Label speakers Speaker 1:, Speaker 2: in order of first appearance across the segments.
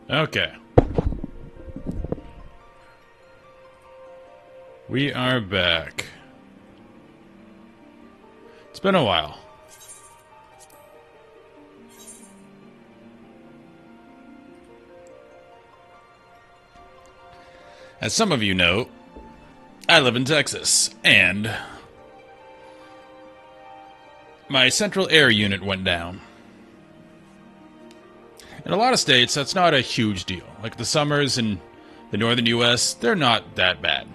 Speaker 1: Okay. We are back. It's been a while. As some of you know, I live in Texas, and my central air unit went down. In a lot of states, that's not a huge deal. Like the summers in the northern U.S., they're not that bad.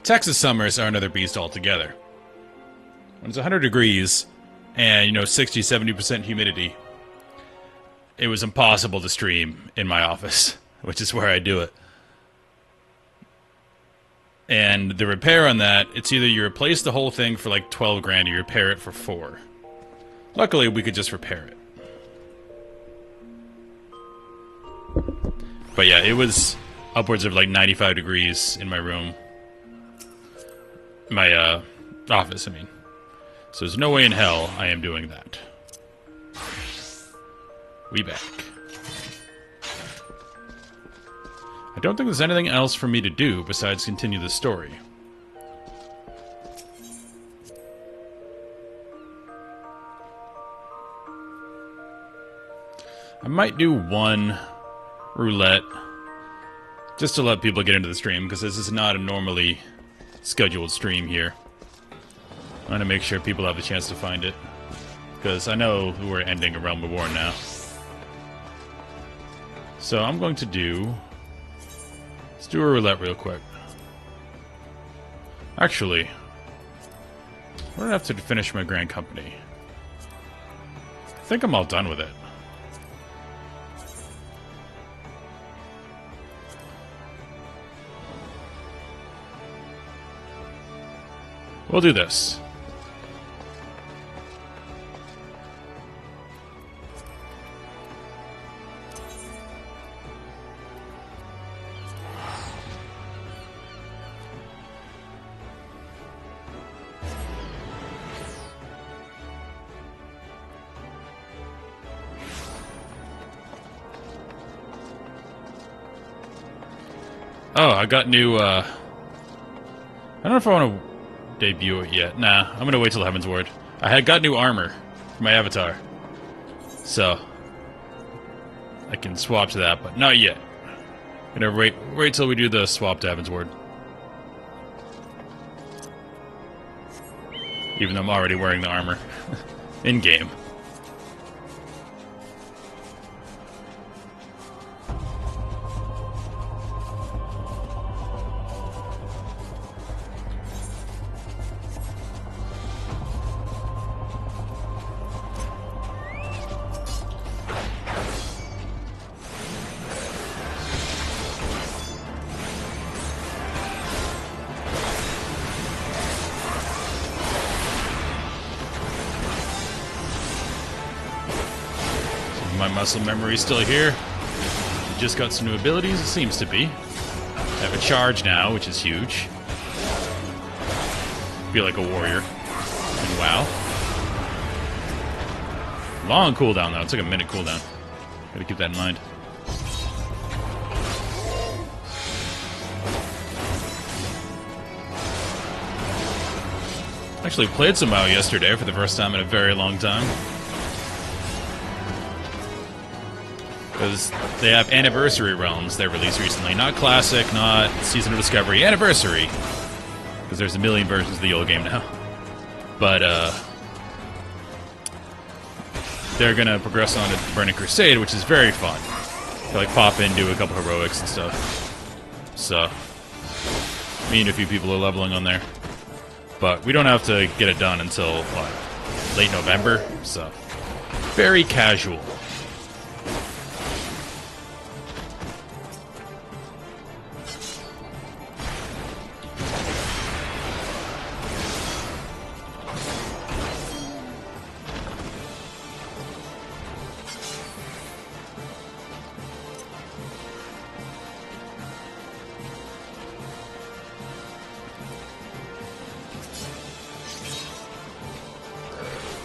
Speaker 1: Texas summers are another beast altogether. When it's 100 degrees and, 60-70% humidity, it was impossible to stream in my office, which is where I do it. And the repair on that, it's either you replace the whole thing for like 12 grand or you repair it for 4. Luckily, we could just repair it. But yeah, it was upwards of like 95 degrees in my room. My office, I mean. So there's no way in hell I am doing that. We back. I don't think there's anything else for me to do besides continue the story. I might do one roulette just to let people get into the stream, because this is not a normally scheduled stream here. I want to make sure people have a chance to find it, because I know we're ending a Realm of War now. So I'm going to do... Let's do a roulette real quick. Actually, I don't have to finish my Grand Company. I think I'm all done with it. We'll do this. Oh, I got new, I don't know if I want to debut it yet. Nah, I'm gonna wait till Heaven's Word. I had got new armor for my avatar, so I can swap to that, but not yet. Gonna wait till we do the swap to Heaven's Word. Even though I'm already wearing the armor in game. My muscle memory is still here. Just got some new abilities, it seems to be. I have a charge now, which is huge. Feel like a warrior. And wow. Long cooldown though, it's like a minute cooldown. Gotta keep that in mind. Actually played some WoW yesterday for the first time in a very long time. Because they have Anniversary Realms they released recently. Not Classic, not Season of Discovery. Anniversary! Because there's a million versions of the old game now. But, they're gonna progress on to Burning Crusade, which is very fun. To, like, pop in, do a couple heroics and stuff. So, me and a few people are leveling on there. But we don't have to get it done until, what, late November? So, very casual.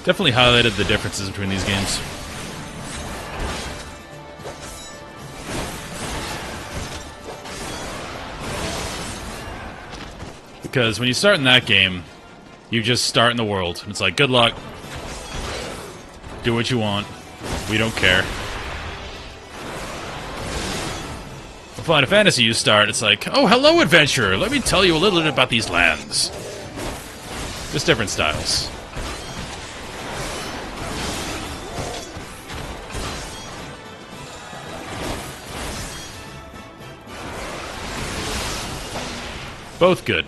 Speaker 1: Definitely highlighted the differences between these games. Because when you start in that game, you just start in the world. And it's like, good luck. Do what you want. We don't care. With Final Fantasy, you start, it's like, oh, hello, adventurer. Let me tell you a little bit about these lands. Just different styles. Both good.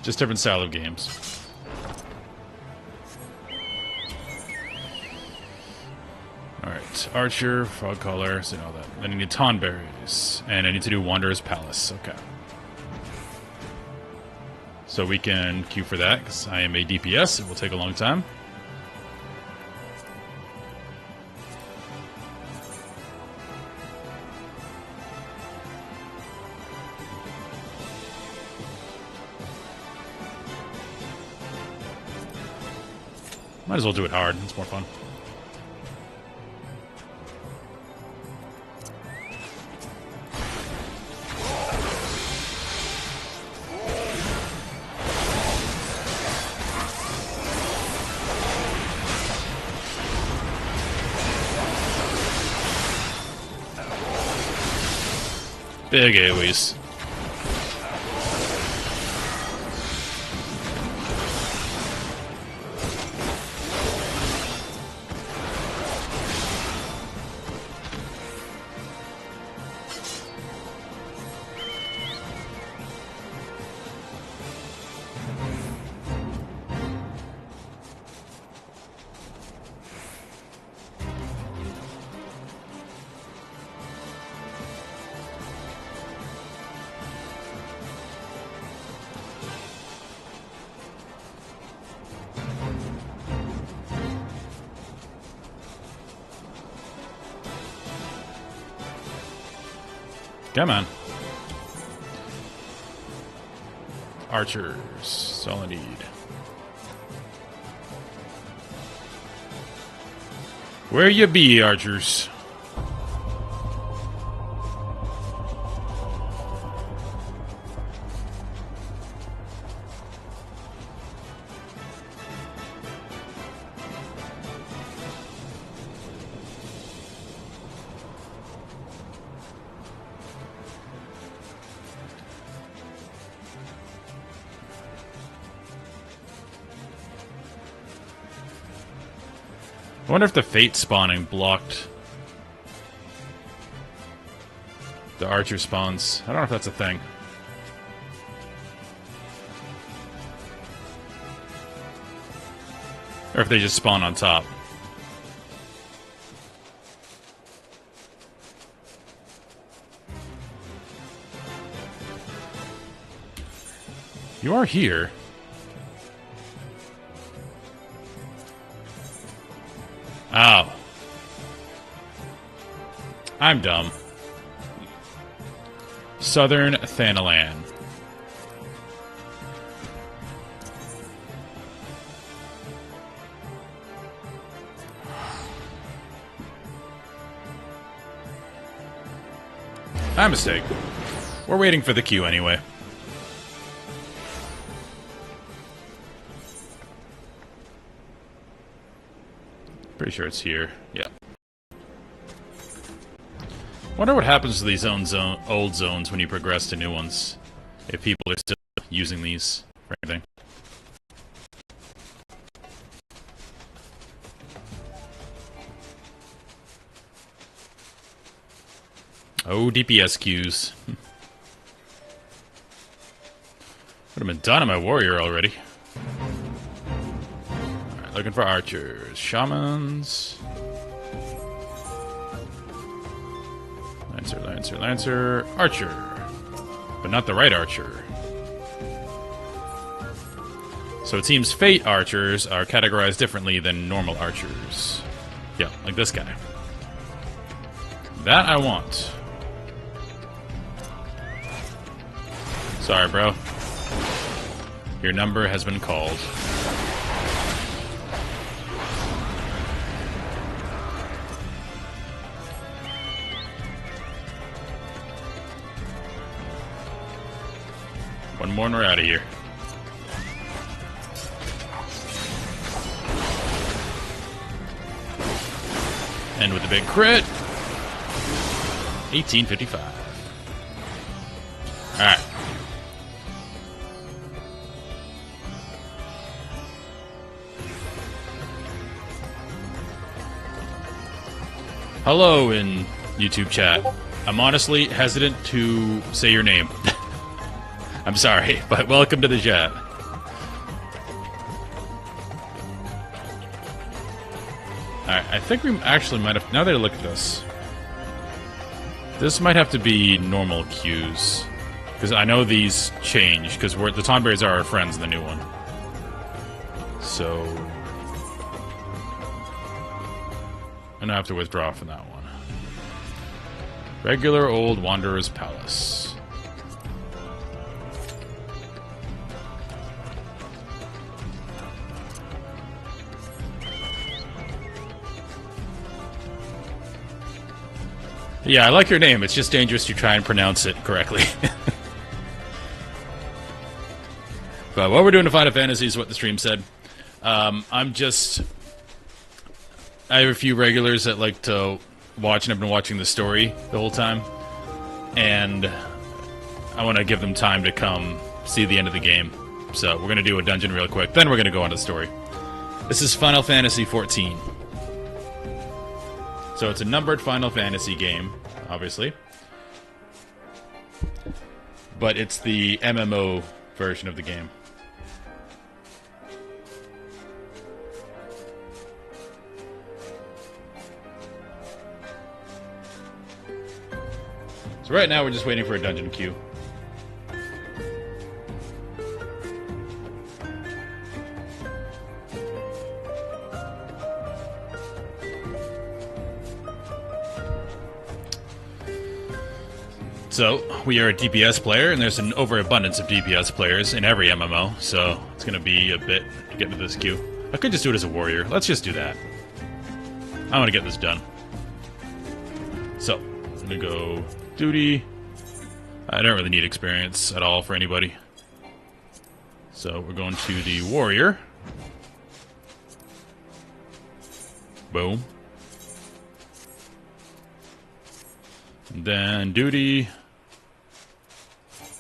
Speaker 1: Just different style of games. Alright, Archer, Frog Collar, so all that. Then I need Tonberries. And I need to do Wanderer's Palace. Okay. So we can queue for that, because I am a DPS. It will take a long time. Might as well do it hard. It's more fun. Big AoEs. Come on. Archers. That's all I need. Where you be, archers? I wonder if the Fate spawning blocked the Archer spawns. I don't know if that's a thing. Or if they just spawn on top. You are here. Oh. I'm dumb. Southern Thanalan. My mistake. We're waiting for the queue anyway. Pretty sure it's here. Yeah. Wonder what happens to these old zones when you progress to new ones. If people are still using these for anything. Oh, DPS queues. Would have been done on my warrior already. Alright, looking for archers. Shamans. Lancer, Lancer, Lancer. Archer. But not the right archer. So it seems Fate archers are categorized differently than normal archers. Yeah, like this guy. That I want. Sorry, bro. Your number has been called. One more and we're out of here. And with a big crit, 1855. Alright. Hello in YouTube chat. I'm honestly hesitant to say your name. I'm sorry, but welcome to the chat. Alright, I think we actually might have... Now that I look at this, this might have to be normal queues. Because I know these change, because the Tonberries are our friends in the new one. So... I'm gonna have to withdraw from that one. Regular old Wanderer's Palace. Yeah, I like your name. It's just dangerous to try and pronounce it correctly. But what we're doing to Final Fantasy is what the stream said. I have a few regulars that like to watch, and I've been watching the story the whole time. And I want to give them time to come see the end of the game. So we're going to do a dungeon real quick, then we're going to go on to the story. This is Final Fantasy XIV. So it's a numbered Final Fantasy game, obviously. But it's the MMO version of the game. So right now we're just waiting for a dungeon queue. So, we are a DPS player, and there's an overabundance of DPS players in every MMO, so it's going to be a bit to get into this queue. I could just do it as a warrior. Let's just do that. I want to get this done. So, I'm going to go duty. I don't really need experience at all for anybody. So, we're going to the warrior. Boom. And then duty.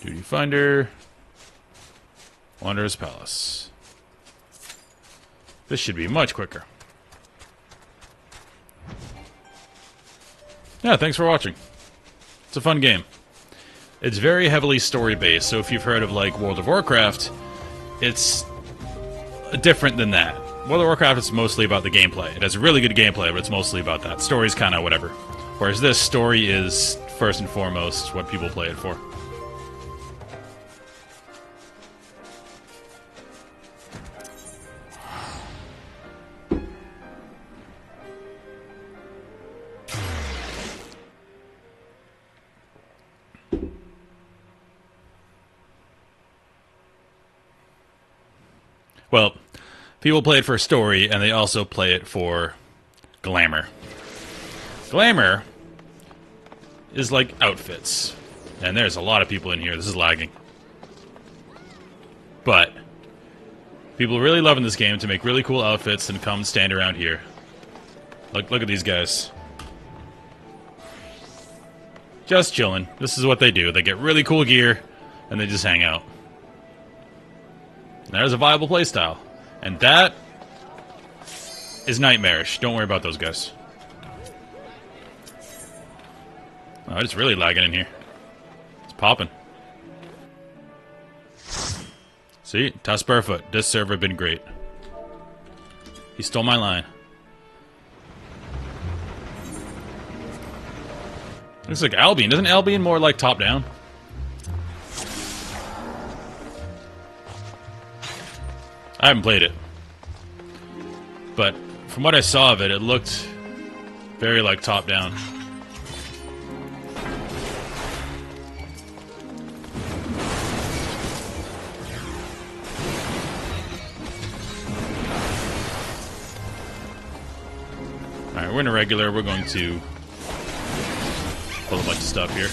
Speaker 1: Duty Finder. Wanderer's Palace. This should be much quicker. Yeah, thanks for watching. It's a fun game. It's very heavily story-based, so if you've heard of, like, World of Warcraft, it's different than that. World of Warcraft is mostly about the gameplay. It has really good gameplay, but it's mostly about that. Story's kind of whatever. Whereas this story is, first and foremost, what people play it for. Well, people play it for story, and they also play it for glamour. Glamour is like outfits. And there's a lot of people in here. This is lagging. But people really love in this game to make really cool outfits and come stand around here. Look at these guys. Just chilling. This is what they do. They get really cool gear, and they just hang out. There's a viable playstyle. And that is nightmarish. Don't worry about those guys. Oh, it's really lagging in here. It's popping. See? Tasperfoot. This server been great. He stole my line. Looks like Albion. Isn't Albion more like top-down? I haven't played it. But from what I saw of it, it looked very like top-down. Alright, we're in a regular. We're going to pull a bunch of stuff here.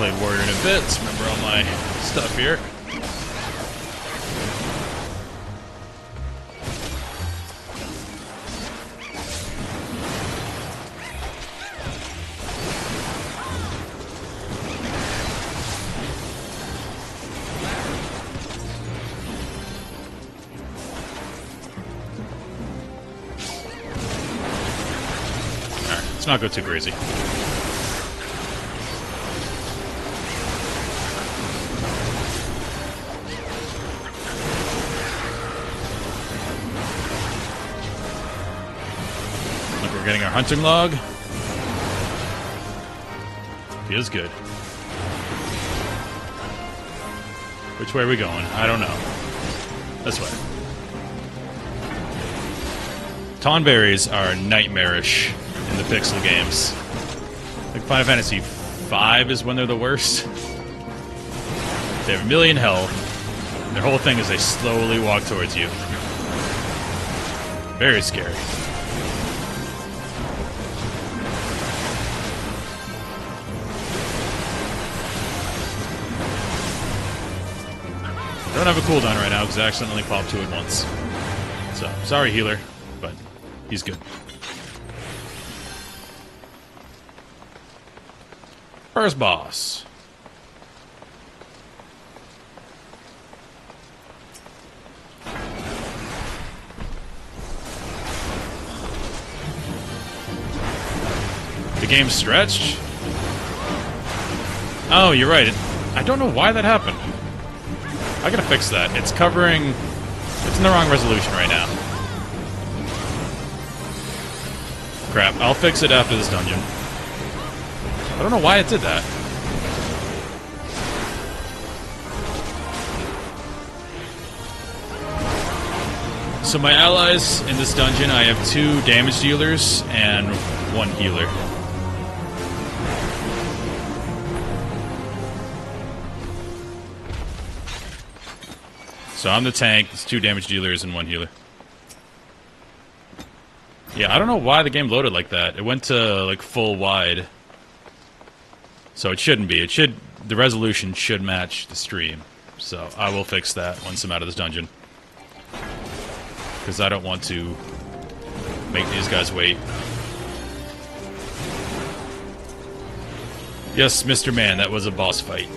Speaker 1: played Warrior in a bit. Remember all my stuff here. Alright, let's not go too crazy. We're getting our hunting log. Feels good. Which way are we going? I don't know. This way. Tonberries are nightmarish in the pixel games. Like Final Fantasy V is when they're the worst. They have a million health. Their whole thing is they slowly walk towards you. Very scary. I don't have a cooldown right now because I accidentally popped 2 at once. So, sorry healer, but he's good. First boss. The game's stretched? Oh, you're right. I don't know why that happened. I gotta fix that. It's covering... It's in the wrong resolution right now. Crap. I'll fix it after this dungeon. I don't know why it did that. So my allies in this dungeon, I have 2 damage dealers and 1 healer. So I'm the tank, there's 2 damage dealers and 1 healer. Yeah, I don't know why the game loaded like that. It went to, like, full wide. So it shouldn't be. It should... The resolution should match the stream. So I will fix that once I'm out of this dungeon. Because I don't want to make these guys wait. Yes, Mr. Man, that was a boss fight.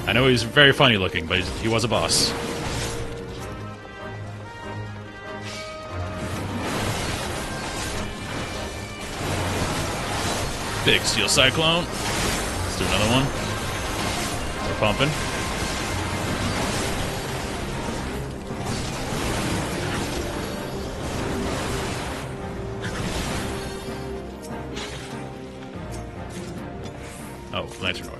Speaker 1: I know he's very funny looking, but he was a boss. Big Steel Cyclone. Let's do another one. We're pumping. Oh, lantern oil.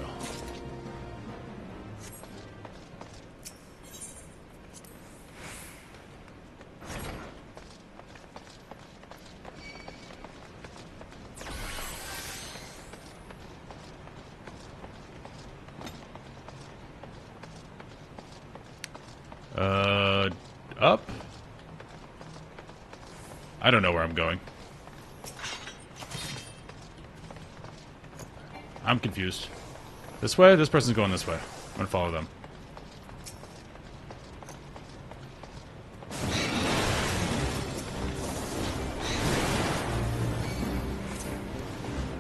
Speaker 1: Up? I don't know where I'm going. I'm confused. This way? This person's going this way. I'm gonna follow them.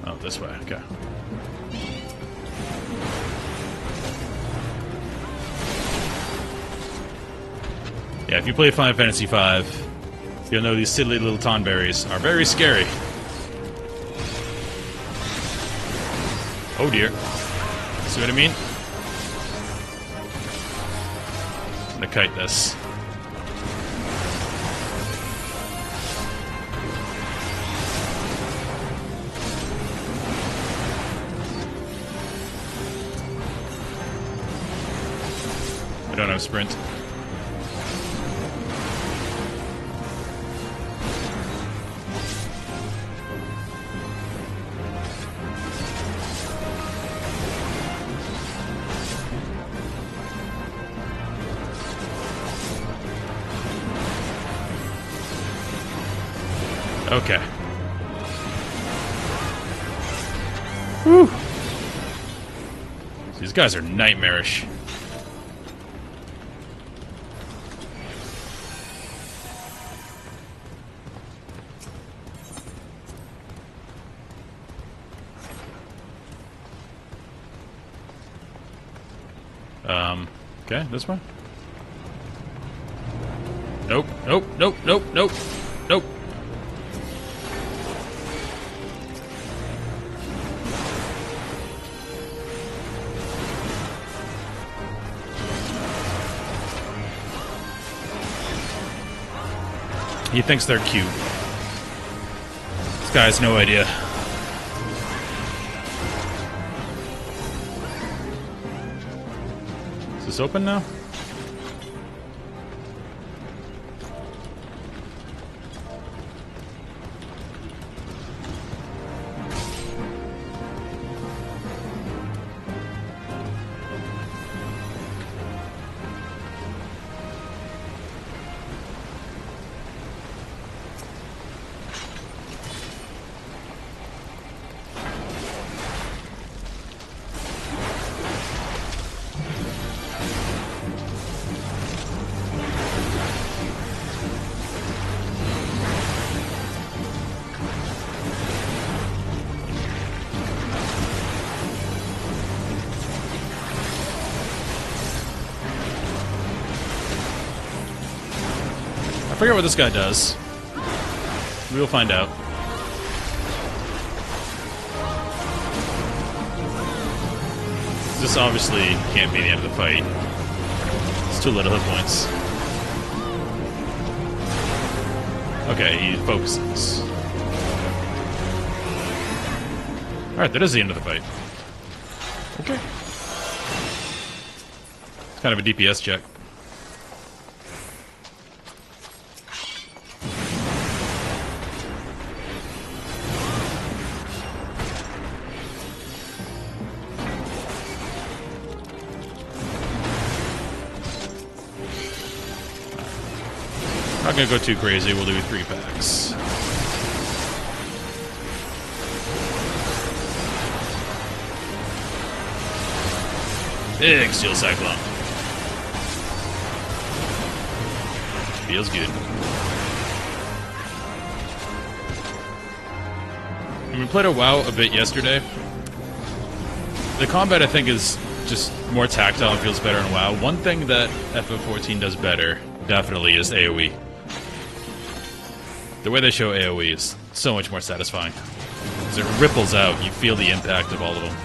Speaker 1: Oh, this way. Okay. Yeah, if you play Final Fantasy V, you'll know these silly little tonberries are very scary. Oh dear. See what I mean? I'm gonna kite this. I don't have sprint. Okay. Whew. These guys are nightmarish. Okay, this one? Nope, nope, nope, nope, nope, nope. He thinks they're cute. This guy has no idea. Is this open now? I forget what this guy does. We'll find out. This obviously can't be the end of the fight. It's too little hit points. Okay, he focuses. Alright, that is the end of the fight. Okay. It's kind of a DPS check. Not gonna go too crazy, we'll do 3 packs. Big Steel Cyclone. Feels good. And we played a WoW a bit yesterday. The combat, I think, is just more tactile and feels better in WoW. One thing that FF14 does better, definitely, is AoE. The way they show AoE is so much more satisfying. As it ripples out, you feel the impact of all of them.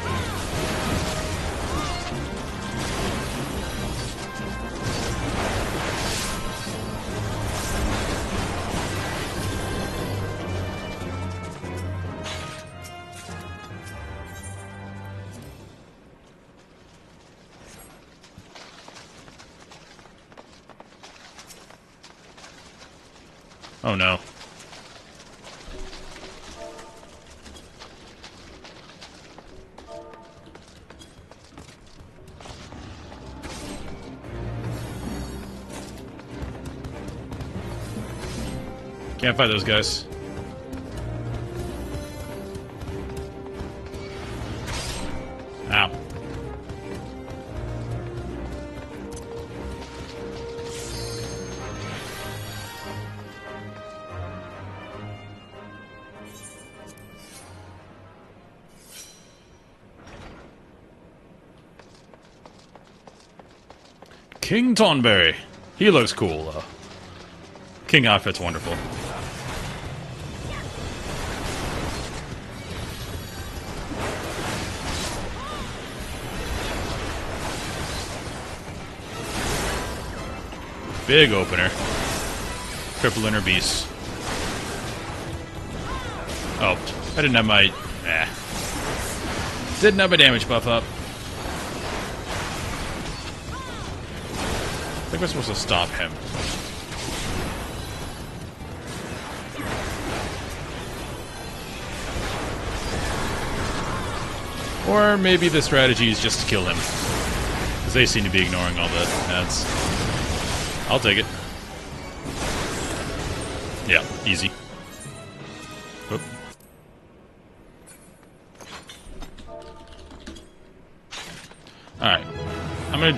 Speaker 1: Oh no. Can't fight those guys. Ow. King Tonberry. He looks cool, though. King outfit's wonderful. Big opener. Triple inner beast. Oh, I didn't have my... Didn't have my damage buff up. I think we're supposed to stop him. Or maybe the strategy is just to kill him. Because they seem to be ignoring all the ads. I'll take it. Yeah, easy. Oop. Alright. I'm gonna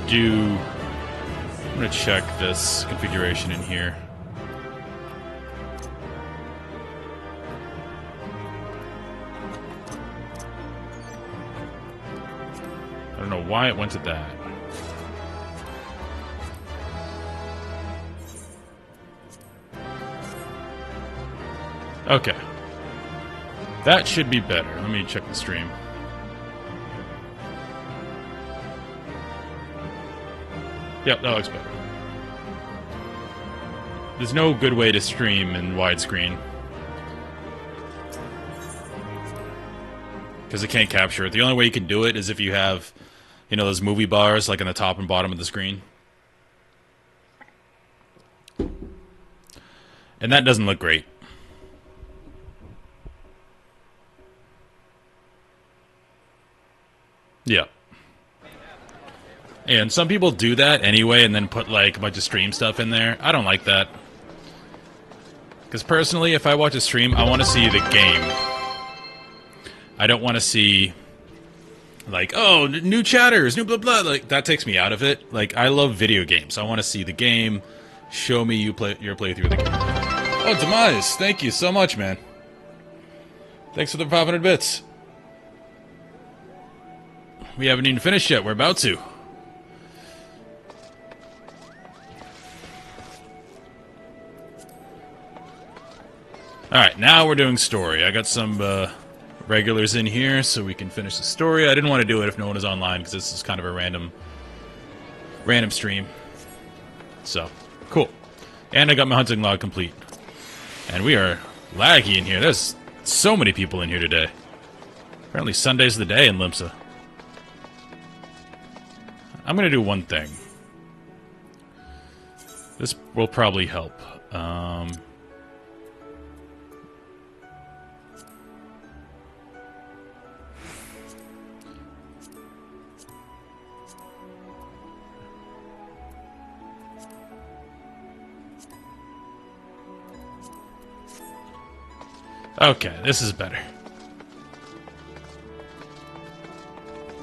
Speaker 1: check this configuration in here. I don't know why it went to that. Okay. That should be better. Let me check the stream. Yep, that looks better. There's no good way to stream in widescreen. Because it can't capture it. The only way you can do it is if you have, you know, those movie bars like on the top and bottom of the screen. And that doesn't look great. Yeah. And some people do that anyway and then put like a bunch of stream stuff in there. I don't like that. Because personally, if I watch a stream, I want to see the game. I don't want to see like, oh, new chatters, new blah blah. Like, that takes me out of it. Like, I love video games. I want to see the game. Show me your playthrough of the game. Oh, Demise, thank you so much, man. Thanks for the 500 bits. We haven't even finished yet. We're about to. Alright, now we're doing story. I got some regulars in here so we can finish the story. I didn't want to do it if no one is online because this is kind of a random stream. So, cool. And I got my hunting log complete. And we are laggy in here. There's so many people in here today. Apparently Sunday's the day in Limsa. I'm going to do one thing. This will probably help. Okay, this is better.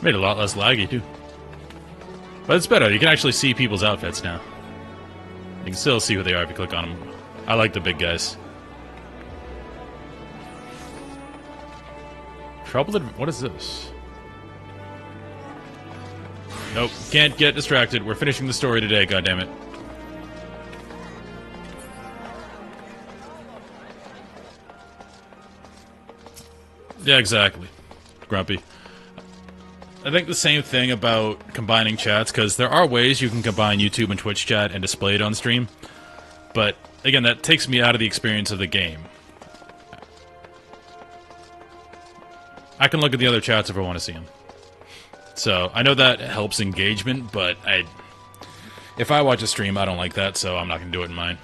Speaker 1: Made it a lot less laggy, too. But it's better. You can actually see people's outfits now. You can still see who they are if you click on them. I like the big guys. Troubled... What is this? Nope. Can't get distracted. We're finishing the story today, goddammit. Yeah, exactly. Grumpy. I think the same thing about combining chats, because there are ways you can combine YouTube and Twitch chat and display it on stream. But, again, that takes me out of the experience of the game. I can look at the other chats if I want to see them. So, I know that helps engagement, but if I watch a stream, I don't like that, so I'm not going to do it in mine.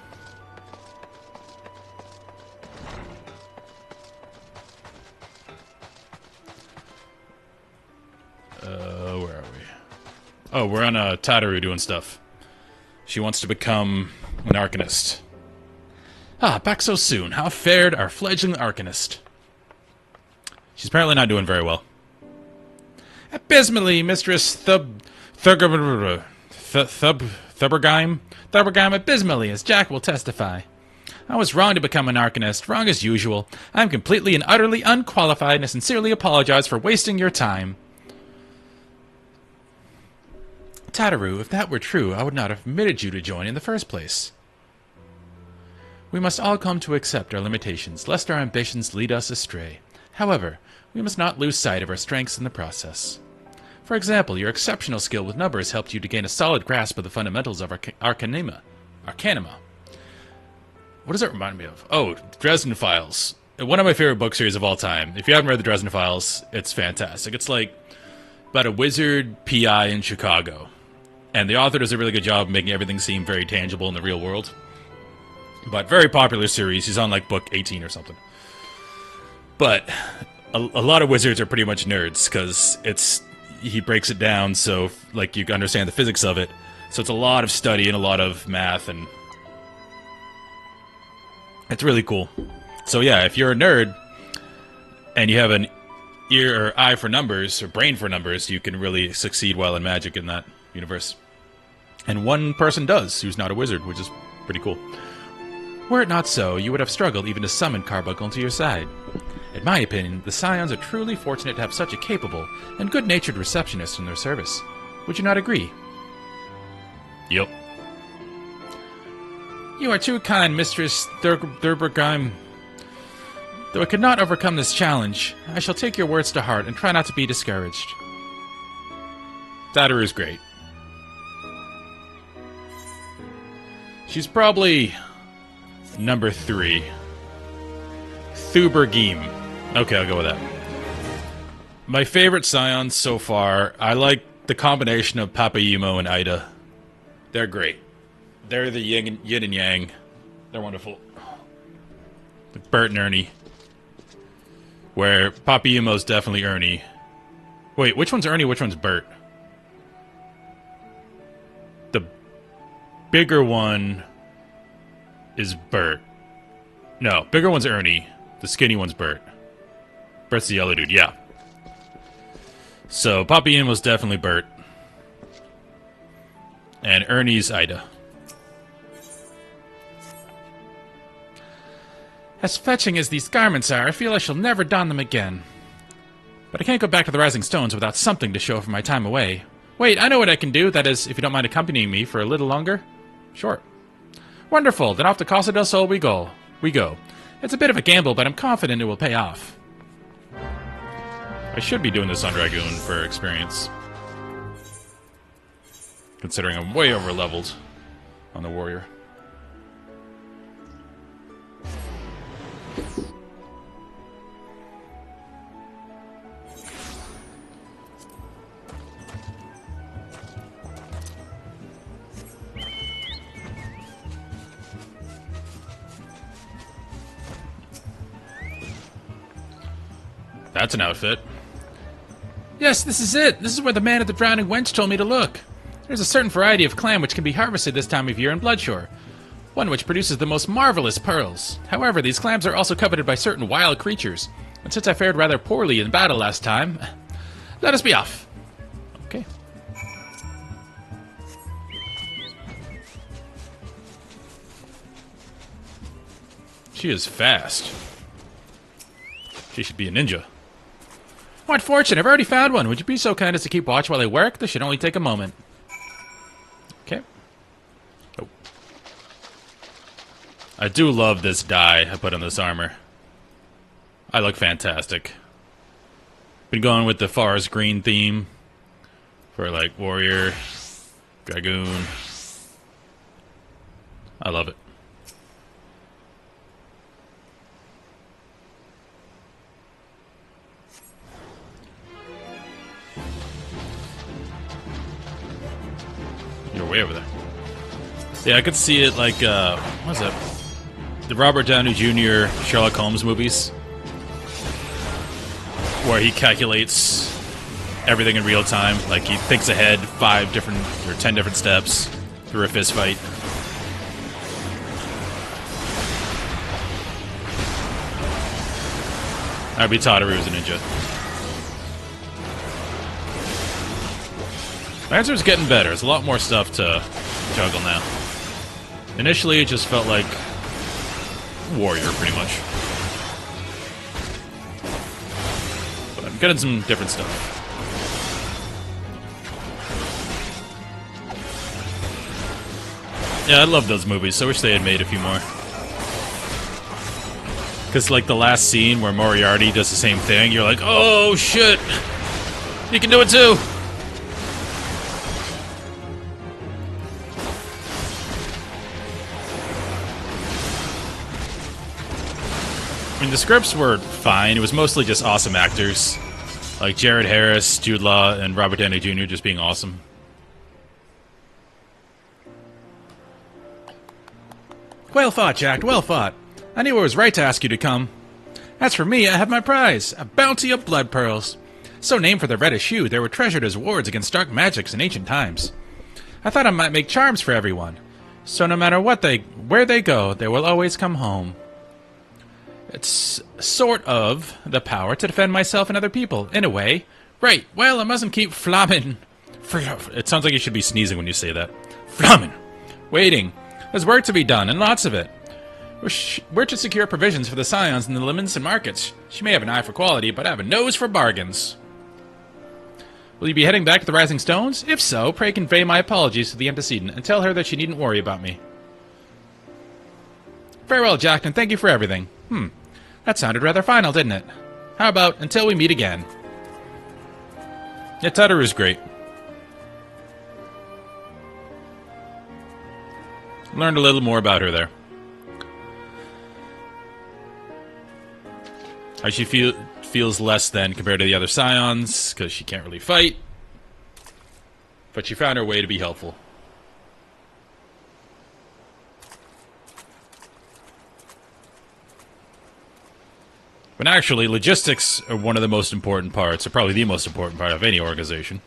Speaker 1: Where are we? Oh, we're on Tataru doing stuff. She wants to become an Arcanist. Ah, back so soon. How fared our fledgling Arcanist? She's apparently not doing very well. Abysmally, Mistress Thurbergheim, abysmally, as Jack will testify. I was wrong to become an Arcanist, wrong as usual. I am completely and utterly unqualified, and I sincerely apologize for wasting your time. Tataru, if that were true, I would not have permitted you to join in the first place. We must all come to accept our limitations, lest our ambitions lead us astray. However, we must not lose sight of our strengths in the process. For example, your exceptional skill with numbers helped you to gain a solid grasp of the fundamentals of Arcanima. What does that remind me of? Oh, Dresden Files. One of my favorite book series of all time. If you haven't read the Dresden Files, it's fantastic. It's like about a wizard PI in Chicago. And the author does a really good job of making everything seem very tangible in the real world. But very popular series. He's on like book 18 or something. But a lot of wizards are pretty much nerds because he breaks it down so like you can understand the physics of it. So it's a lot of study and a lot of math, and it's really cool. So yeah, if you're a nerd and you have an ear or eye for numbers, or brain for numbers, you can really succeed well in magic in that universe. And one person does, who's not a wizard, which is pretty cool. Were it not so, you would have struggled even to summon Carbuncle to your side. In my opinion, the Scions are truly fortunate to have such a capable and good-natured receptionist in their service. Would you not agree? Yup. You are too kind, Mistress Thurbergheim. Though I could not overcome this challenge, I shall take your words to heart and try not to be discouraged. Thatter is great. She's probably number 3. Thubergheim. Okay, I'll go with that. My favorite Scions so far, I like the combination of Papayimo and Ida. They're great. They're the yin and yang. They're wonderful. Like Bert and Ernie. Where Papayimo's definitely Ernie. Wait, which one's Ernie, which one's Bert? The bigger one is Bert. No, bigger one's Ernie. The skinny one's Bert. Bert's the yellow dude, yeah. So, Papayimo's definitely Bert. And Ernie's Ida. As fetching as these garments are, I feel I shall never don them again. But I can't go back to the Rising Stones without something to show for my time away. Wait, I know what I can do. That is, if you don't mind accompanying me for a little longer. Sure. Wonderful. Then off to Casa del Sol we go. It's a bit of a gamble, but I'm confident it will pay off. I should be doing this on Dragoon for experience. Considering I'm way over-leveled on the Warrior. That's an outfit. Yes, this is it. This is where the man at the Drowning Wench told me to look. There's a certain variety of clam which can be harvested this time of year in Bloodshore. One which produces the most marvelous pearls. However, these clams are also coveted by certain wild creatures. And since I fared rather poorly in battle last time, let us be off. Okay. She is fast. She should be a ninja. What fortune! I've already found one. Would you be so kind as to keep watch while I work? This should only take a moment. Okay. Oh. I do love this dye I put on this armor. I look fantastic. Been going with the forest green theme for like Warrior, Dragoon. I love it. You're way over there. Yeah, I could see it like, what was that? The Robert Downey Jr. Sherlock Holmes movies. Where he calculates everything in real time. Like, he thinks ahead 5 different, or 10 different steps through a fist fight. I'd be Tataru as a ninja. Lancer's getting better. There's a lot more stuff to juggle now. Initially, it just felt like Warrior, pretty much. But I'm getting some different stuff. Yeah, I love those movies. I wish they had made a few more. Because, like, the last scene where Moriarty does the same thing, you're like, oh, shit! He can do it, too! I mean, the scripts were fine. It was mostly just awesome actors. Like Jared Harris, Jude Law, and Robert Downey Jr. just being awesome. Well fought, Jack. Well fought. I knew it was right to ask you to come. As for me, I have my prize. A bounty of blood pearls. So named for the reddish hue, they were treasured as wards against dark magics in ancient times. I thought I might make charms for everyone. So no matter where they go, they will always come home. It's sort of the power to defend myself and other people, in a way. Right, well, I mustn't keep flamming. It sounds like you should be sneezing when you say that. Flamming. Waiting. There's work to be done, and lots of it. We're to secure provisions for the scions in the limits and markets. She may have an eye for quality, but I have a nose for bargains. Will you be heading back to the Rising Stones? If so, pray convey my apologies to the antecedent, and tell her that she needn't worry about me. Farewell, Jack, and thank you for everything. That sounded rather final, didn't it? How about until we meet again? Yeah, Tataru's great. Learned a little more about her there. How she feels less than compared to the other scions, because she can't really fight. But she found her way to be helpful. But actually, logistics are one of the most important parts, or probably the most important part of any organization.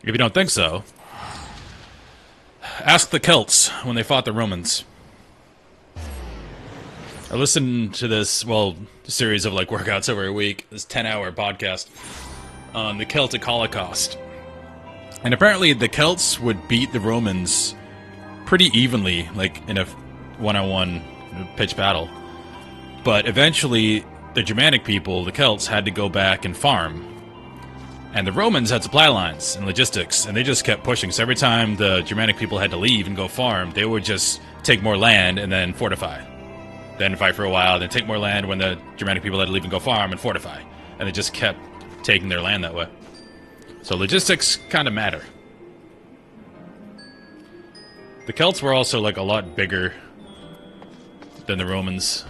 Speaker 1: If you don't think so, ask the Celts when they fought the Romans. I listened to this, series of workouts every week, this 10-hour podcast on the Celtic Holocaust. And apparently the Celts would beat the Romans pretty evenly, in a one-on-one pitched battle. But eventually, the Germanic people, the Celts, had to go back and farm. And the Romans had supply lines and logistics, and they just kept pushing. So every time the Germanic people had to leave and go farm, they would just take more land and then fortify. Then fight for a while, then take more land when the Germanic people had to leave and go farm and fortify. And they just kept taking their land that way. So logistics kind of matter. The Celts were also a lot bigger than the Romans.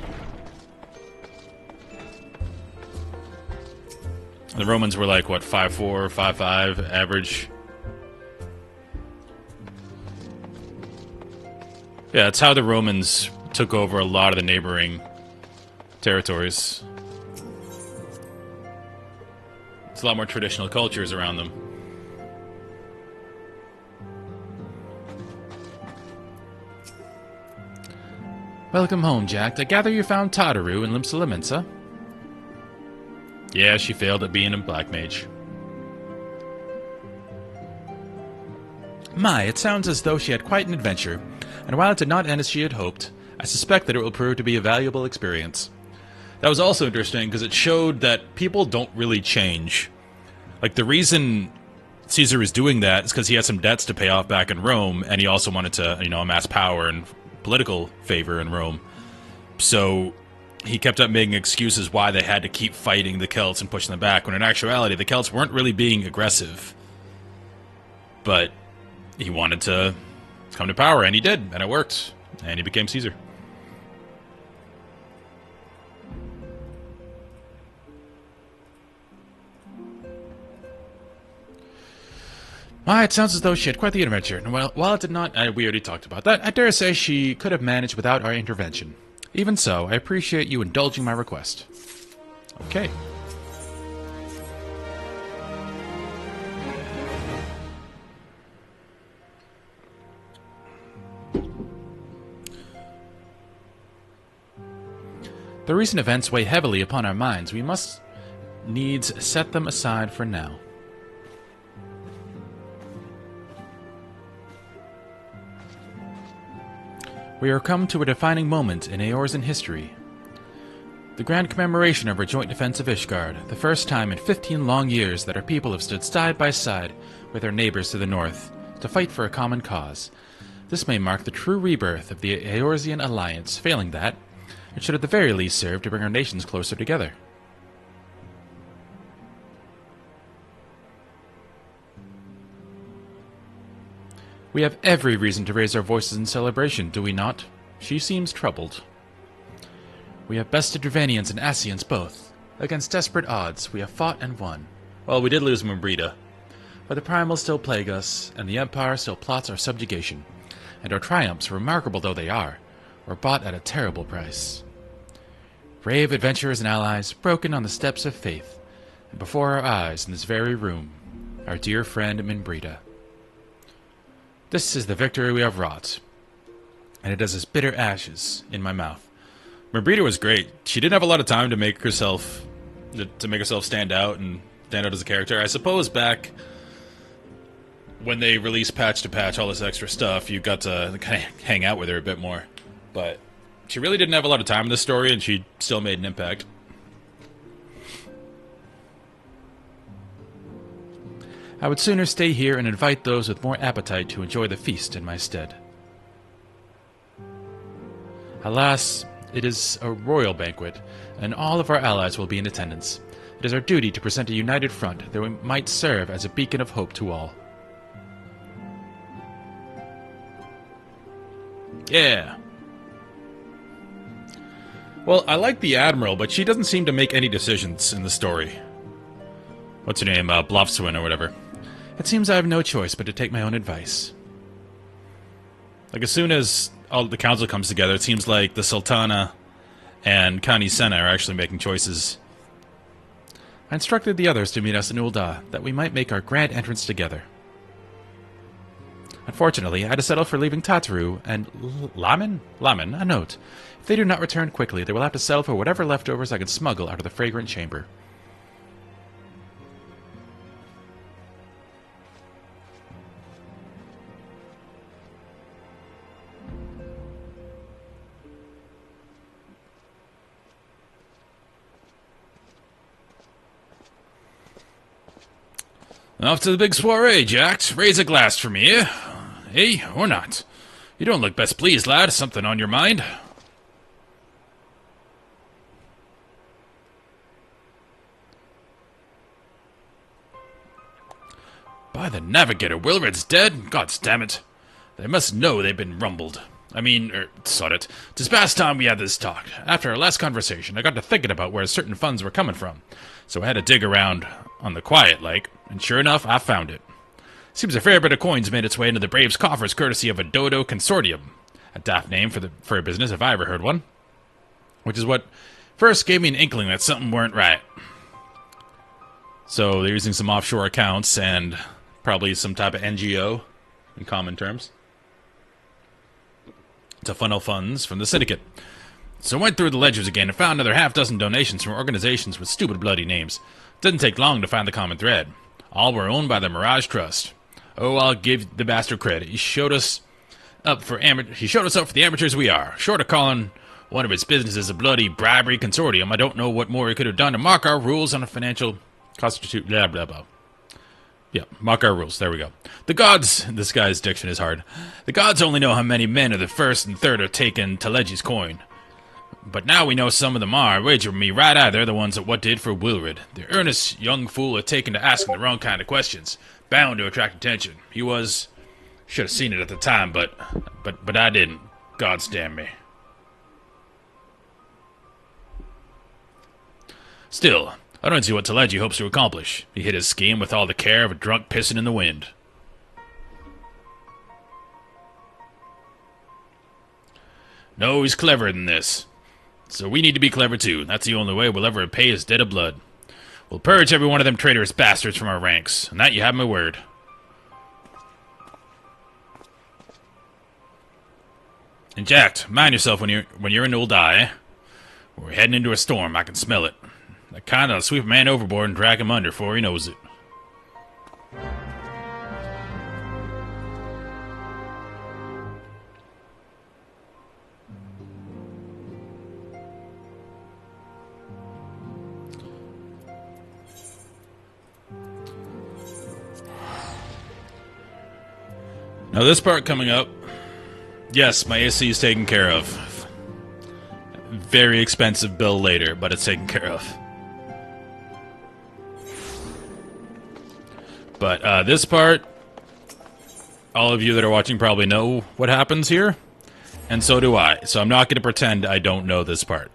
Speaker 1: The Romans were 5'4", 5'5", average. Yeah, that's how the Romans took over a lot of the neighboring territories. It's a lot more traditional cultures around them. Welcome home, Jack. I gather you found Tataru in Limsa. Yeah, she failed at being a black mage. My, it sounds as though she had quite an adventure, and while it did not end as she had hoped, I suspect that it will prove to be a valuable experience. That was also interesting, because it showed that people don't really change. The reason Caesar is doing that is because he had some debts to pay off back in Rome, and he also wanted to, amass power and political favor in Rome. So he kept up making excuses why they had to keep fighting the Celts and pushing them back, when in actuality the Celts weren't really being aggressive. But he wanted to come to power, and he did, and it worked. And he became Caesar. Why, it sounds as though she had quite the adventure, and while it did not... we already talked about that. I dare say she could have managed without our intervention. Even so, I appreciate you indulging my request. Okay. The recent events weigh heavily upon our minds. We must needs set them aside for now. We are come to a defining moment in Eorzean history. The grand commemoration of our joint defense of Ishgard, the first time in 15 long years that our people have stood side by side with our neighbors to the north, to fight for a common cause. This may mark the true rebirth of the Eorzean alliance. Failing that, it should at the very least serve to bring our nations closer together. We have every reason to raise our voices in celebration, do we not? She seems troubled. We have bested Dravanians and Asians both. Against desperate odds, we have fought and won. Well, we did lose Membrita. But the Primals still plague us, and the Empire still plots our subjugation. And our triumphs, remarkable though they are, were bought at a terrible price. Brave adventurers and allies, broken on the steps of faith, and before our eyes in this very room, our dear friend Membrita. This is the victory we have wrought, and it is as bitter ashes in my mouth. Merbrita was great. She didn't have a lot of time to make herself stand out and stand out as a character. I suppose back when they released patch to patch, all this extra stuff, you got to kind of hang out with her a bit more. But she really didn't have a lot of time in this story, and she still made an impact. I would sooner stay here and invite those with more appetite to enjoy the feast in my stead. Alas, it is a royal banquet, and all of our allies will be in attendance. It is our duty to present a united front that we might serve as a beacon of hope to all. Yeah. Well, I like the Admiral, but she doesn't seem to make any decisions in the story. What's her name? Blofswin or whatever. It seems I have no choice but to take my own advice. Like, as soon as all the council comes together, it seems like the Sultana and Khani Senna are actually making choices. I instructed the others to meet us in Ul'dah, that we might make our grand entrance together. Unfortunately, I had to settle for leaving Tataru and Lamin a note. If they do not return quickly, they will have to settle for whatever leftovers I can smuggle out of the fragrant chamber. Off to the big soiree, Jax. Raise a glass for me, eh? Hey, or not. You don't look best pleased, lad. Something on your mind? By the Navigator, Wilred's dead? Gods damn it. They must know they've been rumbled. Sod it. 'Tis past time we had this talk. After our last conversation, I got to thinking about where certain funds were coming from. So I had to dig around on the quiet, like, and sure enough, I found it. Seems a fair bit of coins made its way into the Braves' coffers courtesy of a Dodo Consortium. A daft name for a business if I ever heard one. Which is what first gave me an inkling that something weren't right. So they're using some offshore accounts and probably some type of NGO, in common terms, to funnel funds from the syndicate. So I went through the ledgers again and found another half-dozen donations from organizations with stupid bloody names. Didn't take long to find the common thread. All were owned by the Mirage Trust. Oh, I'll give the bastard credit. He showed us up for the amateurs we are. Short of calling one of his businesses a bloody bribery consortium, I don't know what more he could have done to mock our rules on a financial constitute. Blah blah blah. Yeah, mock our rules. There we go. The gods. This guy's diction is hard. The gods only know how many men of the first and third are taking Telegi's coin. But now we know some of them are. Wager me right eye, they're the ones that what did for Wilred. The earnest young fool had taken to asking the wrong kind of questions. Bound to attract attention. He was... Should have seen it at the time, but I didn't. Gods damn me. Still, I don't see what Telegi hopes to accomplish. He hit his scheme with all the care of a drunk pissing in the wind. No, he's cleverer than this. So we need to be clever too. That's the only way we'll ever repay his debt of blood. We'll purge every one of them traitorous bastards from our ranks, and that you have my word. And Jack, mind yourself when you're in Ul'dah, eh? We're heading into a storm, I can smell it. That kind that'll sweep a man overboard and drag him under before he knows it. Now this part coming up, yes, my AC is taken care of. Very expensive bill later, but it's taken care of. But this part, all of you that are watching probably know what happens here, and so do I. So I'm not going to pretend I don't know this part.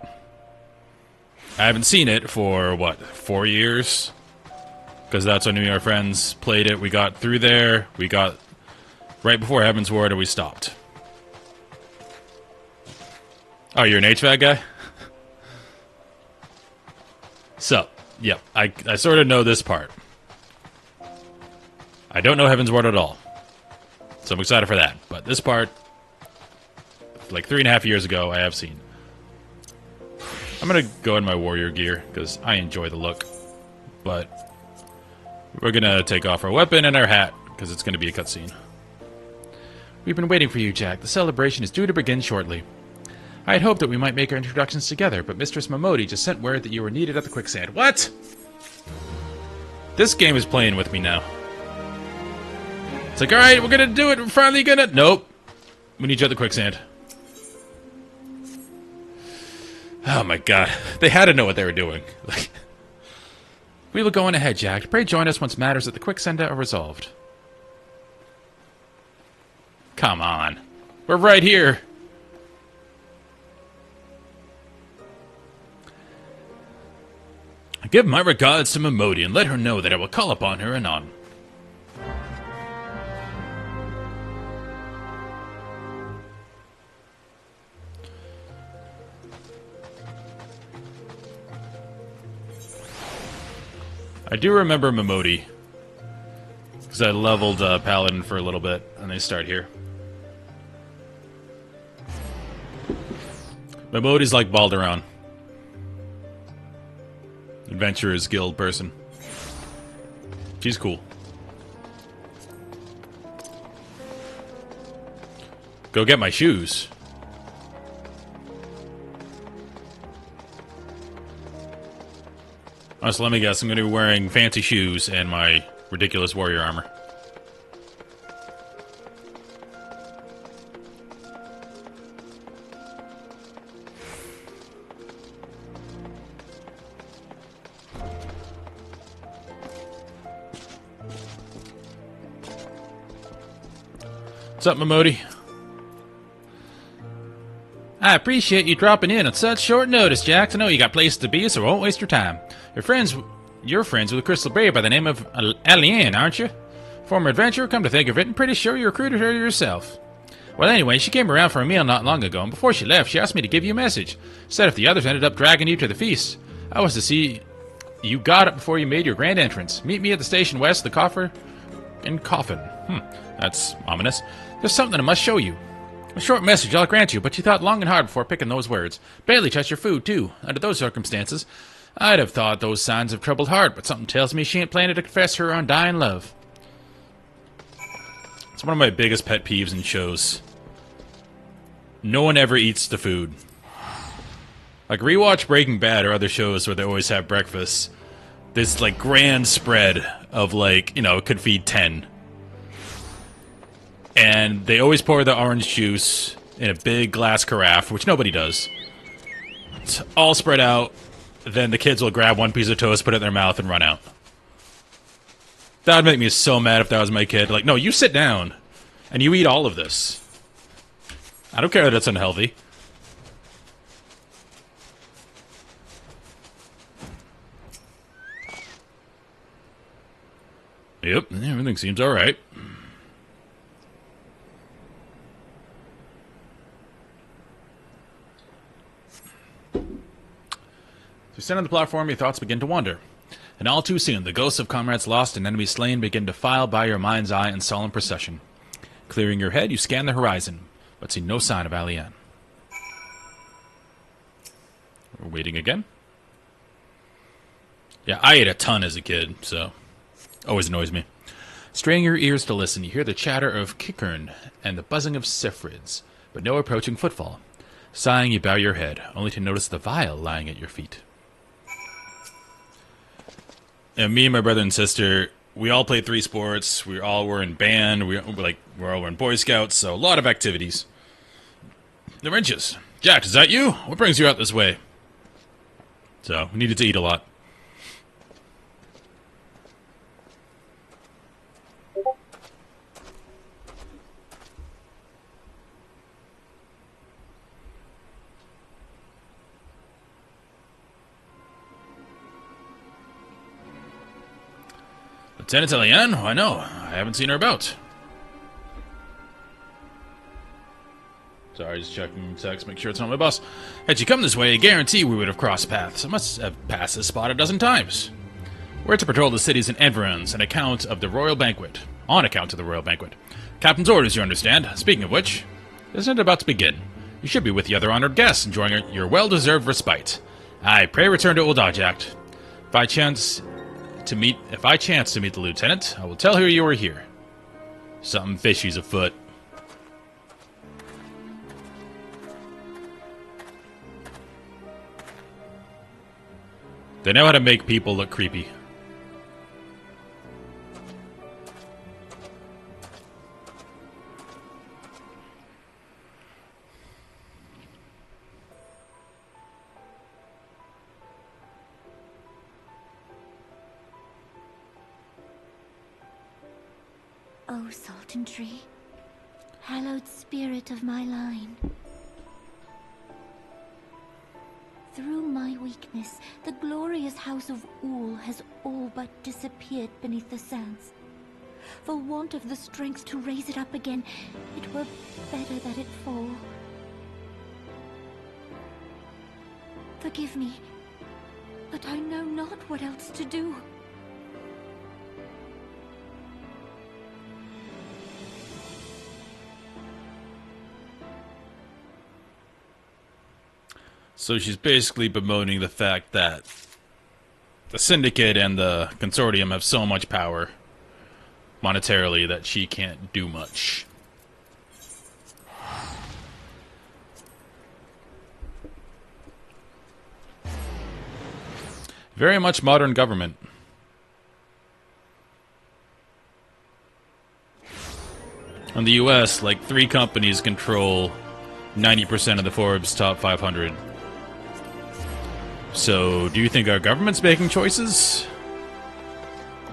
Speaker 1: I haven't seen it for, what, 4 years? Because that's when me and our friends played it. We got through there, we got right before Heaven's Ward, and we stopped. Oh, you're an HVAC guy? So, yep, I sort of know this part. I don't know Heaven's Ward at all. So I'm excited for that. But this part, like 3.5 years ago, I have seen. I'm gonna go in my warrior gear, because I enjoy the look. But we're gonna take off our weapon and our hat, because it's gonna be a cutscene. We've been waiting for you, Jack. The celebration is due to begin shortly. I had hoped that we might make our introductions together, but Mistress Momodi just sent word that you were needed at the quicksand. What? This game is playing with me now. It's like, alright, we're gonna do it. We're finally gonna... Nope. We need you at the quicksand. Oh my god. They had to know what they were doing. We will go on ahead, Jack. Pray join us once matters at the quicksand are resolved. Come on. We're right here. Give my regards to Momodi and let her know that I will call upon her anon. I do remember Momodi, because I leveled Paladin for a little bit, and they start here. Momodi's like Balderon. Adventurers Guild person. She's cool. Go get my shoes. So let me guess, I'm going to be wearing fancy shoes and my ridiculous warrior armor. What's up, Momodi? I appreciate you dropping in on such short notice, Jax. I know you got places to be, so I won't waste your time. You're friends with a Crystal Bear by the name of Alien, aren't you? Former adventurer, come to think of it, I'm pretty sure you recruited her yourself. Well, anyway, she came around for a meal not long ago, and before she left, she asked me to give you a message. Said if the others ended up dragging you to the feast, I was to see you got it before you made your grand entrance. Meet me at the station west of the Coffer and Coffin. That's ominous. There's something I must show you. A short message, I'll grant you, but you thought long and hard before picking those words. Barely touched your food, too. Under those circumstances, I'd have thought those signs of troubled heart, but something tells me she ain't planning to confess her undying love. It's one of my biggest pet peeves in shows. No one ever eats the food. Like, rewatch Breaking Bad or other shows where they always have breakfast. This, like, grand spread of, like, you know, it could feed 10. And they always pour the orange juice in a big glass carafe, which nobody does. It's all spread out. Then the kids will grab one piece of toast, put it in their mouth, and run out. That would make me so mad if that was my kid. Like, no, you sit down, and you eat all of this. I don't care that it's unhealthy. Yep, everything seems alright. As you stand on the platform, your thoughts begin to wander. And all too soon, the ghosts of comrades lost and enemies slain begin to file by your mind's eye in solemn procession. Clearing your head, you scan the horizon, but see no sign of Alien. We're waiting again. Yeah, I ate a ton as a kid, so always annoys me. Straining your ears to listen, you hear the chatter of Kickern and the buzzing of Sifrids, but no approaching footfall. Sighing, you bow your head, only to notice the vial lying at your feet. And me and my brother and sister, we all played 3 sports. We all were in band. We're all in Boy Scouts, so a lot of activities. The wrenches. Jack, is that you? What brings you out this way? So, we needed to eat a lot. Lieutenant Eliane? Why no, I haven't seen her about. Sorry, just checking text, make sure it's not my boss. Had she come this way, I guarantee we would have crossed paths. I must have passed this spot a dozen times. We're to patrol the cities and environs on account of the royal banquet. On account of the royal banquet. Captain's orders, you understand. Speaking of which, isn't it about to begin? You should be with the other honored guests, enjoying your well-deserved respite. Aye, pray return to Old Object. If I chance to meet the lieutenant, I will tell her you are here. Something fishy's afoot. They know how to make people look creepy.
Speaker 2: O Sultan Tree, hallowed spirit of my line. Through my weakness, the glorious house of Ul has all but disappeared beneath the sands. For want of the strength to raise it up again, it were better that it fall. Forgive me, but I know not what else to do.
Speaker 1: So she's basically bemoaning the fact that the Syndicate and the Consortium have so much power monetarily that she can't do much. Very much modern government. In the US, like 3 companies control 90% of the Forbes top 500. So, do you think our government's making choices?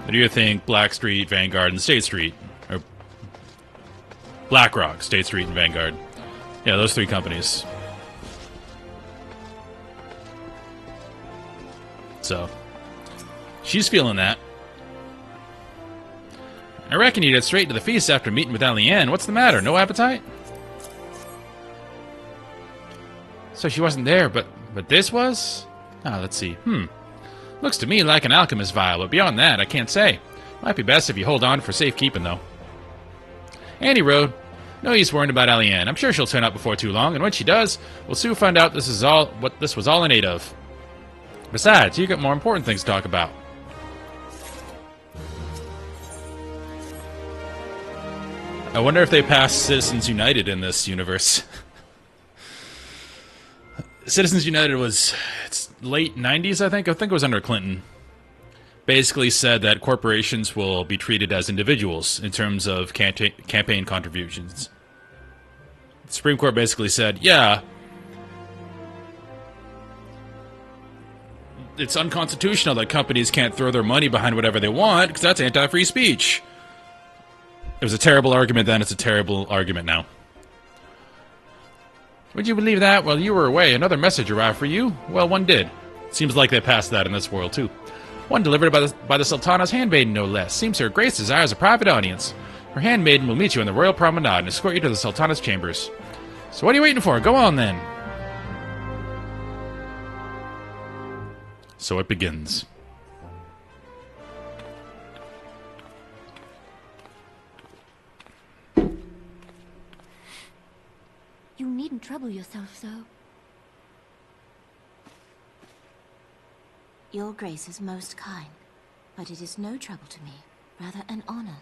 Speaker 1: Or do you think Blackstreet, Vanguard, and State Street? Or BlackRock, State Street, and Vanguard. Yeah, those 3 companies. So, she's feeling that. I reckon you'd head straight to the feast after meeting with Alien. What's the matter? No appetite? So she wasn't there, but this was? Ah, let's see. Looks to me like an alchemist vial, but beyond that, I can't say. Might be best if you hold on for safekeeping, though. Andy Road. No use worrying about Alien. I'm sure she'll turn up before too long, and when she does, we'll soon find out this was all in aid of. Besides, you got more important things to talk about. I wonder if they passed Citizens United in this universe. Citizens United was late 90s, I think. I think it was under Clinton. Basically said that corporations will be treated as individuals in terms of campaign contributions. The Supreme Court basically said, yeah, it's unconstitutional that companies can't throw their money behind whatever they want because that's anti-free speech. It was a terrible argument then, it's a terrible argument now. Would you believe that? While you were away, another message arrived for you? Well, one did. Seems like they passed that in this world, too. One delivered by the Sultana's handmaiden, no less. Seems her grace desires a private audience. Her handmaiden will meet you in the royal promenade and escort you to the Sultana's chambers. So what are you waiting for? Go on, then. So it begins.
Speaker 2: You needn't trouble yourself so.
Speaker 3: Your grace is most kind, but it is no trouble to me, rather an honor.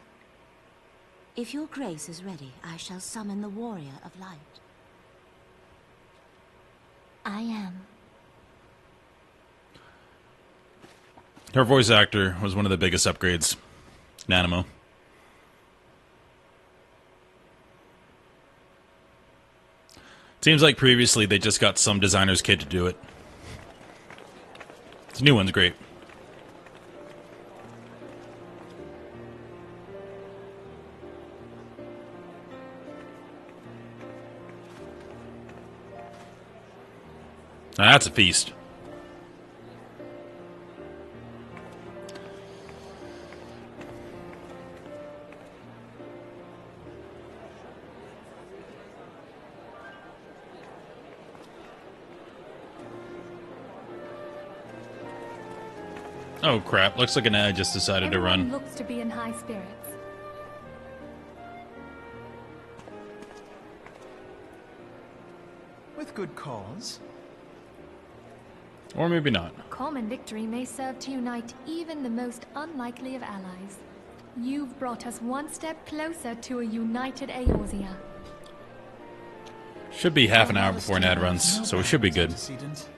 Speaker 3: If your grace is ready, I shall summon the warrior of light.
Speaker 2: I am.
Speaker 1: Her voice actor was one of the biggest upgrades. Nanimo. Seems like previously they just got some designer's kid to do it. This new one's great. Now that's a feast. Oh crap, looks like an ad just decided to run.
Speaker 4: Looks to be in high spirits.
Speaker 5: With good cause.
Speaker 1: Or maybe not.
Speaker 4: Common victory may serve to unite even the most unlikely of allies. You've brought us one step closer to a united Eorzea.
Speaker 1: Should be half an hour before Nad runs, so we should be good.
Speaker 5: Antecedent.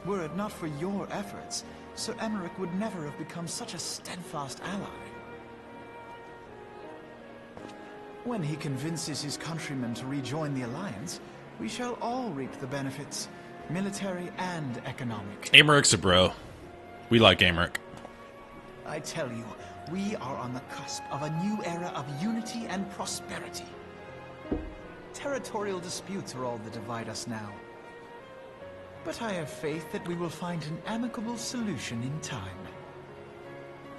Speaker 5: Were it not for your efforts, Sir Emmerich would never have become such a steadfast ally. When he convinces his countrymen to rejoin the Alliance, we shall all reap the benefits, military and economic.
Speaker 1: Americk's a bro. We like Americk.
Speaker 5: I tell you, we are on the cusp of a new era of unity and prosperity. Territorial disputes are all that divide us now. But I have faith that we will find an amicable solution in time.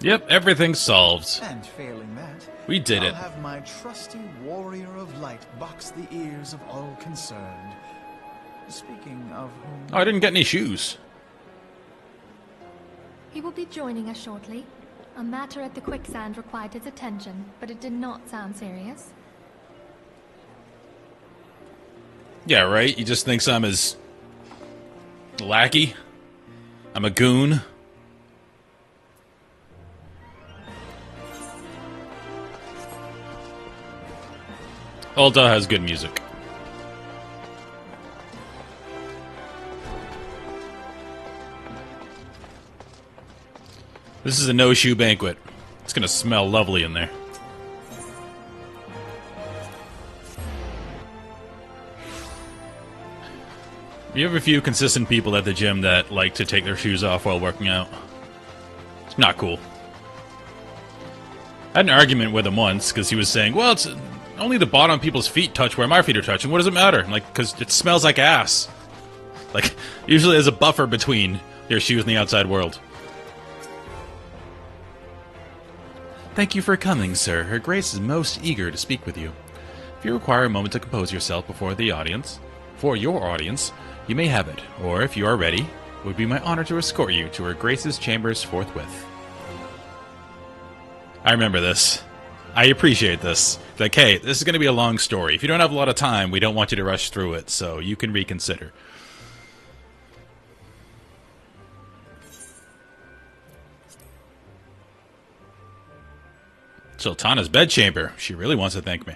Speaker 1: Yep, everything's solved.
Speaker 5: And failing that,
Speaker 1: We did
Speaker 5: I'll
Speaker 1: it.
Speaker 5: have my trusty warrior of light box the ears of all concerned. Speaking of whom...
Speaker 1: Oh, I didn't get any shoes.
Speaker 4: He will be joining us shortly. A matter at the quicksand required his attention, but it did not sound serious.
Speaker 1: Yeah, right? He just thinks I'm his lackey. I'm a goon. Ulta has good music. This is a no-shoe banquet. It's gonna smell lovely in there. You have a few consistent people at the gym that like to take their shoes off while working out. It's not cool. I had an argument with him once because he was saying, well, it's only the bottom of people's feet touch where my feet are touching. What does it matter? I'm like, because it smells like ass. Like, usually there's a buffer between your shoes and the outside world. Thank you for coming, sir. Her Grace is most eager to speak with you. If you require a moment to compose yourself before your audience, you may have it. Or if you are ready, it would be my honor to escort you to Her Grace's chambers forthwith. I remember this. I appreciate this. Like, hey, this is going to be a long story. If you don't have a lot of time, we don't want you to rush through it, so you can reconsider. Sultana's bedchamber. She really wants to thank me.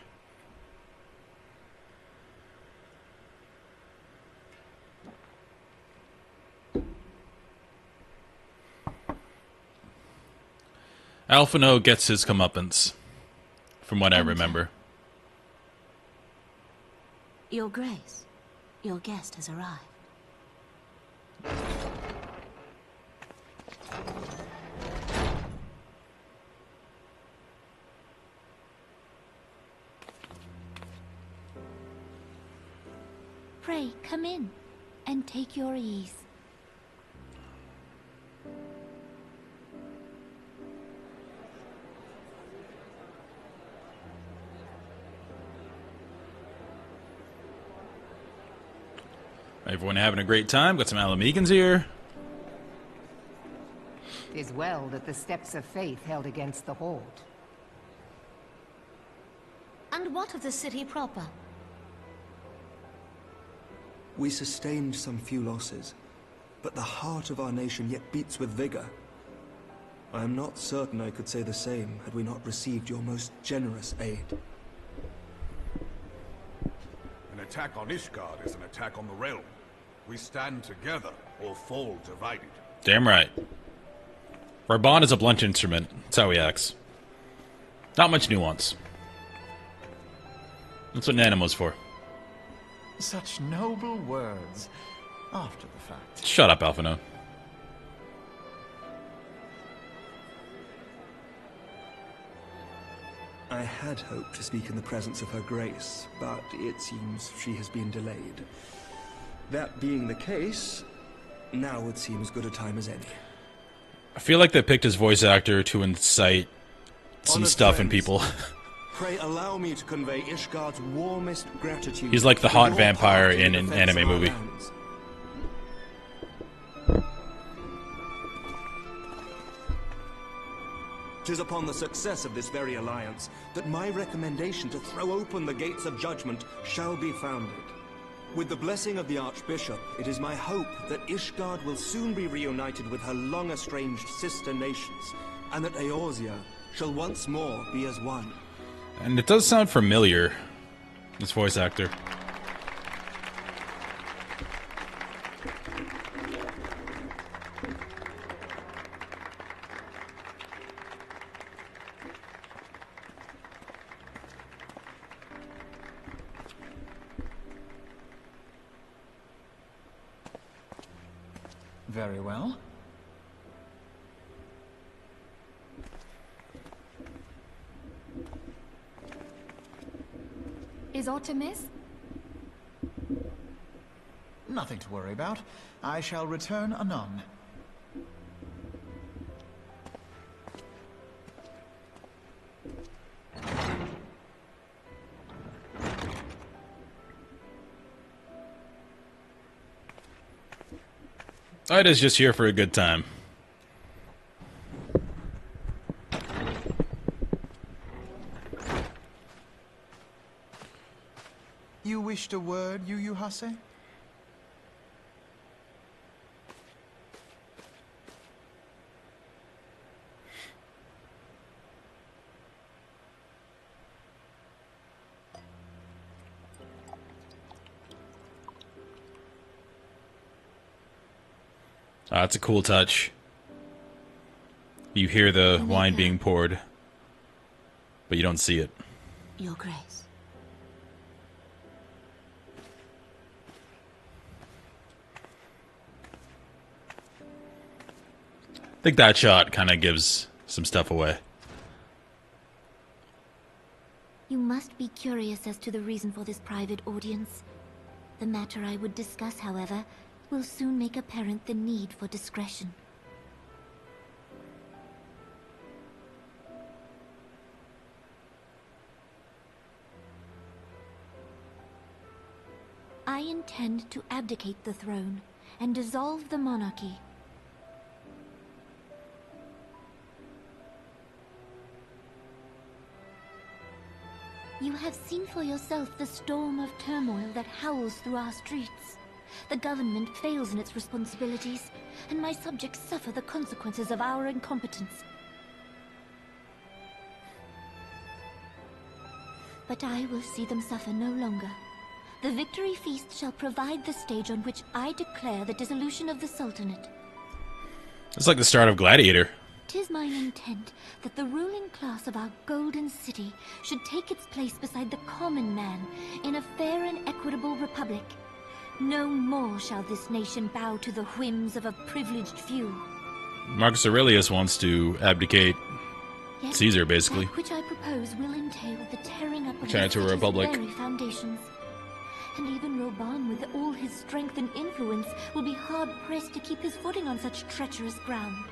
Speaker 1: Alphino gets his comeuppance, from what I remember.
Speaker 3: Your Grace, your guest has arrived.
Speaker 2: Pray, come in, and take your ease.
Speaker 1: Everyone having a great time. Got some Alamegans here.
Speaker 6: 'Tis well that the steps of faith held against the Horde.
Speaker 3: And what of the city proper?
Speaker 7: We sustained some few losses, but the heart of our nation yet beats with vigor. I am not certain I could say the same had we not received your most generous aid.
Speaker 8: An attack on Ishgard is an attack on the realm. We stand together or fall divided.
Speaker 1: Damn right. Raban is a blunt instrument. That's how he acts. Not much nuance. That's what Nanamo's for.
Speaker 5: Such noble words. After the fact.
Speaker 1: Shut up, Alphino.
Speaker 7: I had hoped to speak in the presence of Her Grace, but it seems she has been delayed. That being the case, now would seem as good a time as any.
Speaker 1: I feel like they picked his voice actor to incite some
Speaker 7: Honored
Speaker 1: stuff in
Speaker 7: friends,
Speaker 1: people.
Speaker 7: Pray allow me to convey Ishgard's warmest gratitude.
Speaker 1: He's like the
Speaker 7: for
Speaker 1: hot
Speaker 7: your
Speaker 1: vampire
Speaker 7: part
Speaker 1: in
Speaker 7: the
Speaker 1: an
Speaker 7: defense
Speaker 1: anime
Speaker 7: of our
Speaker 1: movie.
Speaker 7: lands. 'Tis upon the success of this very alliance that my recommendation to throw open the gates of judgment shall be founded. With the blessing of the Archbishop, it is my hope that Ishgard will soon be reunited with her long-estranged sister nations, and that Eorzea shall once more be as one.
Speaker 1: And it does sound familiar, this voice actor.
Speaker 5: Very well.
Speaker 4: Is aught amiss?
Speaker 5: Nothing to worry about. I shall return anon.
Speaker 1: Ida's just here for a good time.
Speaker 5: You wished a word, Yu Hase?
Speaker 1: That's a cool touch. You hear the wine being poured, but you don't see it.
Speaker 3: Your Grace.
Speaker 1: I think that shot kind of gives some stuff away.
Speaker 2: You must be curious as to the reason for this private audience. The matter I would discuss, however, will soon make apparent the need for discretion. I intend to abdicate the throne and dissolve the monarchy. You have seen for yourself the storm of turmoil that howls through our streets. The government fails in its responsibilities, and my subjects suffer the consequences of our incompetence. But I will see them suffer no longer. The victory feast shall provide the stage on which I declare the dissolution of the Sultanate.
Speaker 1: It's like the start of Gladiator.
Speaker 2: 'Tis mine intent that the ruling class of our golden city should take its place beside the common man in a fair and equitable republic. No more shall this nation bow to the whims of a privileged few.
Speaker 1: Marcus Aurelius wants to abdicate
Speaker 2: Yet
Speaker 1: Caesar, basically.
Speaker 2: that which I propose will entail the tearing up of
Speaker 1: Turn it
Speaker 2: the
Speaker 1: to a
Speaker 2: city's
Speaker 1: republic.
Speaker 2: very foundations. And even Roban, with all his strength and influence, will be hard-pressed to keep his footing on such treacherous ground.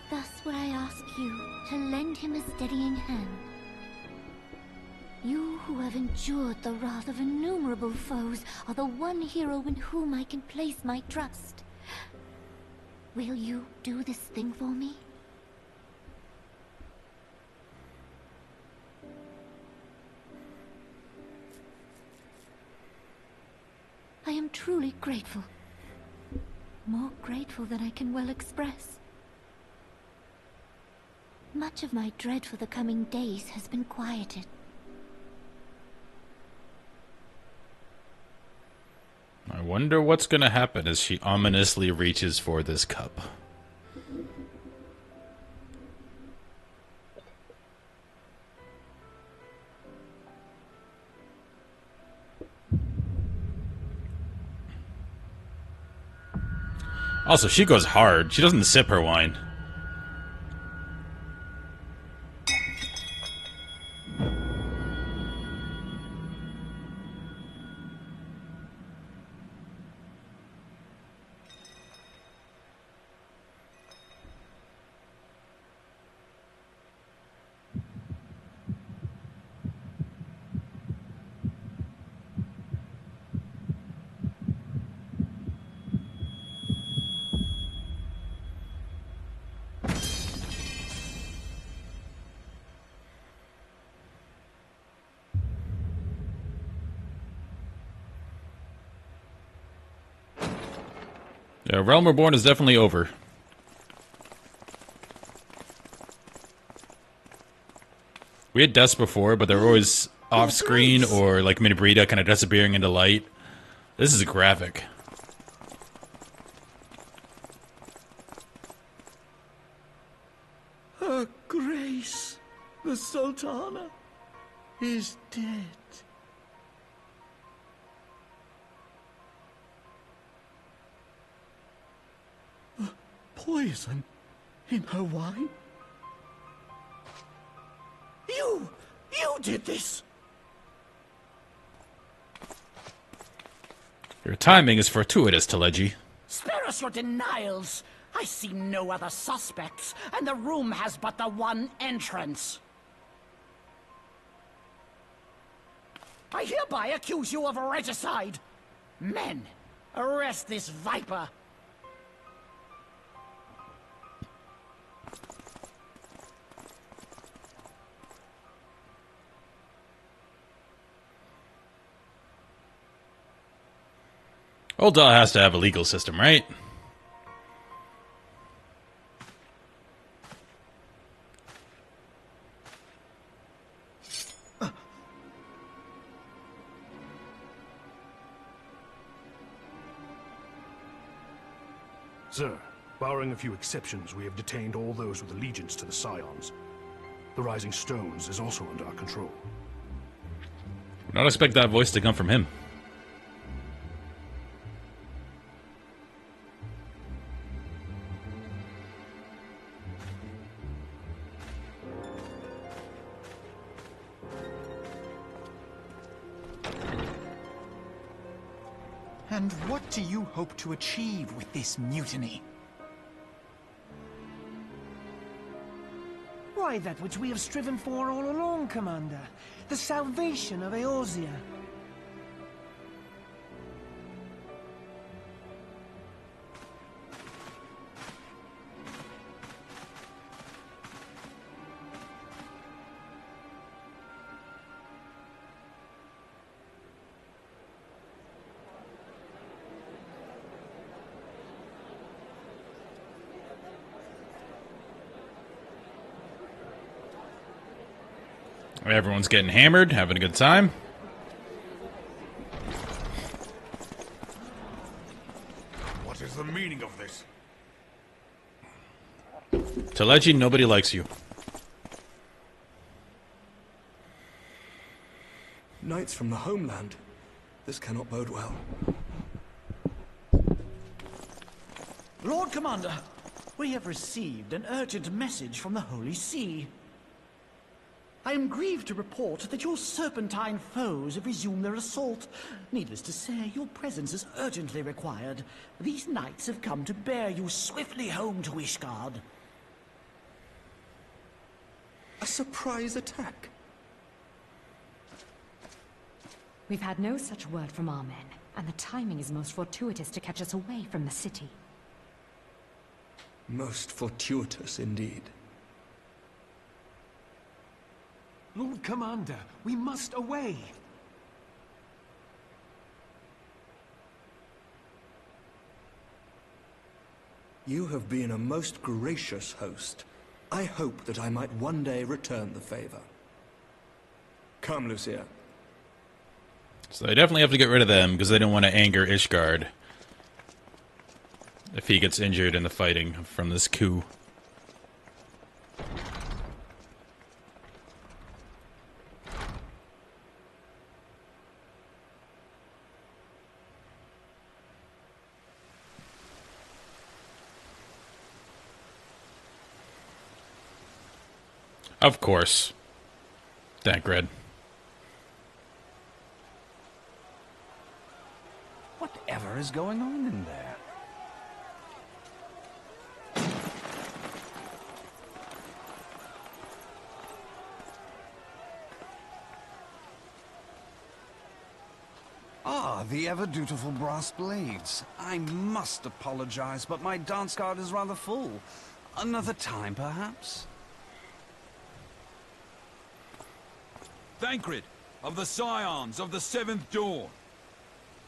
Speaker 2: Thus would I ask you to lend him a steadying hand. You who have endured the wrath of innumerable foes are the one hero in whom I can place my trust. Will you do this thing for me? I am truly grateful. More grateful than I can well express. Much of my dread for the coming days has been quieted.
Speaker 1: I wonder what's going to happen as she ominously reaches for this cup. Also, she goes hard. She doesn't sip her wine. Yeah, Realm Reborn is definitely over. We had deaths before, but they were always off-screen or like Minibrita kind of disappearing into light. This is graphic.
Speaker 9: Her Grace, the Sultana, is dead. Poison in her wine? You did this!
Speaker 1: Your timing is fortuitous, Teleji.
Speaker 10: Spare us your denials! I see no other suspects, and the room has but the one entrance. I hereby accuse you of regicide! Men, arrest this viper!
Speaker 1: Old Daw has to have a legal system, right?
Speaker 11: Sir, barring a few exceptions, we have detained all those with allegiance to the Scions. The Rising Stones is also under our control.
Speaker 1: Would not expect that voice to come from him.
Speaker 5: And what do you hope to achieve with this mutiny?
Speaker 12: Why, that which we have striven for all along, Commander. The salvation of Eorzea.
Speaker 1: Everyone's getting hammered, having a good time.
Speaker 8: What is the meaning of this?
Speaker 1: Teleji, nobody likes you.
Speaker 7: Knights from the homeland. This cannot bode well.
Speaker 10: Lord Commander, we have received an urgent message from the Holy See. I am grieved to report that your serpentine foes have resumed their assault. Needless to say, your presence is urgently required. These knights have come to bear you swiftly home to Ishgard.
Speaker 7: A surprise attack?
Speaker 13: We've had no such word from our men, and the timing is most fortuitous to catch us away from the city.
Speaker 7: Most fortuitous indeed.
Speaker 12: Lord Commander, we must away.
Speaker 7: You have been a most gracious host. I hope that I might one day return the favor. Come, Lucia.
Speaker 1: So they definitely have to get rid of them because they don't want to anger Ishgard if he gets injured in the fighting from this coup. Of course. Thancred.
Speaker 14: Whatever is going on in there? Ah, the ever-dutiful brass blades. I must apologize, but my dance card is rather full. Another time, perhaps?
Speaker 15: Thancred, of the Scions of the Seventh Dawn.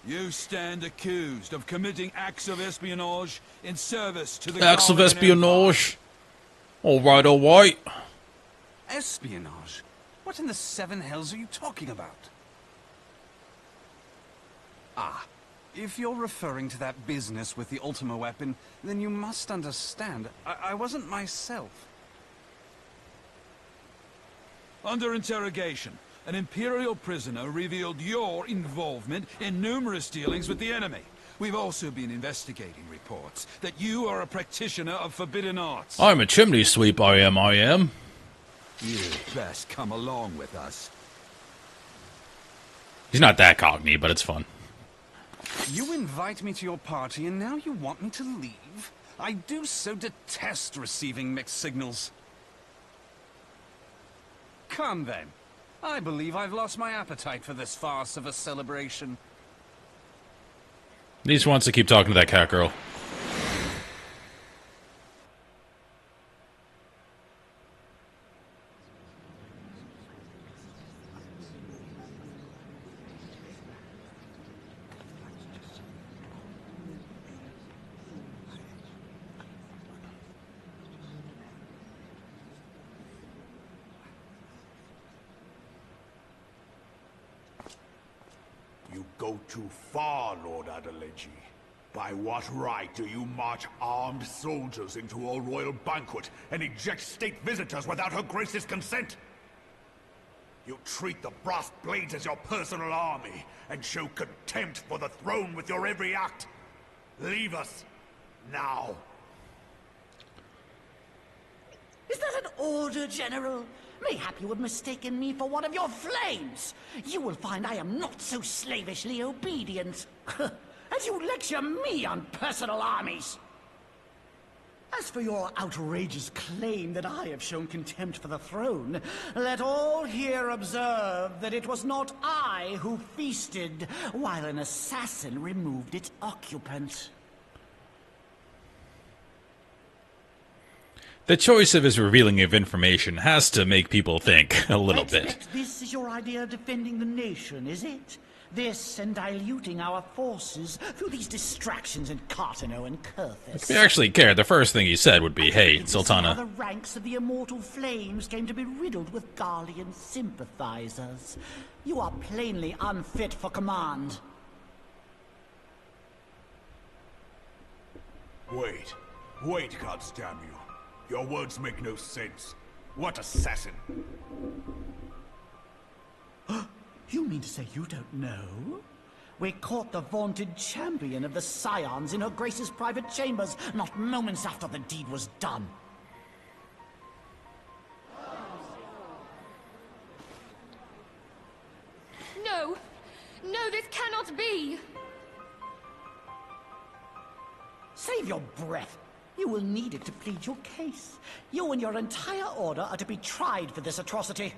Speaker 14: You stand accused of committing acts of espionage in service to the
Speaker 1: Acts of
Speaker 14: Garlean
Speaker 1: espionage. Alright, alright.
Speaker 14: Espionage? What in the seven hells are you talking about? Ah, if you're referring to that business with the Ultima weapon, then you must understand, I wasn't myself. Under interrogation, an Imperial prisoner revealed your involvement in numerous dealings with the enemy. We've also been investigating reports that you are a practitioner of forbidden arts.
Speaker 1: I'm a chimney sweep, I am.
Speaker 14: You best come along with us.
Speaker 1: He's not that cockney, but it's fun.
Speaker 14: You invite me to your party and now you want me to leave? I do so detest receiving mixed signals. Come then. I believe I've lost my appetite for this farce of a celebration.
Speaker 1: He just wants to keep talking to that cat girl.
Speaker 8: You go too far, Lord Adeleji. By what right do you march armed soldiers into a royal banquet and eject state visitors without her grace's consent? You treat the brass blades as your personal army and show contempt for the throne with your every act. Leave us now.
Speaker 10: Is that an order, General? Mayhap you have mistaken me for one of your flames. You will find I am not so slavishly obedient. As you lecture me on personal armies. As for your outrageous claim that I have shown contempt for the throne, let all here observe that it was not I who feasted, while an assassin removed its occupant.
Speaker 1: The choice of his revealing of information has to make people think a little bit.
Speaker 10: This is your idea of defending the nation, is it? This and diluting our forces through these distractions in Cartano and Kurthis.
Speaker 1: If you actually cared, the first thing he said would be, hey,
Speaker 10: The
Speaker 1: Sultana.
Speaker 10: ranks of the Immortal Flames came to be riddled with Garlean sympathizers. You are plainly unfit for command.
Speaker 8: Wait, goddamn you. Your words make no sense. What assassin?
Speaker 10: You mean to say you don't know? We caught the vaunted champion of the Scions in her Grace's private chambers, not moments after the deed was done.
Speaker 4: No! No, this cannot be!
Speaker 10: Save your breath. You will need it to plead your case. You and your entire order are to be tried for this atrocity.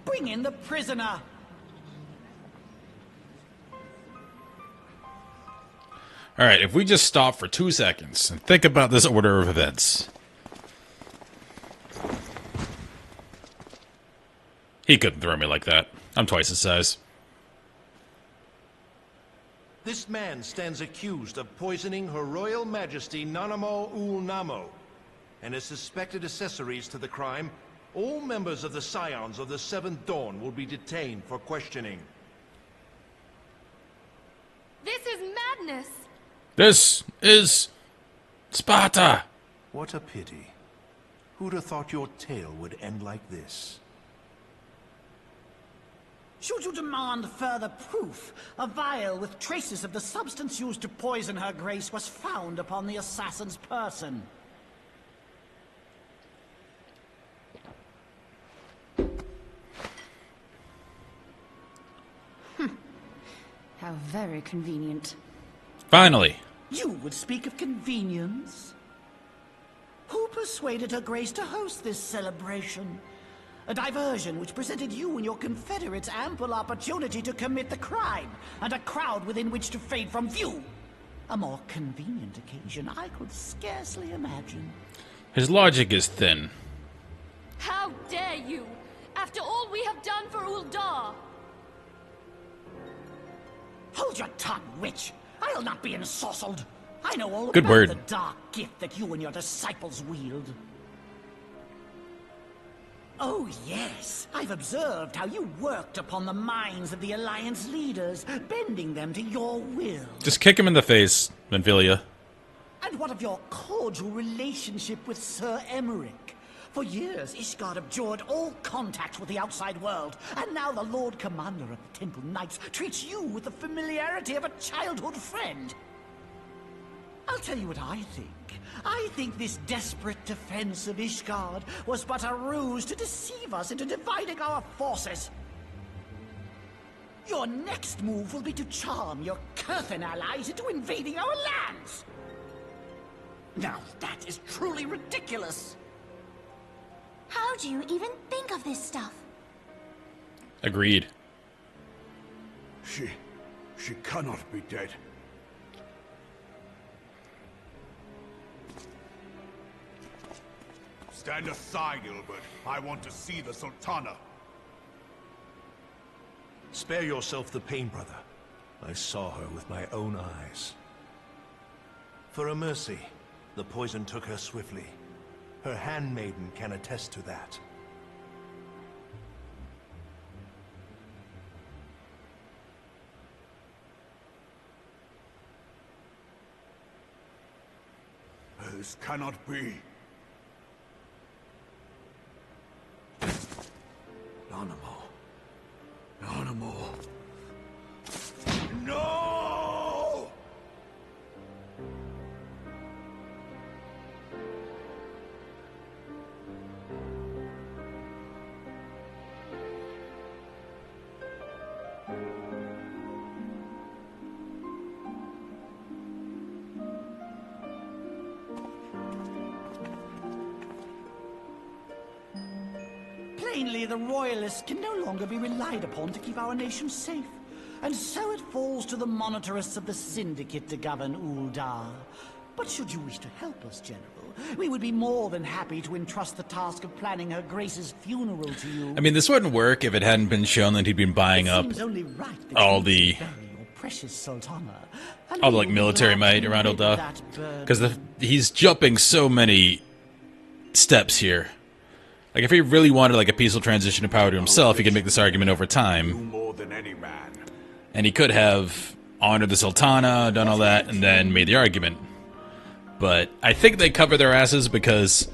Speaker 10: Bring in the prisoner!
Speaker 1: Alright, if we just stop for 2 seconds and think about this order of events. He couldn't throw me like that. I'm twice his size.
Speaker 15: This man stands accused of poisoning Her Royal Majesty Nanamo Ul Namo, and as suspected accessories to the crime, all members of the Scions of the Seventh Dawn will be detained for questioning.
Speaker 4: This is madness!
Speaker 1: This is Sparta!
Speaker 15: What a pity. Who'd have thought your tale would end like this?
Speaker 10: Should you demand further proof, a vial with traces of the substance used to poison her grace was found upon the assassin's person.
Speaker 13: How very convenient.
Speaker 1: Finally.
Speaker 10: You would speak of convenience? Who persuaded her grace to host this celebration? A diversion which presented you and your confederates ample opportunity to commit the crime, and a crowd within which to fade from view. A more convenient occasion I could scarcely imagine.
Speaker 1: His logic is thin.
Speaker 4: How dare you! After all we have done for Uldar!
Speaker 10: Hold your tongue, witch! I'll not be ensorcelled! I know all
Speaker 1: Good
Speaker 10: about
Speaker 1: word.
Speaker 10: the dark gift that you and your disciples wield. Oh, yes. I've observed how you worked upon the minds of the Alliance leaders, bending them to your will.
Speaker 1: Just kick him in the face, Menphilia.
Speaker 10: And what of your cordial relationship with Sir Emmerich? For years, Ishgard abjured all contact with the outside world, and now the Lord Commander of the Temple Knights treats you with the familiarity of a childhood friend. I'll tell you what I think. I think this desperate defense of Ishgard was but a ruse to deceive us into dividing our forces. Your next move will be to charm your Kurthan allies into invading our lands. Now that is truly ridiculous.
Speaker 2: How do you even think of this stuff?
Speaker 1: Agreed.
Speaker 8: She cannot be dead. Stand aside, Ilbert. I want to see the Sultana.
Speaker 15: Spare yourself the pain, brother. I saw her with my own eyes. For a mercy, the poison took her swiftly. Her handmaiden can attest to that.
Speaker 8: This cannot be. Not more. Not more. No!
Speaker 10: Plainly, the Royalists can no longer be relied upon to keep our nation safe. And so it falls to the monitorists of the Syndicate to govern Uldar. But should you wish to help us, General, we would be more than happy to entrust the task of planning Her Grace's funeral to you.
Speaker 1: I mean, this wouldn't work if it hadn't been shown that he'd been buying up
Speaker 10: Only right that
Speaker 1: all
Speaker 10: you
Speaker 1: the
Speaker 10: bury your precious Sultana. And
Speaker 1: all the
Speaker 10: we
Speaker 1: like
Speaker 10: will
Speaker 1: military
Speaker 10: gladly
Speaker 1: might around
Speaker 10: rid
Speaker 1: Uldar,
Speaker 10: that burden.
Speaker 1: because he's jumping so many steps here. Like, if he really wanted like a peaceful transition of power to himself, he could make this argument over time,
Speaker 8: More than any man.
Speaker 1: and he could have honored the Sultana, done all that, and then made the argument. But I think they cover their asses because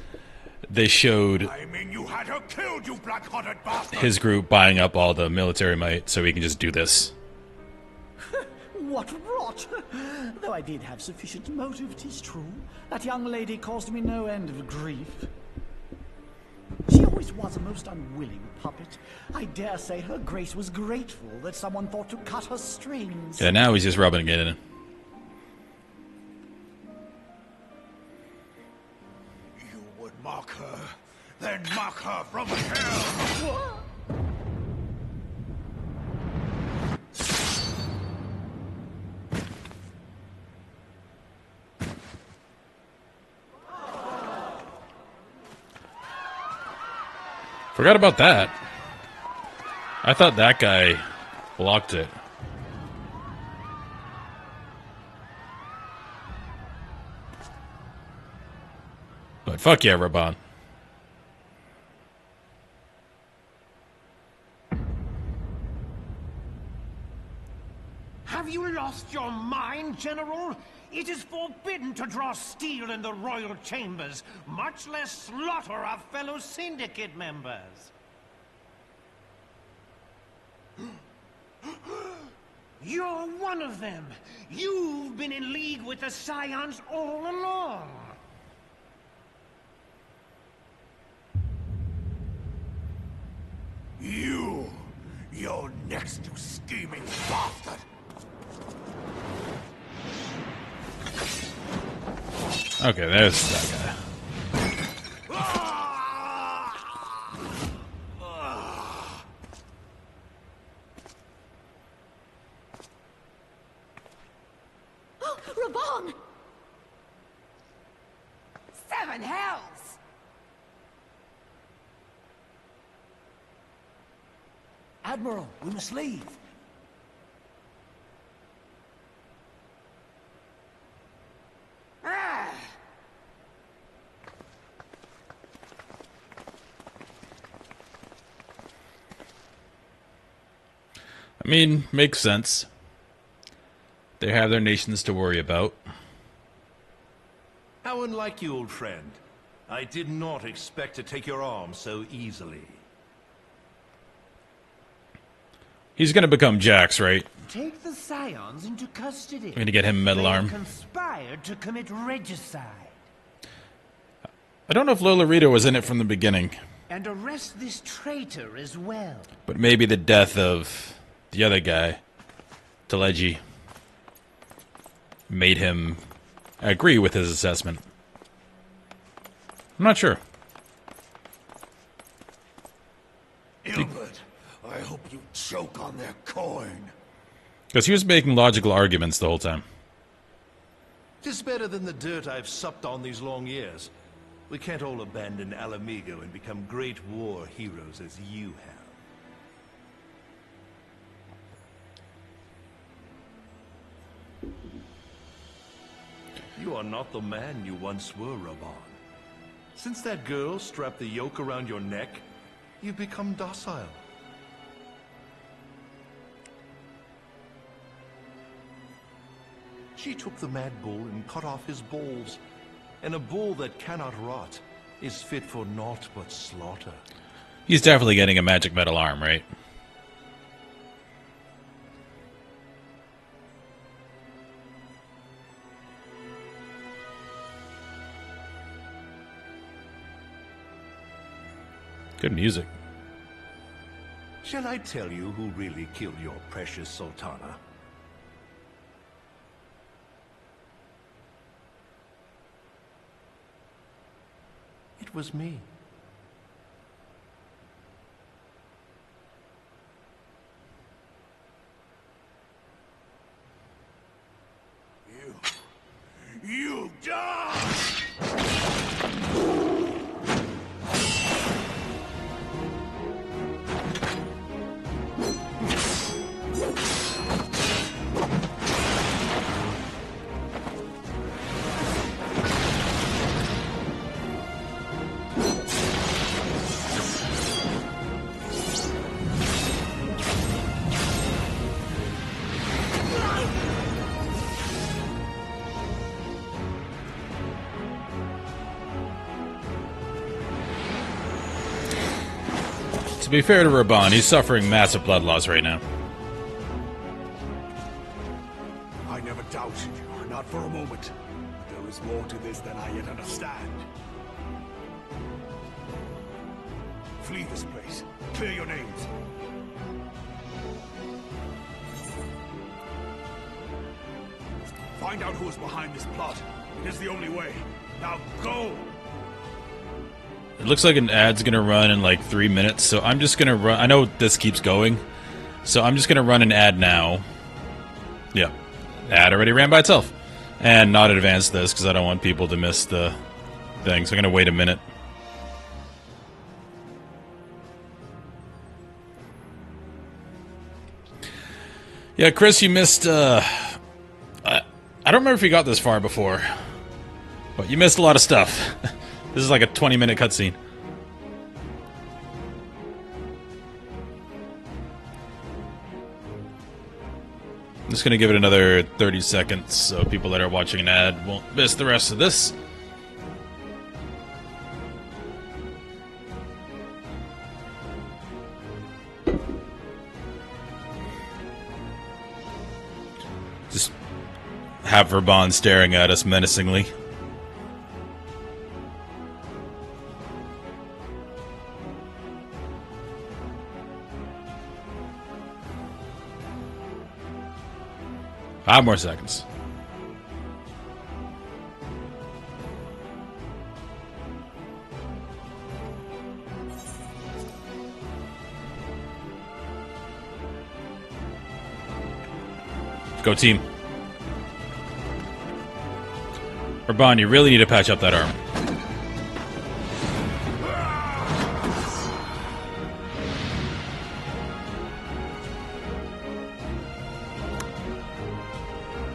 Speaker 1: they showed
Speaker 8: I mean, you had her killed, you black-hearted bastard!
Speaker 1: his group buying up all the military might, so he can just do this.
Speaker 10: What rot! Though I did have sufficient motive, 'tis true. That young lady caused me no end of grief. She always was a most unwilling puppet. I dare say Her Grace was grateful that someone thought to cut her strings.
Speaker 1: Yeah, now he's just rubbing it in.
Speaker 8: You would mock her, then mock her from hell!
Speaker 1: Forgot about that. I thought that guy blocked it. But fuck yeah, Raban.
Speaker 9: Have you lost your mind, General? It is forbidden to draw steel in the royal chambers, much less slaughter our fellow Syndicate members. You're one of them. You've been in league with the Scions all along.
Speaker 8: You're next, you scheming bastard!
Speaker 1: Okay, there's that guy.
Speaker 10: Raban!
Speaker 3: wrong?
Speaker 6: 7 hells!
Speaker 12: Admiral, we must leave.
Speaker 6: Ah!
Speaker 1: I mean, makes sense. They have their nations to worry about.
Speaker 15: How unlike you, old friend. I did not expect to take your arm so easily.
Speaker 1: He's gonna become Jax, right?
Speaker 9: Take the Scions into custody.
Speaker 1: I'm gonna get him a metal
Speaker 9: They
Speaker 1: arm.
Speaker 9: conspired to commit regicide.
Speaker 1: I don't know if Lolorito was in it from the beginning,
Speaker 9: And arrest this traitor as well.
Speaker 1: but maybe the death of the other guy, Teleji, made him agree with his assessment. I'm not sure.
Speaker 8: Ilbert, I hope you choke on their coin.
Speaker 1: Because he was making logical arguments the whole time.
Speaker 15: Tis better than the dirt I've supped on these long years. We can't all abandon Alamigo and become great war heroes as you have. You are not the man you once were, Raban. Since that girl strapped the yoke around your neck, you've become docile. She took the mad bull and cut off his balls. And a bull that cannot rot is fit for naught but slaughter.
Speaker 1: He's definitely getting a magic metal arm, right? Good music.
Speaker 15: Shall I tell you who really killed your precious Sultana? It was me.
Speaker 8: You die!
Speaker 1: To be fair to Raban, he's suffering massive blood loss right now.
Speaker 8: I never doubted you, not for a moment. But there is more to this than I yet understand. Flee this place. Clear your names. Find out who is behind this plot. It is the only way. Now go!
Speaker 1: It looks like an ad's gonna run in like 3 minutes, so I'm just gonna run. I know this keeps going, so I'm just gonna run an ad now. Yeah, ad already ran by itself, and not advance this because I don't want people to miss the thing. So I'm gonna wait a minute. Yeah, Chris, you missed. I don't remember if you got this far before, but you missed a lot of stuff. This is like a 20-minute cutscene. I'm just gonna give it another 30 seconds so people that are watching an ad won't miss the rest of this. Just have Raban staring at us menacingly. Five more seconds. Go team. Raban, you really need to patch up that arm.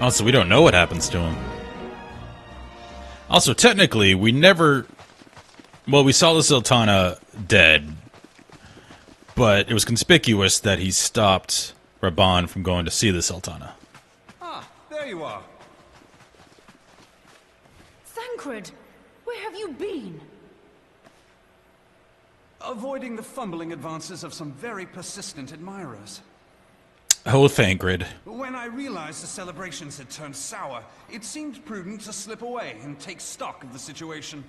Speaker 1: Also, we don't know what happens to him. Also, technically, we never... Well, we saw the Sultana dead, but it was conspicuous that he stopped Raban from going to see the Sultana.
Speaker 16: Ah, there you are.
Speaker 17: Thancred, where have you been?
Speaker 16: Avoiding the fumbling advances of some very persistent admirers.
Speaker 1: Oh, Thancred.
Speaker 16: When I realized the celebrations had turned sour, it seemed prudent to slip away and take stock of the situation.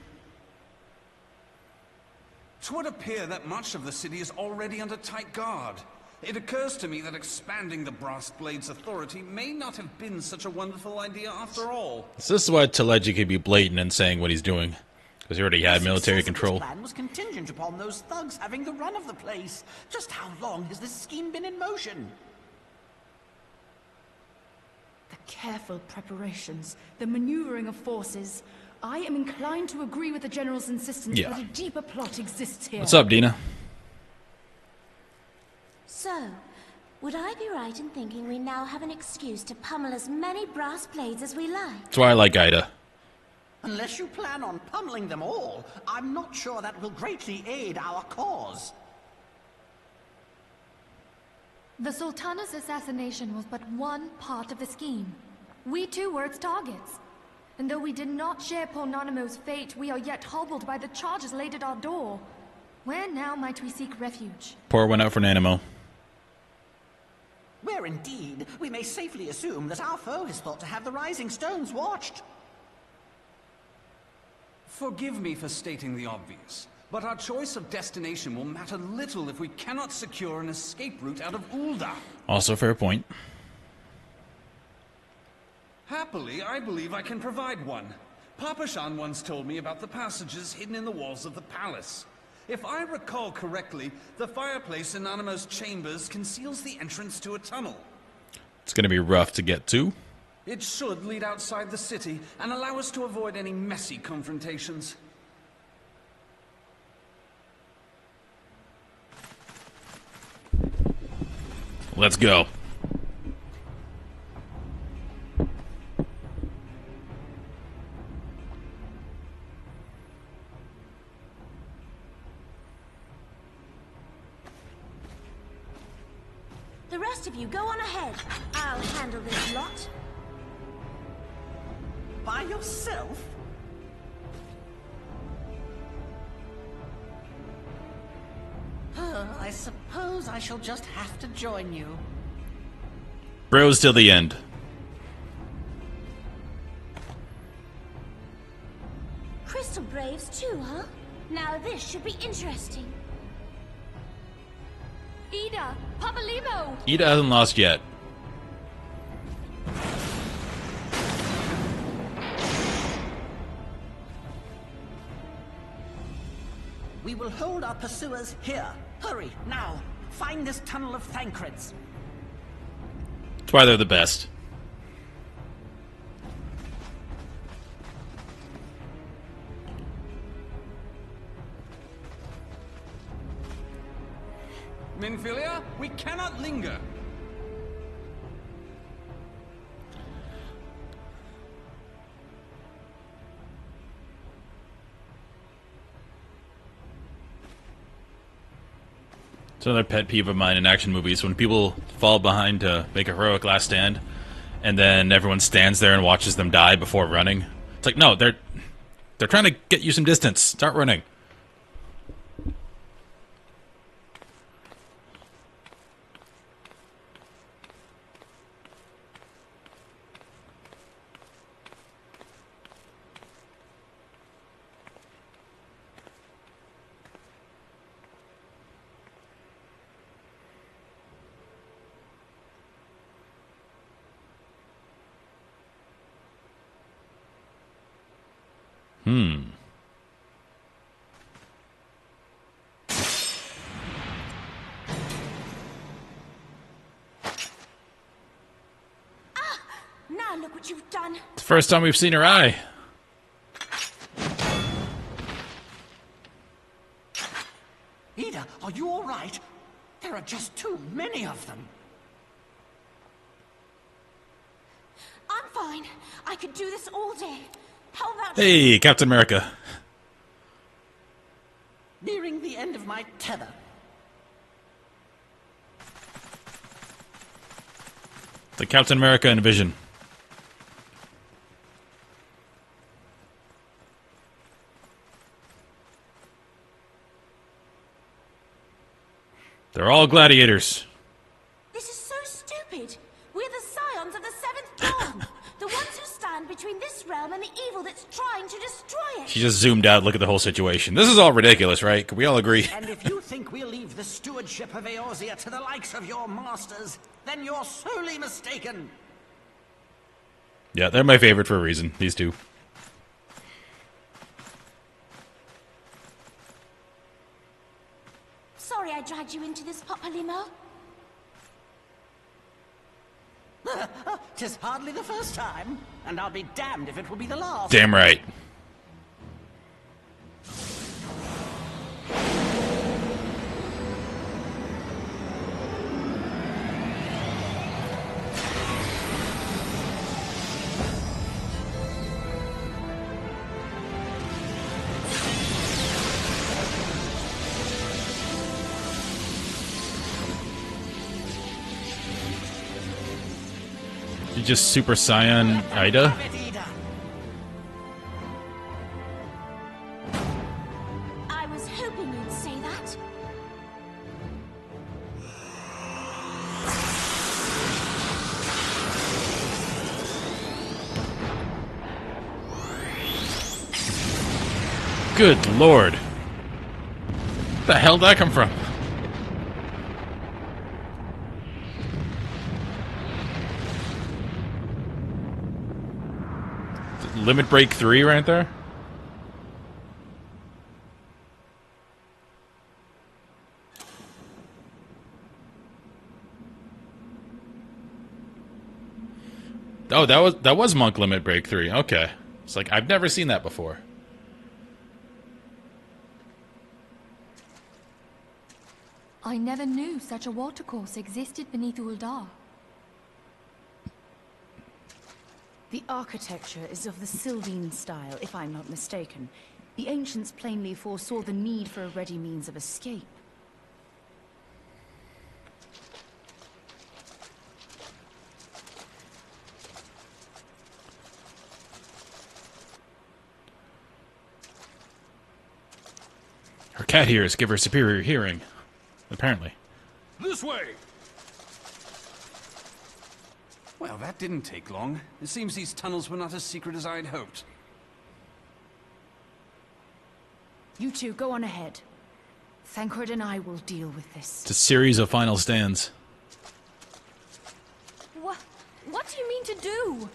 Speaker 16: 'Twould appear that much of the city is already under tight guard. It occurs to me that expanding the Brass Blade's authority may not have been such a wonderful idea after all.
Speaker 1: So this is why Teleji could be blatant in saying what he's doing. Because he already had military control.
Speaker 10: This plan was contingent upon those thugs having the run of the place. Just how long has this scheme been in motion?
Speaker 17: The careful preparations, the maneuvering of forces. I am inclined to agree with the General's insistence that a deeper plot exists here.
Speaker 1: What's up, Dina?
Speaker 3: So, would I be right in thinking we now have an excuse to pummel as many brass blades as we like?
Speaker 1: That's why I like Ida.
Speaker 10: Unless you plan on pummeling them all, I'm not sure that will greatly aid our cause.
Speaker 4: The Sultana's assassination was but one part of the scheme. We too were its targets. And though we did not share Pornanimo's fate, we are yet hobbled by the charges laid at our door. Where now might we seek refuge?
Speaker 1: Poor went out for Nanimo.
Speaker 10: Where indeed, we may safely assume that our foe is thought to have the Rising Stones watched.
Speaker 16: Forgive me for stating the obvious, but our choice of destination will matter little if we cannot secure an escape route out of Ul'dah.
Speaker 1: Also fair point.
Speaker 16: Happily, I believe I can provide one. Papa Shan once told me about the passages hidden in the walls of the palace. If I recall correctly, the fireplace in Animo's chambers conceals the entrance to a tunnel.
Speaker 1: It's going to be rough to get to.
Speaker 16: It should lead outside the city and allow us to avoid any messy confrontations.
Speaker 1: Let's go.
Speaker 3: The rest of you, go on ahead. I'll handle this lot.
Speaker 10: By yourself? I suppose I shall just have to join you.
Speaker 1: Bros till the end.
Speaker 3: Crystal Braves too, huh? Now this should be interesting.
Speaker 4: Ida! Papalimo!
Speaker 1: Ida hasn't lost yet.
Speaker 10: We will hold our pursuers here. Hurry, now. Find this tunnel of Thancred's.
Speaker 1: That's why they're the best.
Speaker 16: Minfilia, we cannot linger.
Speaker 1: It's another pet peeve of mine in action movies when people fall behind to make a heroic last stand, and then everyone stands there and watches them die before running. It's like, no, they're trying to get you some distance. Start running.
Speaker 3: Now look what you've done.
Speaker 1: It's the first time we've seen her eye.
Speaker 9: are you all right? There are just too many of them.
Speaker 3: I'm fine. I could do this all day. How about
Speaker 1: Hey, Captain America.
Speaker 9: nearing the end of my tether?
Speaker 1: The Captain America and Vision. They're all gladiators.
Speaker 3: This is so stupid. We're the scions of the Seventh Dawn. The ones who stand between this realm and the evil that's trying to destroy it.
Speaker 1: She just zoomed out, look at the whole situation. This is all ridiculous, right? Can we all agree?
Speaker 9: And if you think we'll leave the stewardship of Eorzea to the likes of your masters, then you're sorely mistaken.
Speaker 1: Yeah, they're my favorite for a reason, these two.
Speaker 3: Sorry I dragged you into this, Papa Limo.
Speaker 9: 'Tis hardly the first time, and I'll be damned if it will be the last.
Speaker 1: Damn right. You just Super Saiyan Ida?
Speaker 3: I was hoping you'd say that.
Speaker 1: Good lord. Where the hell did that come from? Limit Break 3 right there? Oh, that was Monk Limit Break 3. Okay. It's like I've never seen that before.
Speaker 4: I never knew such a watercourse existed beneath Uldar.
Speaker 17: The architecture is of the Sylvine style, if I'm not mistaken. The ancients plainly foresaw the need for a ready means of escape.
Speaker 1: Her cat ears give her superior hearing. Apparently.
Speaker 11: This way!
Speaker 16: Well, that didn't take long. It seems these tunnels were not as secret as I'd hoped.
Speaker 17: You two, go on ahead. Thancred and I will deal with this.
Speaker 1: It's a series of final stands.
Speaker 4: What do you mean to do?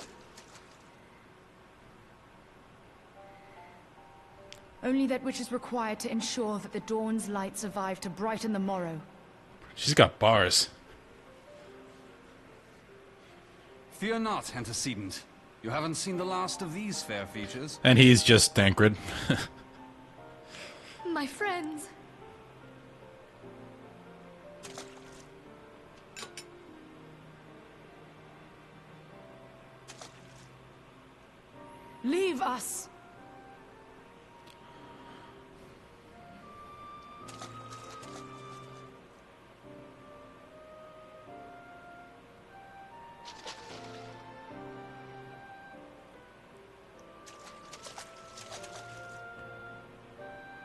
Speaker 17: Only that which is required to ensure that the dawn's light survive to brighten the morrow.
Speaker 1: She's got bars.
Speaker 16: Fear not, antecedent. You haven't seen the last of these fair features.
Speaker 1: And he's just Thancred.
Speaker 4: My friends.
Speaker 17: Leave us!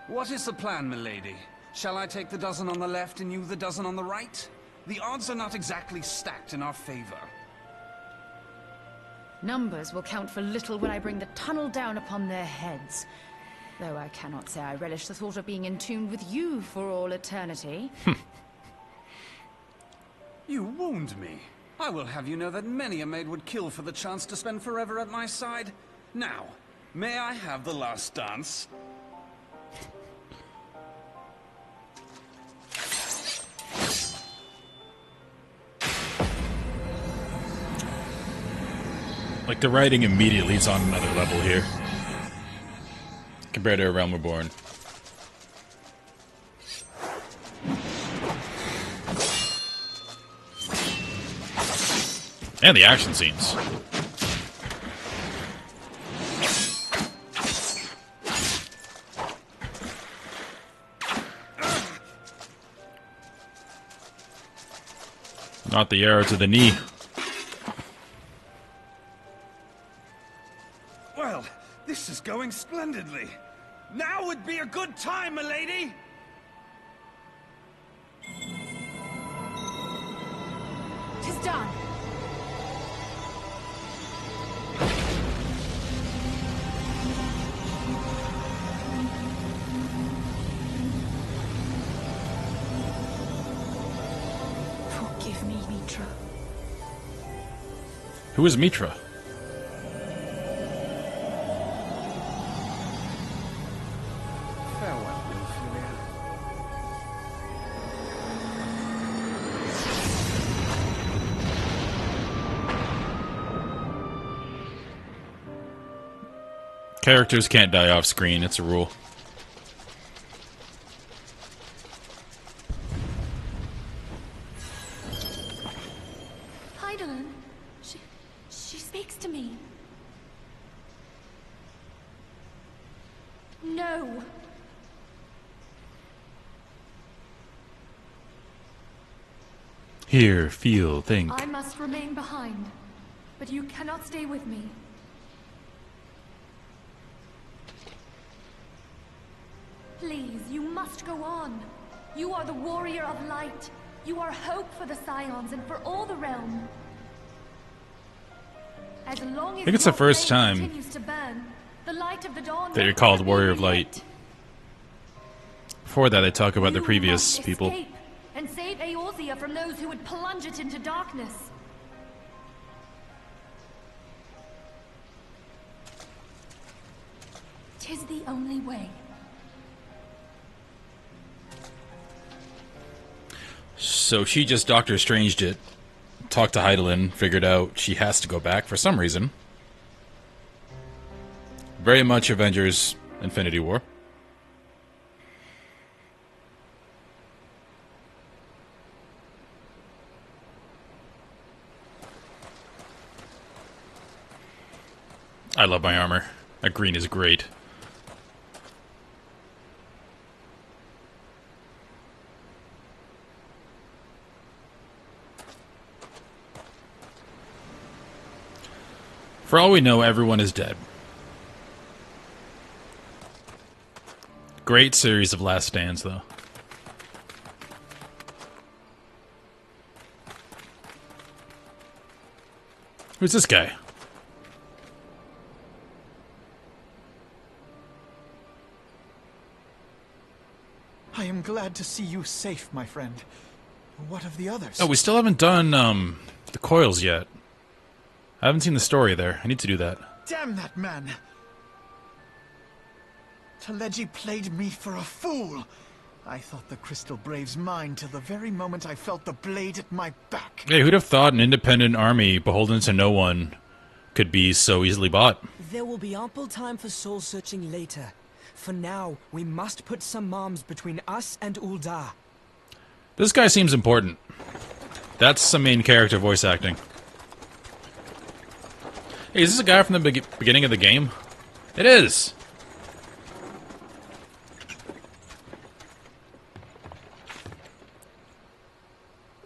Speaker 16: What is the plan, milady? Shall I take the dozen on the left and you the dozen on the right? The odds are not exactly stacked in our favor.
Speaker 17: Numbers will count for little when I bring the tunnel down upon their heads. Though I cannot say I relish the thought of being entombed with you for all eternity.
Speaker 16: You wound me. I will have you know that many a maid would kill for the chance to spend forever at my side. Now, may I have the last dance?
Speaker 1: Like, the writing immediately is on another level here. Compared to A Realm Reborn. And the action scenes. Not the arrow to the knee.
Speaker 16: Well, this is going splendidly. Now would be a good time, milady!
Speaker 17: Tis done. Forgive me, Mitra.
Speaker 1: Who is Mitra?
Speaker 9: Farewell, Ophelia.
Speaker 1: Characters can't die off screen, it's a rule.
Speaker 4: Heidelin, she speaks to me. No.
Speaker 1: Hear, feel, think.
Speaker 4: I must remain behind, but you cannot stay with me. Please, you must go on. You are the warrior of light. You are hope for the Scions and for all the realm. As long as
Speaker 1: I think it's the
Speaker 4: your
Speaker 1: first
Speaker 4: flame
Speaker 1: time
Speaker 4: continues to burn, the light of the dawn
Speaker 1: that
Speaker 4: will
Speaker 1: you're called
Speaker 4: never
Speaker 1: Warrior
Speaker 4: be
Speaker 1: of Light.
Speaker 4: lit.
Speaker 1: Before that, they talk about the
Speaker 4: You
Speaker 1: previous
Speaker 4: must
Speaker 1: people.
Speaker 4: escape and save Eorzea from those who would plunge it into darkness. Tis the only way.
Speaker 1: So she just Doctor Stranged it, talked to Heidelin, figured out she has to go back for some reason. Very much Avengers Infinity War. I love my armor. That green is great. For all we know, everyone is dead. Great series of Last Stands, though. Who's this guy?
Speaker 5: I am glad to see you safe, my friend. What of the others?
Speaker 1: Oh, we still haven't done, the coils yet. I haven't seen the story there. I need to do that.
Speaker 5: Damn that man! Teleji played me for a fool! I thought the Crystal Brave's mine till the very moment I felt the blade at my back.
Speaker 1: Hey, who'd have thought an independent army beholden to no one could be so easily bought?
Speaker 18: There will be ample time for soul-searching later. For now, we must put some arms between us and Ul'dah.
Speaker 1: This guy seems important. That's some main character voice acting. Hey, is this a guy from the beginning of the game? It is!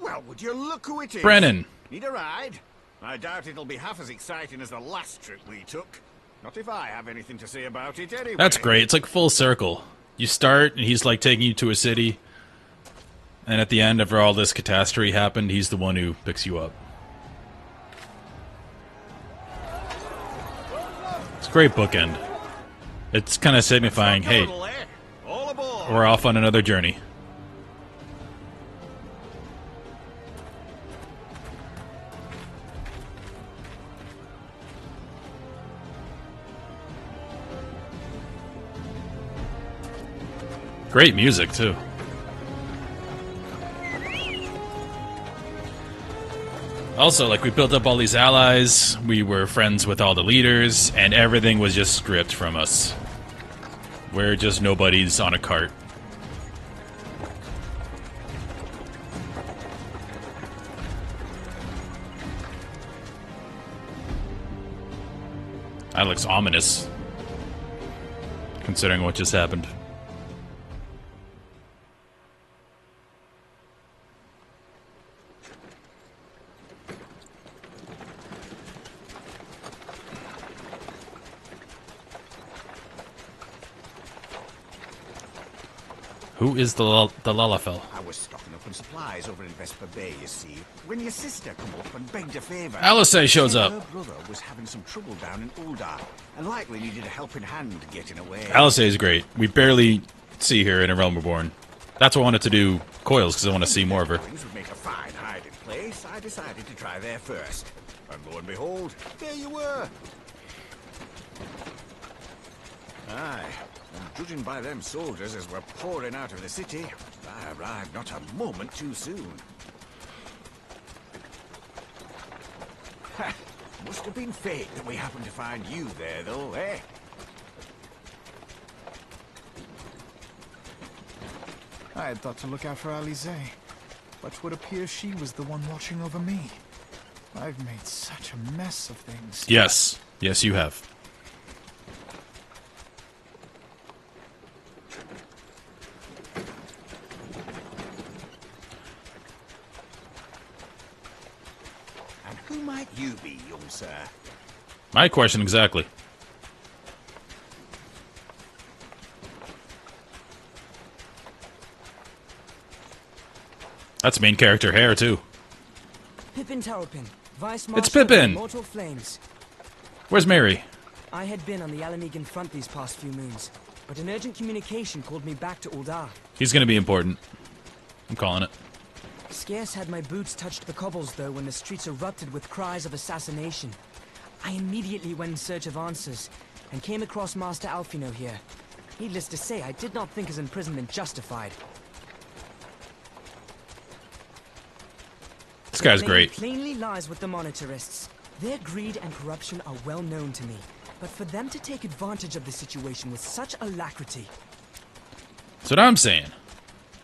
Speaker 8: Well, would you look who it is?
Speaker 1: Brennan.
Speaker 8: Need a ride? I doubt it'll be half as exciting as the last trip we took. Not if I have anything to say about it anyway.
Speaker 1: That's great. It's like full circle. You start, and he's like taking you to a city. And at the end, after all this catastrophe happened, he's the one who picks you up. It's a great bookend. It's kind of signifying, hey, we're off on another journey. Great music, too. Also, like, we built up all these allies, we were friends with all the leaders, and everything was just stripped from us. We're just nobodies on a cart. That looks ominous, considering what just happened. Who is the Lalafell?
Speaker 8: I was stocking up on supplies over in Vesper Bay, you see, when your sister come up and begged a favour.
Speaker 1: Alice shows up.
Speaker 8: Her brother was having some trouble down in Uldar, and likely needed a helping hand getting away.
Speaker 1: Alice is great. We barely see her in A Realm Reborn. That's why I wanted to do Coils, because I want to see more of her.
Speaker 8: Things would make a fine hiding place. I decided to try there first. And lo and behold, there you were. Aye. And judging by them soldiers as we're pouring out of the city, I arrived not a moment too soon. Ha! Must have been fate that we happened to find you there, though, eh?
Speaker 5: I had thought to look out for Alize, but it would appear she was the one watching over me. I've made such a mess of things.
Speaker 1: Yes. Yes, you have.
Speaker 8: And who might you be, young sir?
Speaker 1: My question exactly. That's main character hair, too.
Speaker 18: Pippin Terrapin, Vice
Speaker 1: It's
Speaker 18: Master of the
Speaker 1: Pippin!
Speaker 18: Immortal Flames.
Speaker 1: Where's Mary?
Speaker 18: I had been on the Alamegan front these past few moons, but an urgent communication called me back to Uldar.
Speaker 1: He's gonna be important. I'm calling it.
Speaker 18: Scarce had my boots touched the cobbles, though, when the streets erupted with cries of assassination. I immediately went in search of answers, and came across Master Alfino here. Needless to say, I did not think his imprisonment justified.
Speaker 1: This guy's
Speaker 18: The blame
Speaker 1: great.
Speaker 18: plainly lies with the monetarists. Their greed and corruption are well known to me, but for them to take advantage of the situation with such alacrity...
Speaker 1: That's what I'm saying.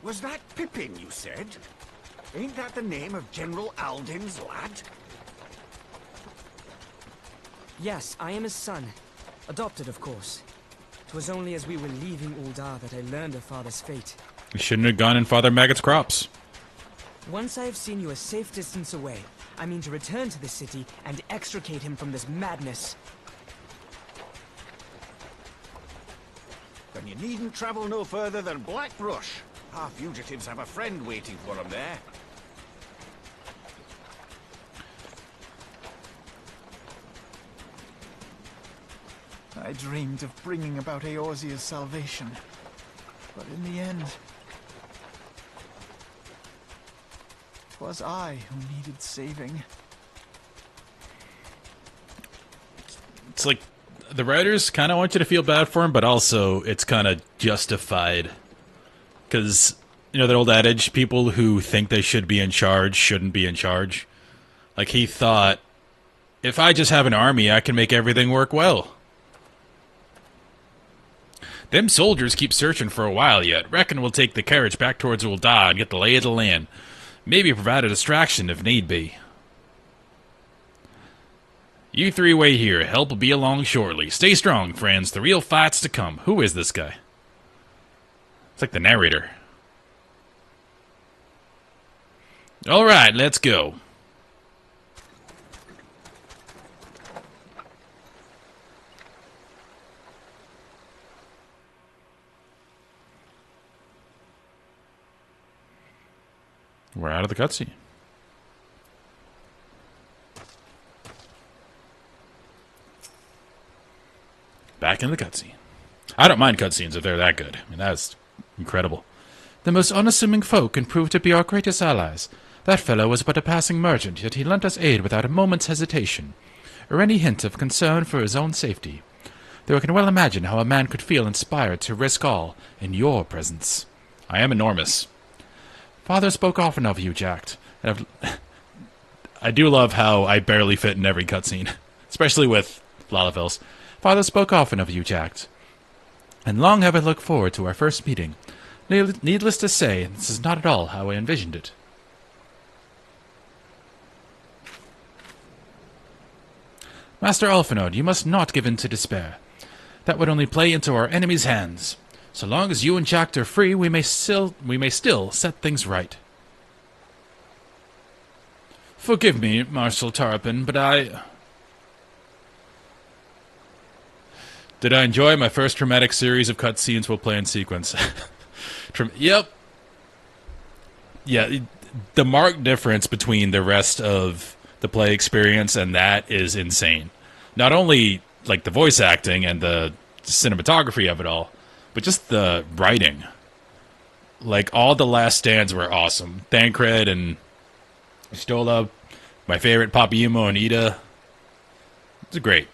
Speaker 8: Was that Pippin, you said? Ain't that the name of General Alden's lad?
Speaker 18: Yes, I am his son. Adopted, of course. 'Twas only as we were leaving Uldar that I learned of father's fate.
Speaker 1: We shouldn't have gone in Father Maggot's crops.
Speaker 18: Once I have seen you a safe distance away, I mean to return to the city and extricate him from this madness.
Speaker 8: Then you needn't travel no further than Blackbrush. Our fugitives have a friend waiting for them there.
Speaker 5: I dreamed of bringing about Eorzea's salvation, but in the end, it was I who needed saving.
Speaker 1: It's like the writers kind of want you to feel bad for him, but also it's kind of justified. Because, you know, that old adage, people who think they should be in charge shouldn't be in charge. Like, he thought, if I just have an army, I can make everything work well. Them soldiers keep searching for a while yet. Reckon we'll take the carriage back towards Uldar and get the lay of the land. Maybe provide a distraction if need be. You three wait here. Help will be along shortly. Stay strong, friends. The real fight's to come. Who is this guy? It's like the narrator. Alright, let's go. We're out of the cutscene. Back in the cutscene. I don't mind cutscenes if they're that good. I mean, that's incredible. The most unassuming folk can prove to be our greatest allies. That fellow was but a passing merchant, yet he lent us aid without a moment's hesitation, or any hint of concern for his own safety. Though I can well imagine how a man could feel inspired to risk all in your presence. I am enormous. Father spoke often of you, Jack. I do love how I barely fit in every cutscene, especially with Lalafells. Father spoke often of you, Jack, and long have I looked forward to our first meeting. Needless to say, this is not at all how I envisioned it. Master Alphinaud, you must not give in to despair. That would only play into our enemy's hands. So long as you and Jack are free, we may still set things right. Forgive me, Marshal Tarpon, but Did I enjoy my first traumatic series of cutscenes we'll play in sequence? Yep. Yeah, the marked difference between the rest of the play experience and that is insane. Not only like the voice acting and the cinematography of it all, but just the writing. Like all the last stands were awesome. Thancred and Stola, my favorite, Papiemo and Ida. It's great.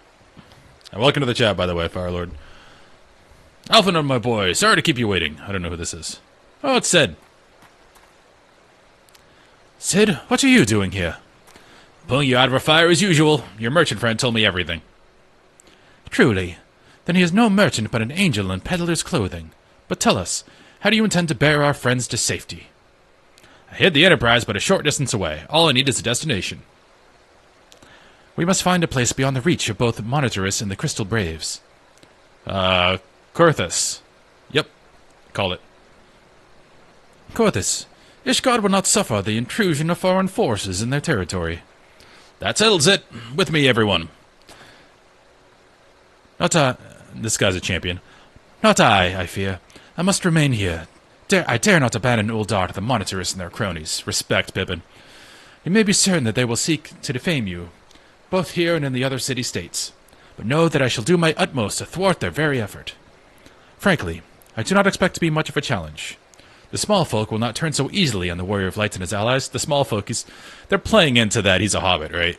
Speaker 1: And welcome to the chat, by the way, Firelord. Alphinaud, my boy, sorry to keep you waiting. I don't know who this is. Oh, it's Sid. Sid, what are you doing here? Pulling you out of a fire as usual. Your merchant friend told me everything. Truly. Then he is no merchant but an angel in peddler's clothing. But tell us, how do you intend to bear our friends to safety? I hid the Enterprise but a short distance away. All I need is a destination. We must find a place beyond the reach of both Monitorus and the Crystal Braves. Korthus. Yep. Call it. Korthus. Ishgard will not suffer the intrusion of foreign forces in their territory. That settles it. With me, everyone. This guy's a champion. Not I fear. I must remain here. I dare not abandon Uldar to the Monitorus and their cronies. Respect, Pippin. You may be certain that they will seek to defame you, both here and in the other city-states. But know that I shall do my utmost to thwart their very effort. Frankly, I do not expect to be much of a challenge. The small folk will not turn so easily on the Warrior of Light and his allies. The small folk, they're playing into that he's a hobbit, right?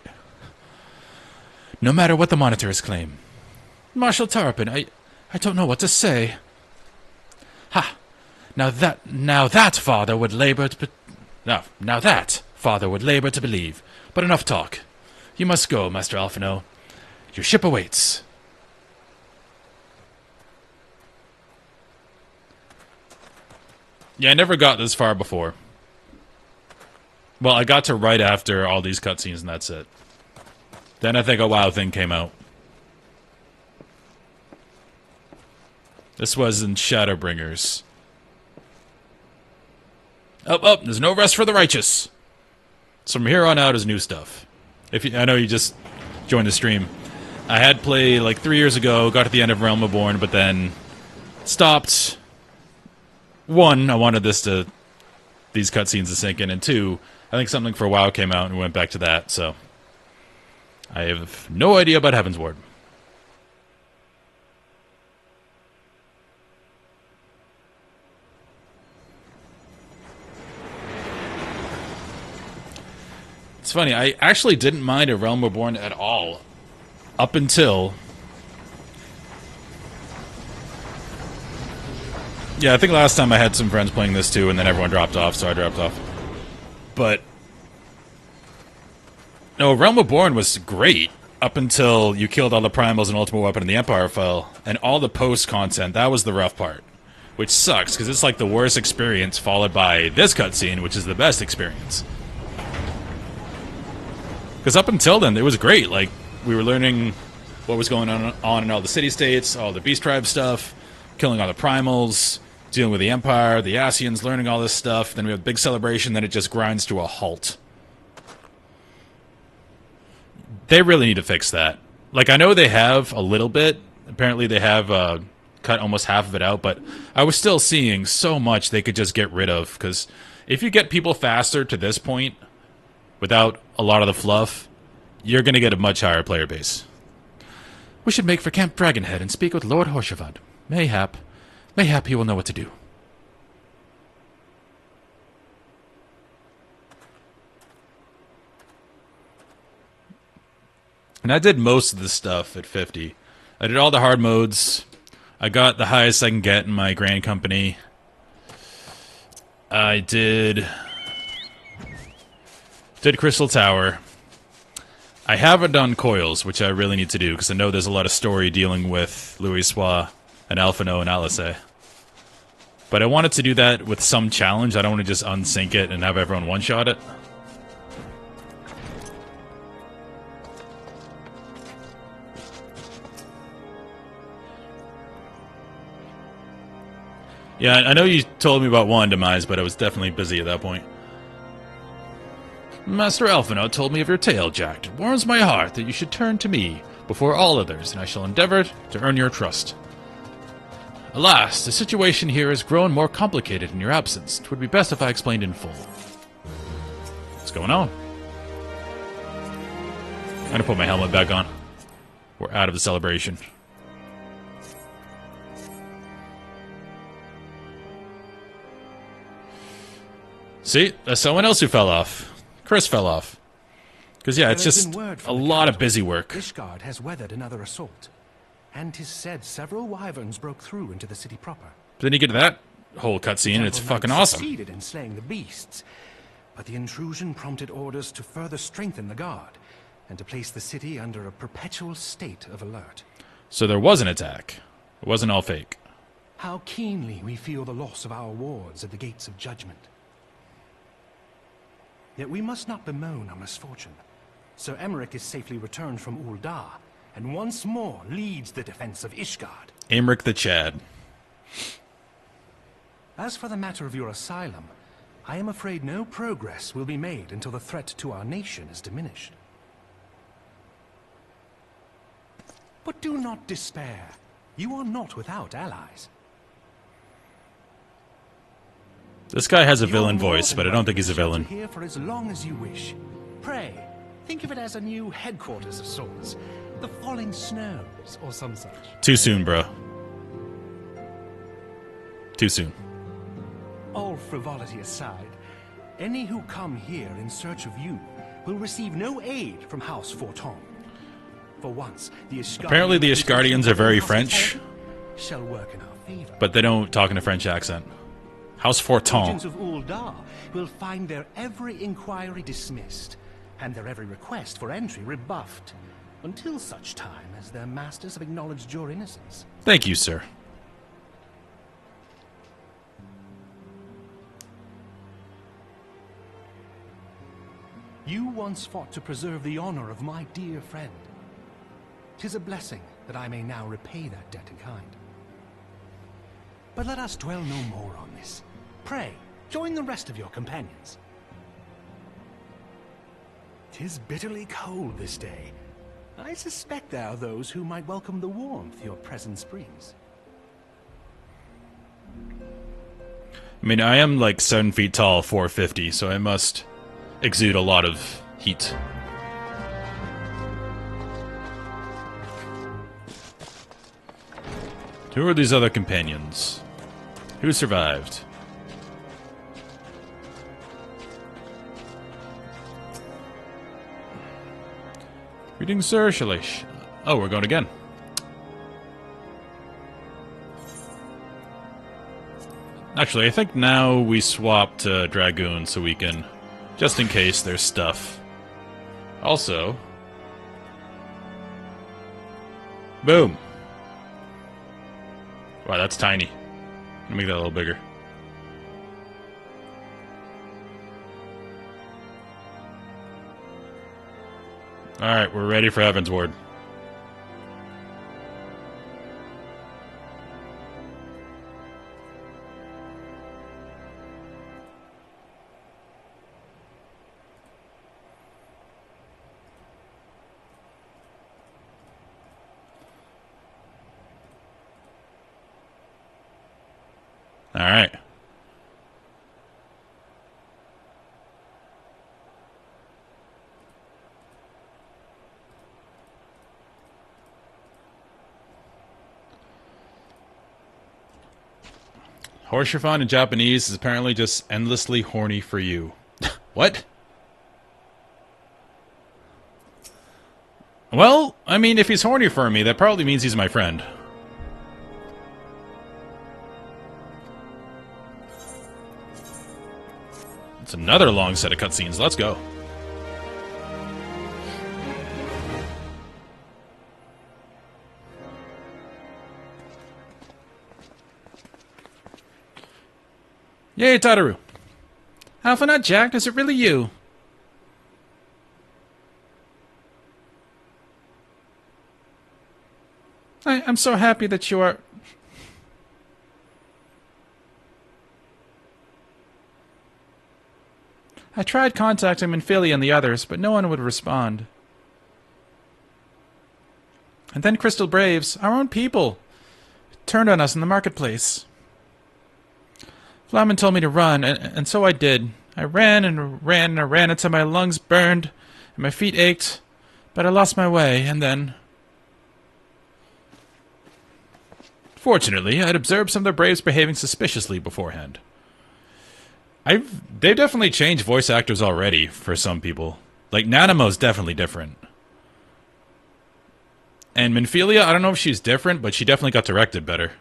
Speaker 1: No matter what the Monitors claim. Marshal Tarpon, I don't know what to say. Ha! Now that father would labor to... Now that father would labor to believe. But enough talk. You must go, Master Alphinaud. Your ship awaits. Yeah, I never got this far before. Well, I got to right after all these cutscenes and that's it. Then I think a WoW thing came out. This was in Shadowbringers. Up, there's no rest for the righteous. So from here on out is new stuff. I know you just joined the stream. I had played like 3 years ago, got to the end of Realm Reborn, but then stopped. One, I wanted these cutscenes to sink in, and two, I think something for WoW came out and we went back to that, so I have no idea about Heavensward. It's funny, I actually didn't mind a Realm Reborn at all, up until... Yeah, I think last time I had some friends playing this too, and then everyone dropped off, so I dropped off. But... No, Realm Reborn was great, up until you killed all the primals and Ultimate Weapon and the Empire fell, and all the post-content, that was the rough part. Which sucks, because it's like the worst experience, followed by this cutscene, which is the best experience. Because up until then, it was great. Like, we were learning what was going on in all the city-states, all the Beast Tribe stuff, killing all the primals, dealing with the Empire, the Ascians, learning all this stuff. Then we have a big celebration, then it just grinds to a halt. They really need to fix that. Like, I know they have a little bit. Apparently they have cut almost half of it out, but I was still seeing so much they could just get rid of. Because if you get people faster to this point, without a lot of the fluff, you're going to get a much higher player base. We should make for Camp Dragonhead and speak with Lord Horshevad. Mayhap he will know what to do. And I did most of the stuff at 50. I did all the hard modes. I got the highest I can get in my Grand Company. I did Crystal Tower. I haven't done Coils, which I really need to do, because I know there's a lot of story dealing with Louisoix and Alphinaud and Alice. But I wanted to do that with some challenge. I don't want to just unsync it and have everyone one-shot it. Yeah, I know you told me about one demise, but I was definitely busy at that point. Master Alphinaud told me of your tale, Jack. It warms my heart that you should turn to me before all others, and I shall endeavor to earn your trust. Alas, the situation here has grown more complicated in your absence. It would be best if I explained in full. What's going on? I'm gonna put my helmet back on. We're out of the celebration. See? That's someone else who fell off. Chris fell off. Because, yeah, it's just a lot of busy work.
Speaker 11: Ishgard has weathered another assault. And 'tis said several wyverns broke through into the city proper.
Speaker 1: But then you get to that whole cutscene, and it's fucking awesome.
Speaker 11: Succeeded in slaying the beasts, but the intrusion prompted orders to further strengthen the guard, and to place the city under a perpetual state of alert.
Speaker 1: So there was an attack. It wasn't all fake.
Speaker 11: How keenly we feel the loss of our wards at the gates of judgment. Yet we must not bemoan our misfortune. Sir Emmerich is safely returned from Ul'dah, and once more leads the defense of Ishgard.
Speaker 1: Emmerich the Chad.
Speaker 11: As for the matter of your asylum, I am afraid no progress will be made until the threat to our nation is diminished. But do not despair. You are not without allies.
Speaker 1: This guy has a villain voice, but I don't think he's a villain.
Speaker 11: Here for as long as you wish. Pray, think of it as a new headquarters of sorts. The falling snows, or some such.
Speaker 1: Too soon, bro. Too soon.
Speaker 11: All frivolity aside, any who come here in search of you will receive no aid from House Forton. For once,
Speaker 1: apparently the Ishgardians are very French,
Speaker 11: shall work in our favor.
Speaker 1: But they don't talk in a French accent. House Forton.
Speaker 11: Agents of Ul'dah will find their every inquiry dismissed, and their every request for entry rebuffed, until such time as their masters have acknowledged your innocence.
Speaker 1: Thank you, sir.
Speaker 11: You once fought to preserve the honor of my dear friend. 'Tis a blessing that I may now repay that debt in kind. But let us dwell no more on this. Pray, join the rest of your companions. 'Tis bitterly cold this day. I suspect there are those who might welcome the warmth your presence brings.
Speaker 1: I mean, I am like 7 feet tall, 450, so I must exude a lot of heat. Who are these other companions? Who survived? Greetings, sir. Shalish. Oh, we're going again. Actually, I think now we swap to Dragoon so we can, just in case there's stuff. Also, boom. Wow, that's tiny. Let me make that a little bigger. Alright, we're ready for Heaven's Ward. Alright. Horsefon in Japanese is apparently just endlessly horny for you. What? Well, I mean, if he's horny for me, that probably means he's my friend. It's another long set of cutscenes. Let's go. Yay, Tataru. Alphinaud, Jack, is it really you? I'm so happy that you are...
Speaker 19: I tried contacting Minfilia and the others, but no one would respond. And then Crystal Braves, our own people, turned on us in the marketplace. Flamen told me to run, and so I did. I ran and ran and I ran until my lungs burned and my feet ached, but I lost my way, and then... Fortunately, I'd observed some of the Braves behaving suspiciously beforehand. They've definitely changed voice actors already for some people. Like, Nanamo's definitely different. And Minfilia, I don't know if she's different, but she definitely got directed better.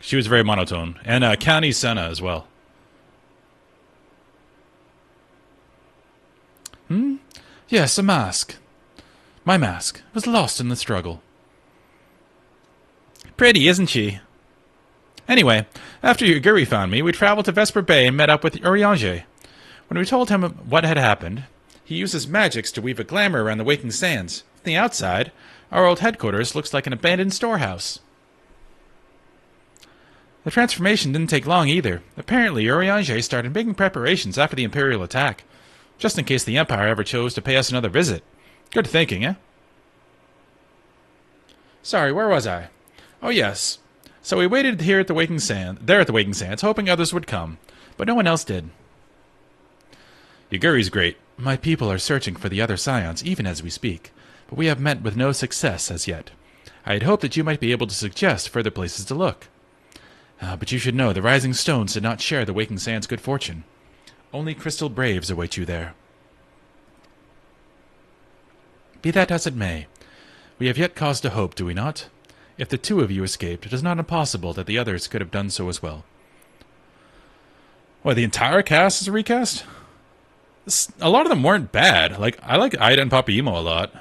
Speaker 19: She was very monotone. And County Senna as well. Yes, a mask. My mask was lost in the struggle. Pretty, isn't she? Anyway, after Yuguri found me, we traveled to Vesper Bay and met up with Urianger. When we told him what had happened, he used his magics to weave a glamour around the Waking Sands. From the outside, our old headquarters looks like an abandoned storehouse. The transformation didn't take long either. Apparently, Urianger started making preparations after the Imperial attack, just in case the Empire ever chose to pay us another visit. Good thinking, eh? Sorry, where was I? Oh yes. So we waited here at the Waking Sands, hoping others would come, but no one else did. Yuguri's great. My people are searching for the other scions, even as we speak, but we have met with no success as yet. I had hoped that you might be able to suggest further places to look. But you should know the Rising Stones did not share the Waking Sands' good fortune. Only Crystal Braves await you there. Be that as it may, we have yet cause to hope, do we not? If the two of you escaped, it is not impossible that the others could have done so as well. What, the entire cast is a recast? A lot of them weren't bad. Like, I like Ida and Papaimo a lot.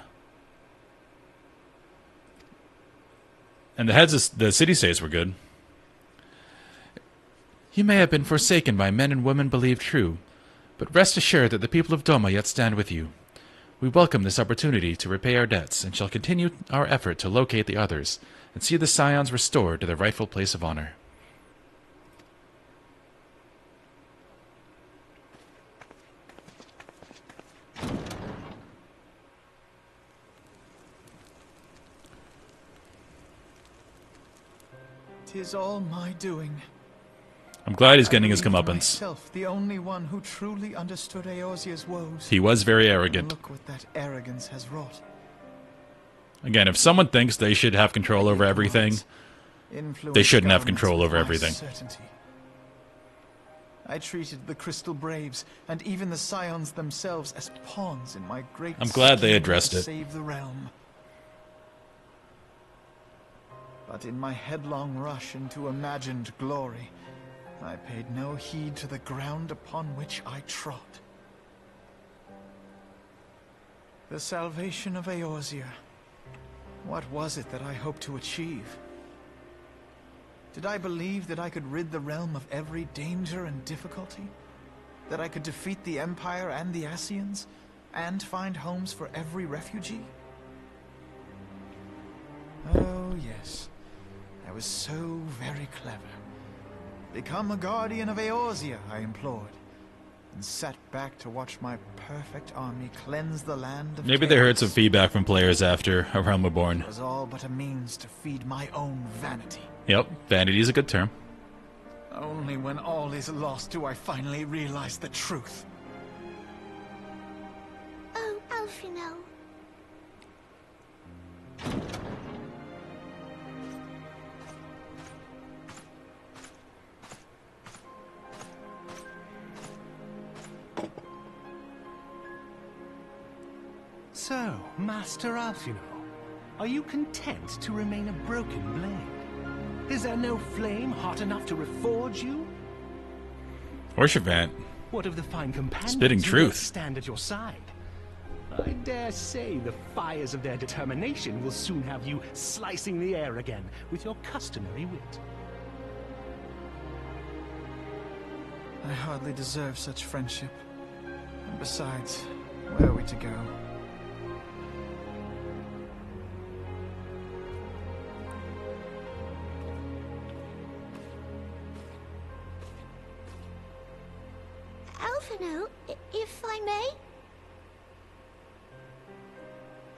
Speaker 19: And the heads of the city-states were good. You may have been forsaken by men and women believed true, but rest assured that the people of Doma yet stand with you. We welcome this opportunity to repay our debts, and shall continue our effort to locate the others, and see the Scions restored to their rightful place of honor.
Speaker 5: "'Tis all my doing.
Speaker 1: I'm glad he's getting his
Speaker 5: I believed
Speaker 1: comeuppance.
Speaker 5: myself the only one who truly understood Eorzea's woes.
Speaker 1: He was very arrogant.
Speaker 5: Look what that arrogance has wrought.
Speaker 1: Again, if someone thinks they should have control over everything, they shouldn't have control over everything.
Speaker 5: Certainty. I treated the Crystal Braves and even the Scions themselves as pawns in my great
Speaker 1: I'm glad they
Speaker 5: scheme
Speaker 1: addressed
Speaker 5: to
Speaker 1: it.
Speaker 5: save the realm. But in my headlong rush into imagined glory, I paid no heed to the ground upon which I trod. The salvation of Eorzea. What was it that I hoped to achieve? Did I believe that I could rid the realm of every danger and difficulty? That I could defeat the Empire and the Ascians, and find homes for every refugee? Oh, yes. I was so very clever. Become a guardian of Eorzea, I implored, and sat back to watch my perfect army cleanse the land of
Speaker 1: Maybe they heard some feedback from players after A Realm Reborn.
Speaker 5: It was all but a means to feed my own vanity.
Speaker 1: Yep, vanity is a good term.
Speaker 5: Only when all is lost do I finally realize the truth.
Speaker 2: Oh, Alfino.
Speaker 11: So, Master Alfino, are you content to remain a broken blade? Is there no flame hot enough to reforge you?
Speaker 1: Orshevant.
Speaker 11: What of the fine companions
Speaker 1: Spitting
Speaker 11: who
Speaker 1: truth.
Speaker 11: yet stand at your side? I dare say the fires of their determination will soon have you slicing the air again with your customary wit.
Speaker 5: I hardly deserve such friendship. And besides, where are we to go?
Speaker 2: Alfino.
Speaker 20: snow, if I may?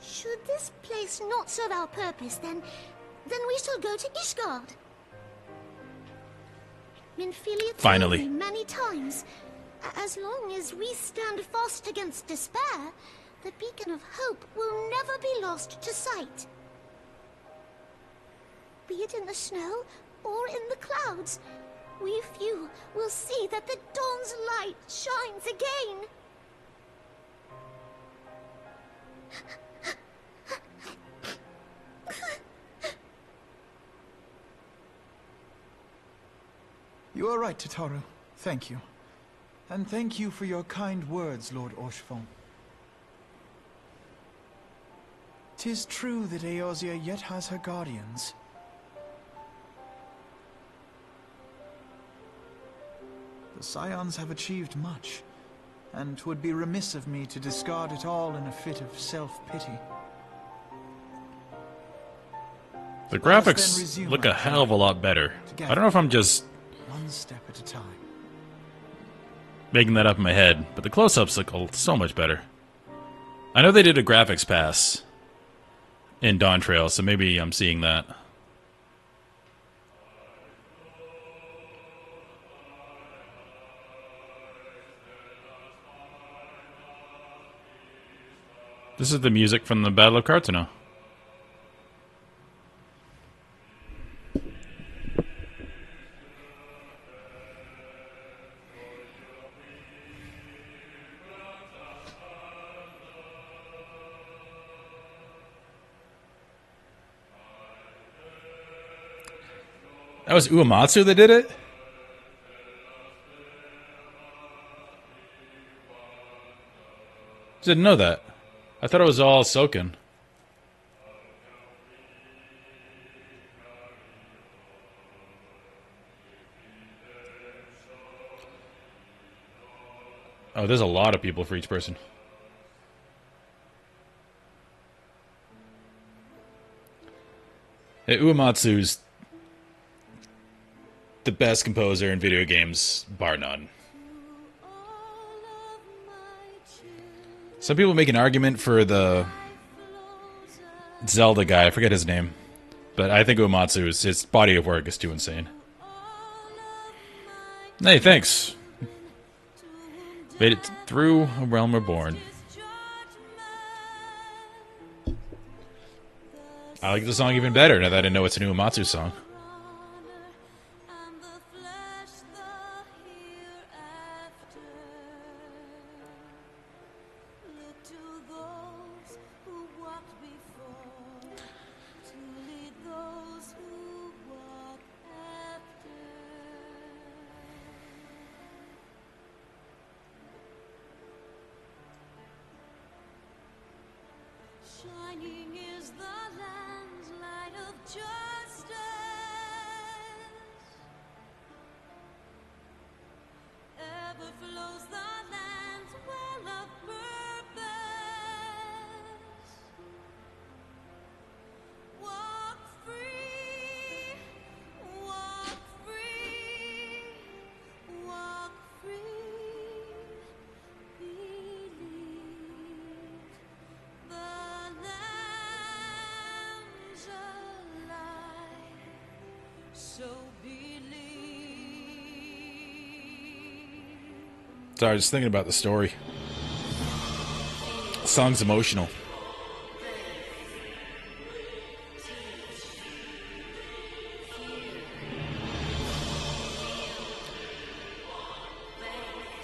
Speaker 20: Should this place not serve our purpose, then we shall go to Ishgard. Minfilia told me many times, as long as we stand fast against despair, the beacon of hope will never be lost to sight. Be it in the snow or in the clouds, we few will see that the dawn's light shines again.
Speaker 5: You are right, Tataru. Thank you. And thank you for your kind words, Lord Orchefon. 'Tis true that Eorzea yet has her guardians. The Scions have achieved much, and 'twould be remiss of me to discard it all in a fit of self-pity.
Speaker 1: The graphics look a hell of a lot better. I don't know if I'm just
Speaker 5: one step at a time.
Speaker 1: Making that up in my head, but the close-ups look so much better. I know they did a graphics pass in Dawn Trail, so maybe I'm seeing that. This is the music from the Battle of Cartano. That was Uematsu that did it? Didn't know that. I thought it was all Soken. Oh, there's a lot of people for each person. Hey, Uematsu's the best composer in video games, bar none. Some people make an argument for the Zelda guy, I forget his name. But I think Uematsu's, his body of work is too insane. Hey, thanks. Made it through A Realm Reborn. I like the song even better now that I know it's an Uematsu song.
Speaker 21: Shining is the land's light of justice. Ever flows the land's well of purpose. Walk free, walk free, walk free. Believe the lamb's alive, so believe.
Speaker 1: Sorry, I was thinking about the story. The song's emotional.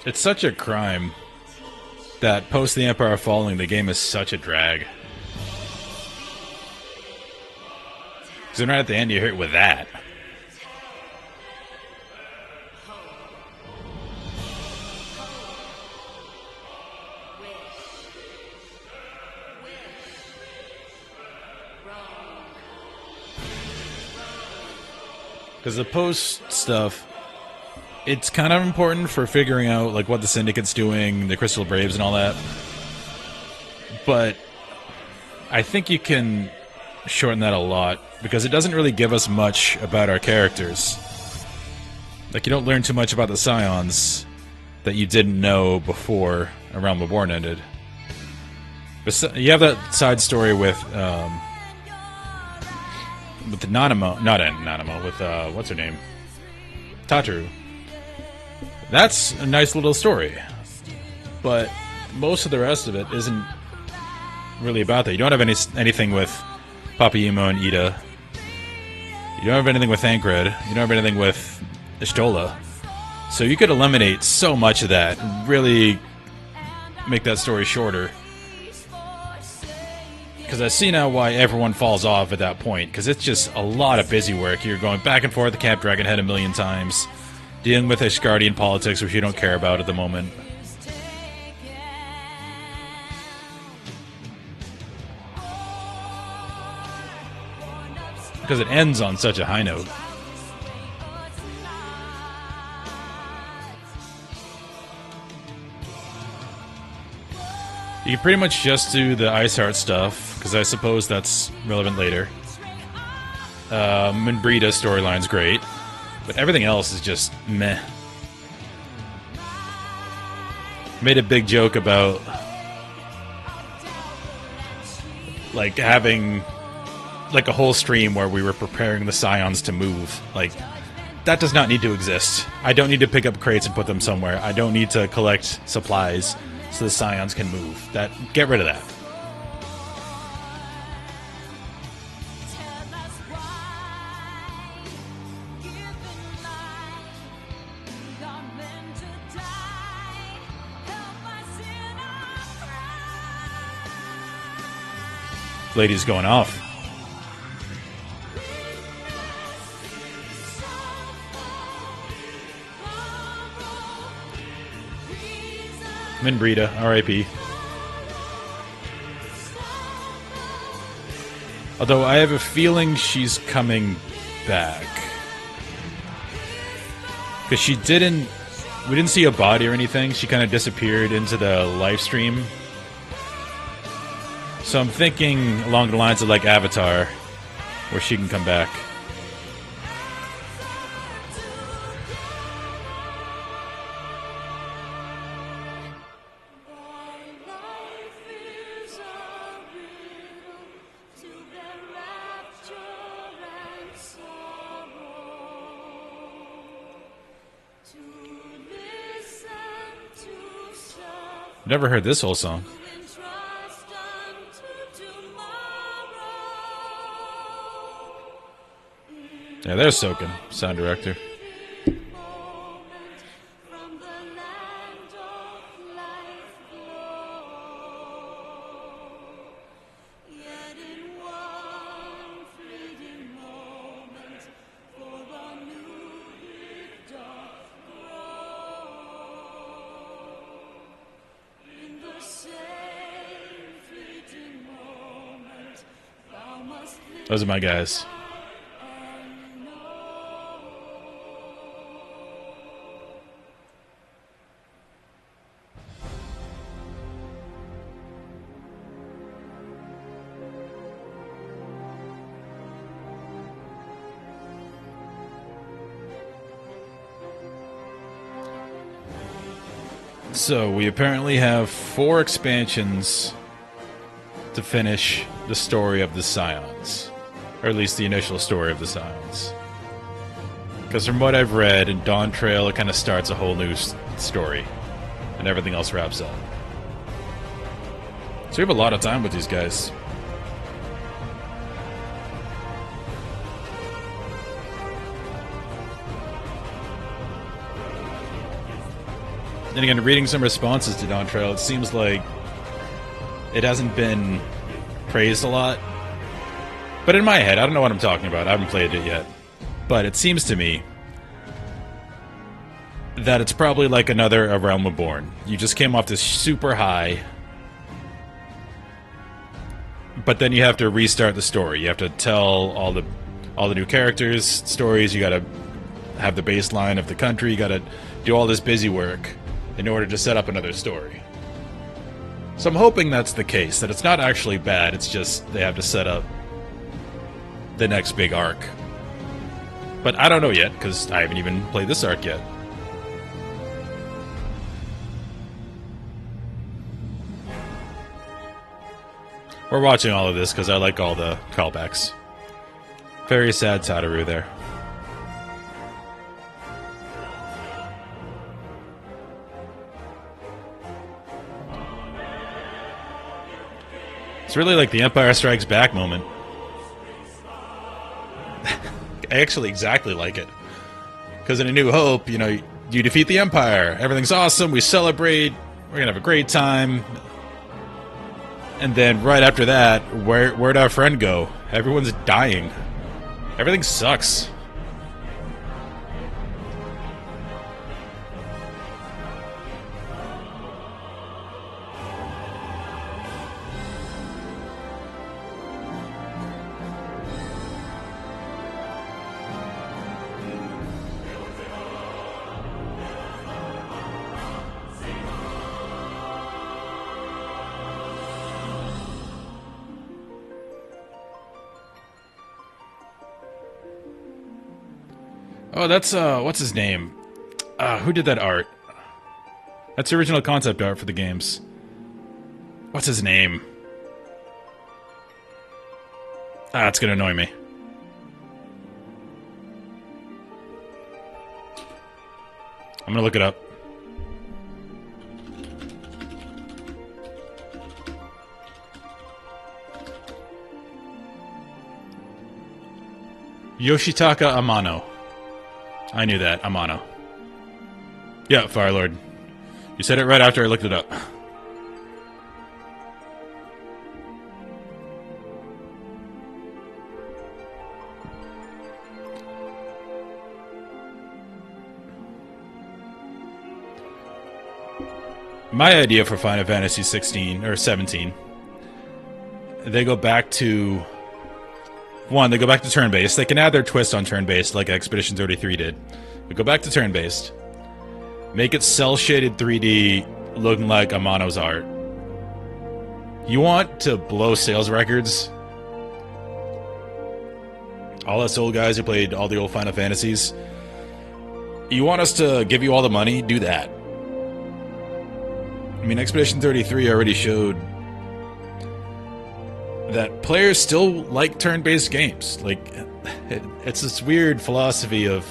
Speaker 1: It's such a crime that post the Empire Falling, the game is such a drag. Because then right at the end, you're hit with that. Because the post stuff, it's kind of important for figuring out like what the Syndicate's doing, the Crystal Braves and all that. But I think you can shorten that a lot because it doesn't really give us much about our characters. Like, you don't learn too much about the Scions that you didn't know before A Realm Reborn ended. You have that side story with Nanamo, not Nanamo, with what's her name, Tataru. That's a nice little story, but most of the rest of it isn't really about that. You don't have anything with Papaimo and Ida. You don't have anything with Thancred. You don't have anything with Ishtola. So you could eliminate so much of that and really make that story shorter. Because I see now why everyone falls off at that point. Because it's just a lot of busy work. You're going back and forth to Camp Dragonhead a million times. Dealing with Ishgardian politics, which you don't care about at the moment. Because it ends on such a high note. You can pretty much just do the Iceheart stuff, because I suppose that's relevant later. Minbrita's storyline's great, but everything else is just meh. Made a big joke about like having like a whole stream where we were preparing the Scions to move. Like, that does not need to exist. I don't need to pick up crates and put them somewhere. I don't need to collect supplies so the Scions can move. Get rid of that. Lady's going off. Minbrita, R.I.P. Although I have a feeling she's coming back. Because we didn't see a body or anything. She kind of disappeared into the live stream. So I'm thinking along the lines of like Avatar, where she can come back. Never heard this whole song. Yeah, there's Soken, sound director. Those are my guys. So we apparently have 4 expansions to finish the story of the Scions. Or at least the initial story of the Scions. Because from what I've read, in Dawn Trail it kind of starts a whole new story. And everything else wraps up. So we have a lot of time with these guys. Then again, reading some responses to Dawn Trail, it seems like it hasn't been praised a lot. But in my head, I don't know what I'm talking about. I haven't played it yet. But it seems to me that it's probably like another A Realm Reborn. You just came off this super high, but then you have to restart the story. You have to tell all the new characters' stories. You gotta have the baseline of the country. You gotta do all this busy work in order to set up another story. So I'm hoping that's the case, that it's not actually bad, it's just they have to set up the next big arc. But I don't know yet, because I haven't even played this arc yet. We're watching all of this because I like all the callbacks. Very sad Sadaru there. It's really like the Empire Strikes Back moment. I actually exactly like it. Because in A New Hope, you know, you defeat the Empire. Everything's awesome. We celebrate. We're going to have a great time. And then right after that, where'd our friend go? Everyone's dying. Everything sucks. Oh, that's, what's his name? Who did that art? That's the original concept art for the games. What's his name? It's gonna annoy me. I'm gonna look it up. Yoshitaka Amano. I knew that. Amano. Yeah, Firelord. You said it right after I looked it up. My idea for Final Fantasy 16 or 17, they go back to they go back to turn-based. They can add their twist on turn-based like Expedition 33 did. But go back to turn-based. Make it cel-shaded 3D looking like Amano's art. You want to blow sales records? All us old guys who played all the old Final Fantasies. You want us to give you all the money? Do that. I mean, Expedition 33 already showed that players still like turn-based games. Like, it's this weird philosophy of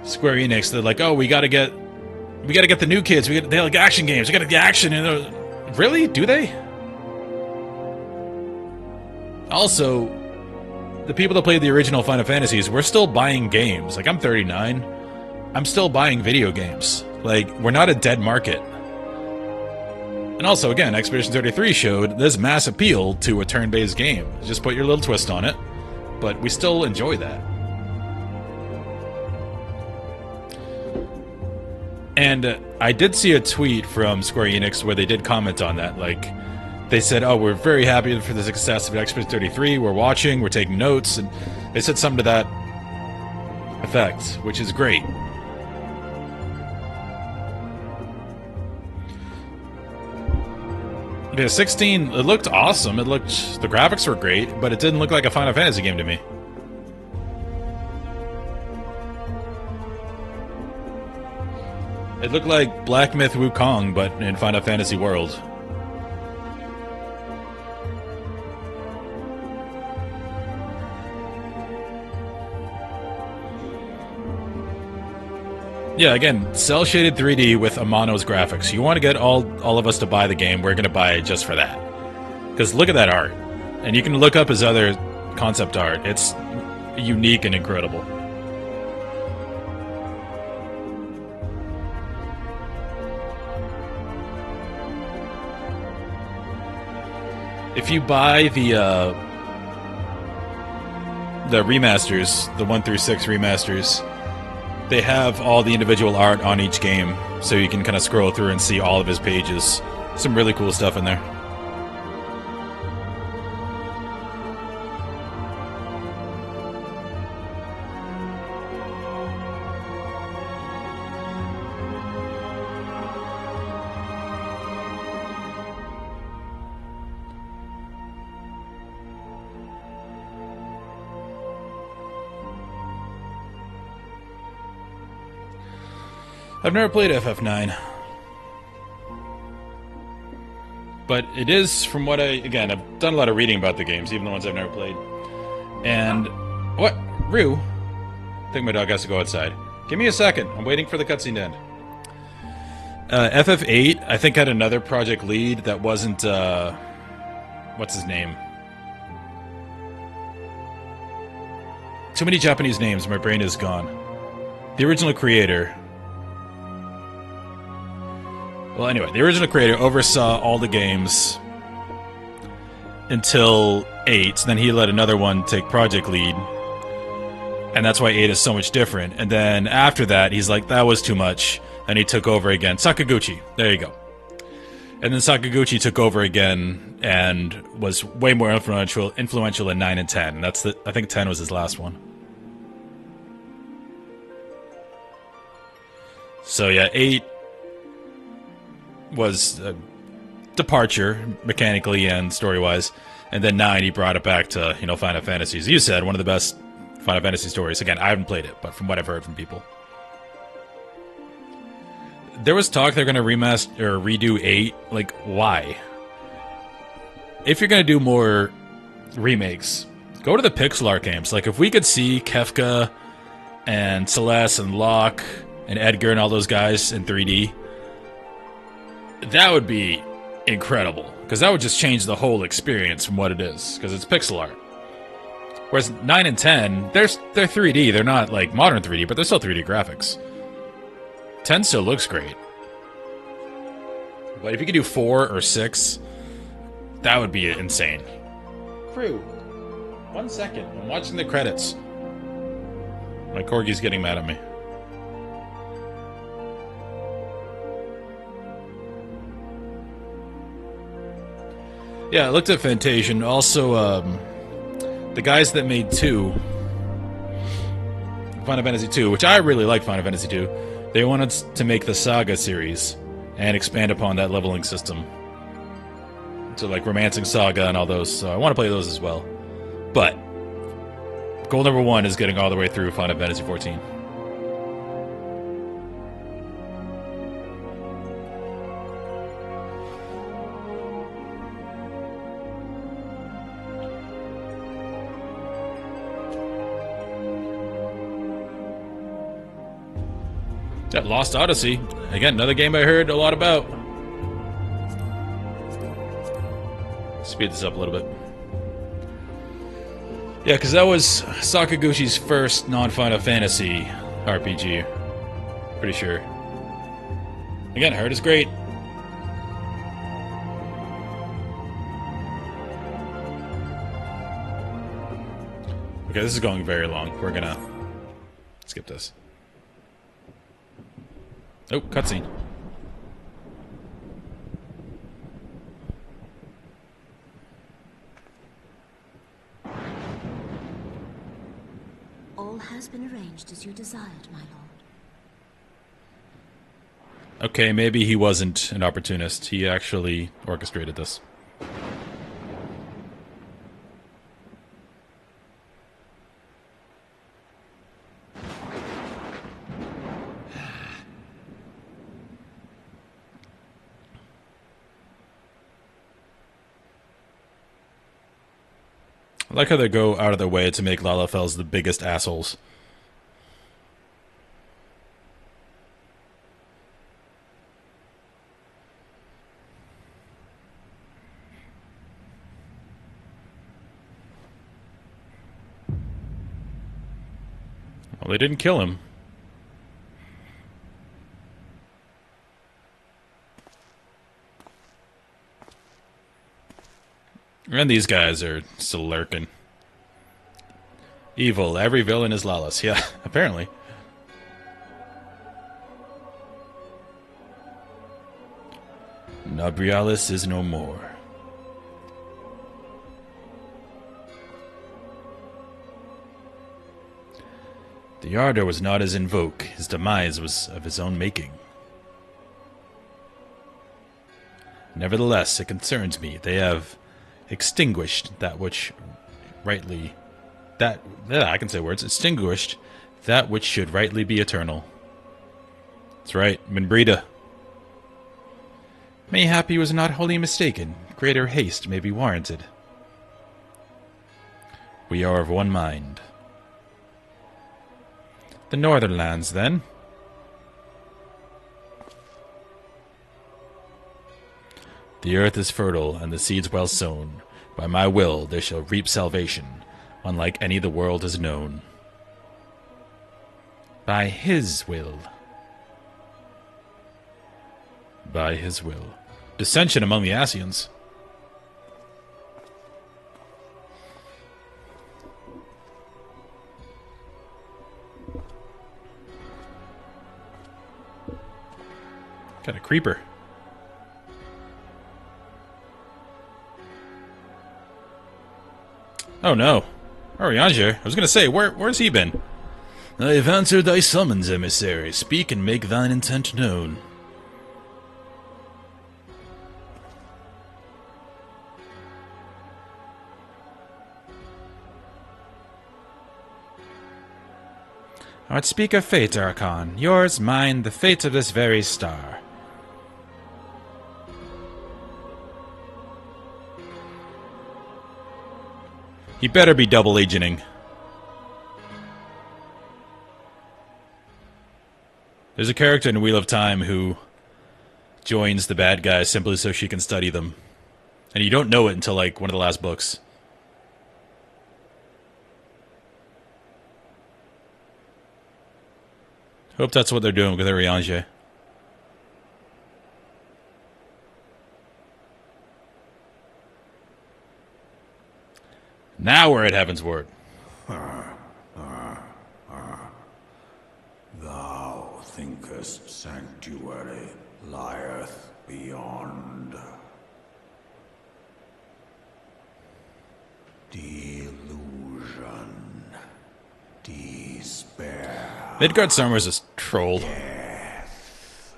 Speaker 1: Square Enix. They're like, oh, we gotta get the new kids. They like action games. We gotta get action. And really? Do they? Also, the people that played the original Final Fantasies, we're still buying games. Like, I'm 39. I'm still buying video games. Like, we're not a dead market. And also, again, Expedition 33 showed this mass appeal to a turn-based game. Just put your little twist on it, but we still enjoy that. And I did see a tweet from Square Enix where they did comment on that. Like, they said, oh, we're very happy for the success of Expedition 33. We're watching, we're taking notes. And they said something to that effect, which is great. Yeah, 16, it looked awesome. The graphics were great, but it didn't look like a Final Fantasy game to me. It looked like Black Myth Wukong, but in Final Fantasy world. Yeah, again, cel-shaded 3D with Amano's graphics. You want to get all of us to buy the game, we're going to buy it just for that. Because look at that art. And you can look up his other concept art. It's unique and incredible. If you buy the remasters, the 1 through 6 remasters, they have all the individual art on each game, so you can kind of scroll through and see all of his pages. Some really cool stuff in there. I've never played FF9. But it is, from what again, I've done a lot of reading about the games, even the ones I've never played. And, what? Rue? I think my dog has to go outside. Give me a second. I'm waiting for the cutscene to end. FF8, I think, had another project lead that wasn't, what's his name? Too many Japanese names, my brain is gone. The original creator. Well, anyway, the original creator oversaw all the games until 8. Then he let another one take project lead. And that's why 8 is so much different. And then after that, he's like, that was too much. And he took over again. Sakaguchi. There you go. And then Sakaguchi took over again and was way more influential in 9 and 10. That's I think 10 was his last one. So yeah, 8 was a departure mechanically and story-wise, and then 9 he brought it back to, you know, Final Fantasy. As you said, one of the best Final Fantasy stories. Again, I haven't played it, but from what I've heard from people. There was talk they're going to remaster or redo 8. Like, why? If you're going to do more remakes, go to the pixel art games. Like, if we could see Kefka and Celeste and Locke and Edgar and all those guys in 3D, that would be incredible. Because that would just change the whole experience from what it is. Because it's pixel art. Whereas 9 and 10, they're 3D. They're not, like, modern 3D, but they're still 3D graphics. 10 still looks great. But if you could do 4 or 6, that would be insane. Crew, 1 second. I'm watching the credits. My corgi's getting mad at me. Yeah, I looked at Fantasian. Also, the guys that made 2, Final Fantasy 2, which I really liked Final Fantasy 2, they wanted to make the Saga series and expand upon that leveling system. So, like, Romancing Saga and all those. So I want to play those as well. But goal number 1 is getting all the way through Final Fantasy 14. That Lost Odyssey. Again, another game I heard a lot about. Speed this up a little bit. Yeah, because that was Sakaguchi's first non-Final Fantasy RPG. Pretty sure. Again, I heard it's great. Okay, this is going very long. We're gonna skip this. Oh, cutscene.
Speaker 3: All has been arranged as you desired, my lord.
Speaker 1: Okay, maybe he wasn't an opportunist. He actually orchestrated this. I like how they go out of their way to make Lalafels the biggest assholes. Well, they didn't kill him. And these guys are still lurking. Evil. Every villain is lawless. Yeah, apparently. Nobrialis is no more. The ardor was not his invoke. His demise was of his own making. Nevertheless, it concerns me. They have extinguished that which rightly... I can say words. Extinguished that which should rightly be eternal. That's right, Minbrida.
Speaker 19: Mayhap he was not wholly mistaken. Greater haste may be warranted. We are of one mind. The northern lands, then. The earth is fertile, and the seeds well sown. By my will they shall reap salvation, unlike any the world has known. By his will. By his will. Dissension among the Asians. Got a creeper. Oh no. Arianger. I was gonna say, where's he been? I have answered thy summons, emissary. Speak and make thine intent known. Art speak of fate, Archon. Yours, mine, the fate of this very star. He better be double agenting. There's a character in Wheel of Time who joins the bad guys simply so she can study them. And you don't know it until, like, one of the last books. Hope that's what they're doing with Arianger. Now we're at Heaven's Word.
Speaker 8: Thou thinkest sanctuary lieth beyond. Delusion. Despair.
Speaker 19: Midgard Summers is trolled.
Speaker 8: Death.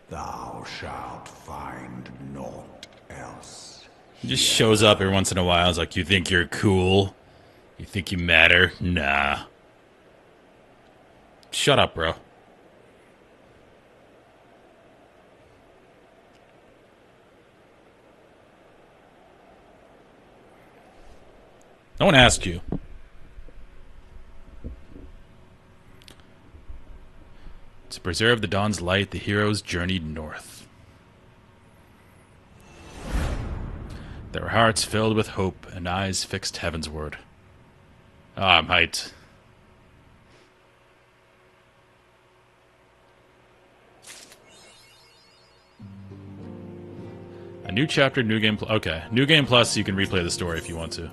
Speaker 8: Thou shalt find naught else.
Speaker 19: He just shows up every once in a while. It's like, you think you're cool? You think you matter? Nah. Shut up, bro. No one asked you. To preserve the dawn's light, the heroes journeyed north. Their hearts filled with hope and eyes fixed heavenward. Ah, I'm hyped. A new chapter, new game. Okay, new game plus. You can replay the story if you want to.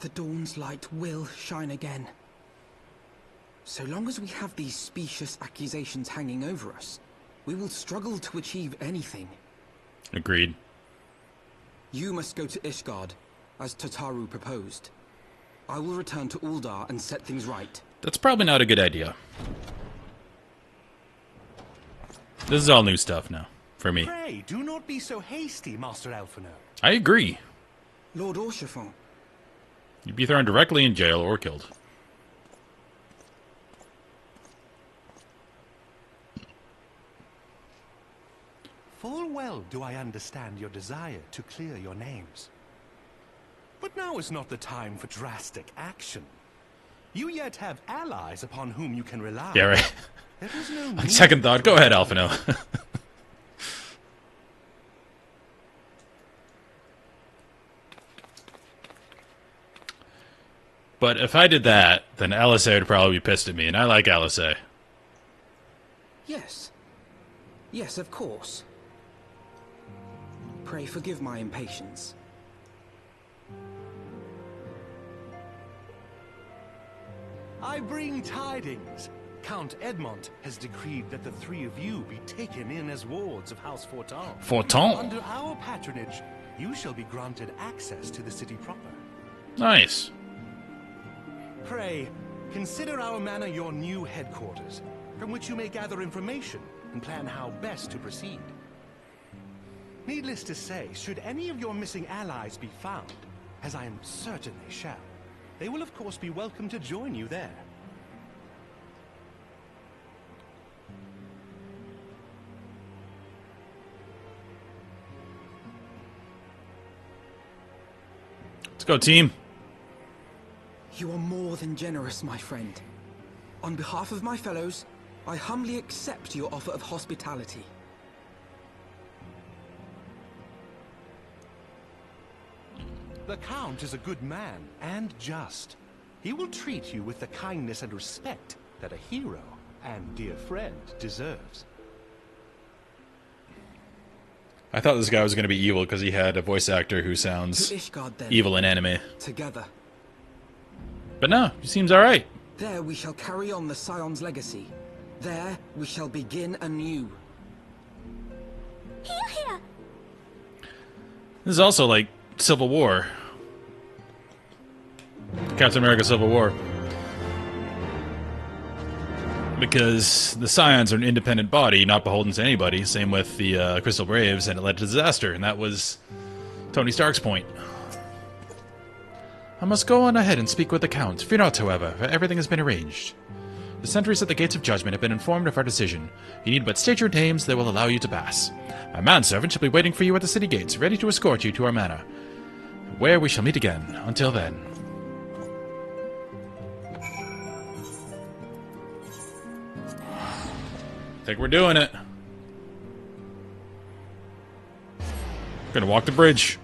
Speaker 18: The dawn's light will shine again. So long as we have these specious accusations hanging over us, we will struggle to achieve anything.
Speaker 19: Agreed.
Speaker 18: You must go to Ishgard, as Tataru proposed. I will return to Uldar and set things right.
Speaker 19: That's probably not a good idea. This is all new stuff now, for me.
Speaker 11: Pray, do not be so hasty, Master Alphino.
Speaker 19: I agree.
Speaker 18: Lord Orchiffon.
Speaker 19: You'd be thrown directly in jail or killed.
Speaker 11: Full well do I understand your desire to clear your names. But now is not the time for drastic action. You yet have allies upon whom you can rely.
Speaker 19: Yeah, right.
Speaker 11: There is no
Speaker 19: On
Speaker 11: need
Speaker 19: second thought, go ahead, Alphino. But if I did that, then LSA would probably be pissed at me, and I like LSA.
Speaker 18: Yes. Yes, of course. Pray forgive my impatience.
Speaker 11: I bring tidings. Count Edmont has decreed that the three of you be taken in as wards of House Fortin.
Speaker 19: Fortin?
Speaker 11: Under our patronage, you shall be granted access to the city proper.
Speaker 19: Nice.
Speaker 11: Pray, consider our manor your new headquarters. from which you may gather information and plan how best to proceed. Needless to say, should any of your missing allies be found, as I am certain they shall, they will of course be welcome to join you there.
Speaker 1: Let's go, team.
Speaker 7: You are more than generous, my friend. On behalf of my fellows, I humbly accept your offer of hospitality.
Speaker 11: The Count is a good man, and just. He will treat you with the kindness and respect that a hero and dear friend deserves.
Speaker 1: I thought this guy was going to be evil because he had a voice actor who sounds evil in anime.
Speaker 7: Together.
Speaker 1: But no, he seems alright.
Speaker 7: There we shall carry on the Scion's legacy. There we shall begin anew.
Speaker 20: Here!
Speaker 1: This is also like Civil War. Captain America Civil War. Because the Scions are an independent body, not beholden to anybody. Same with the Crystal Braves, and it led to disaster, and that was Tony Stark's point.
Speaker 19: I must go on ahead and speak with the Count. Fear not, however, for everything has been arranged. The sentries at the Gates of Judgment have been informed of our decision. You need but state your names, they will allow you to pass. My manservant shall be waiting for you at the city gates, ready to escort you to our manor, where we shall meet again. Until then.
Speaker 1: I think we're doing it. Gonna walk the bridge.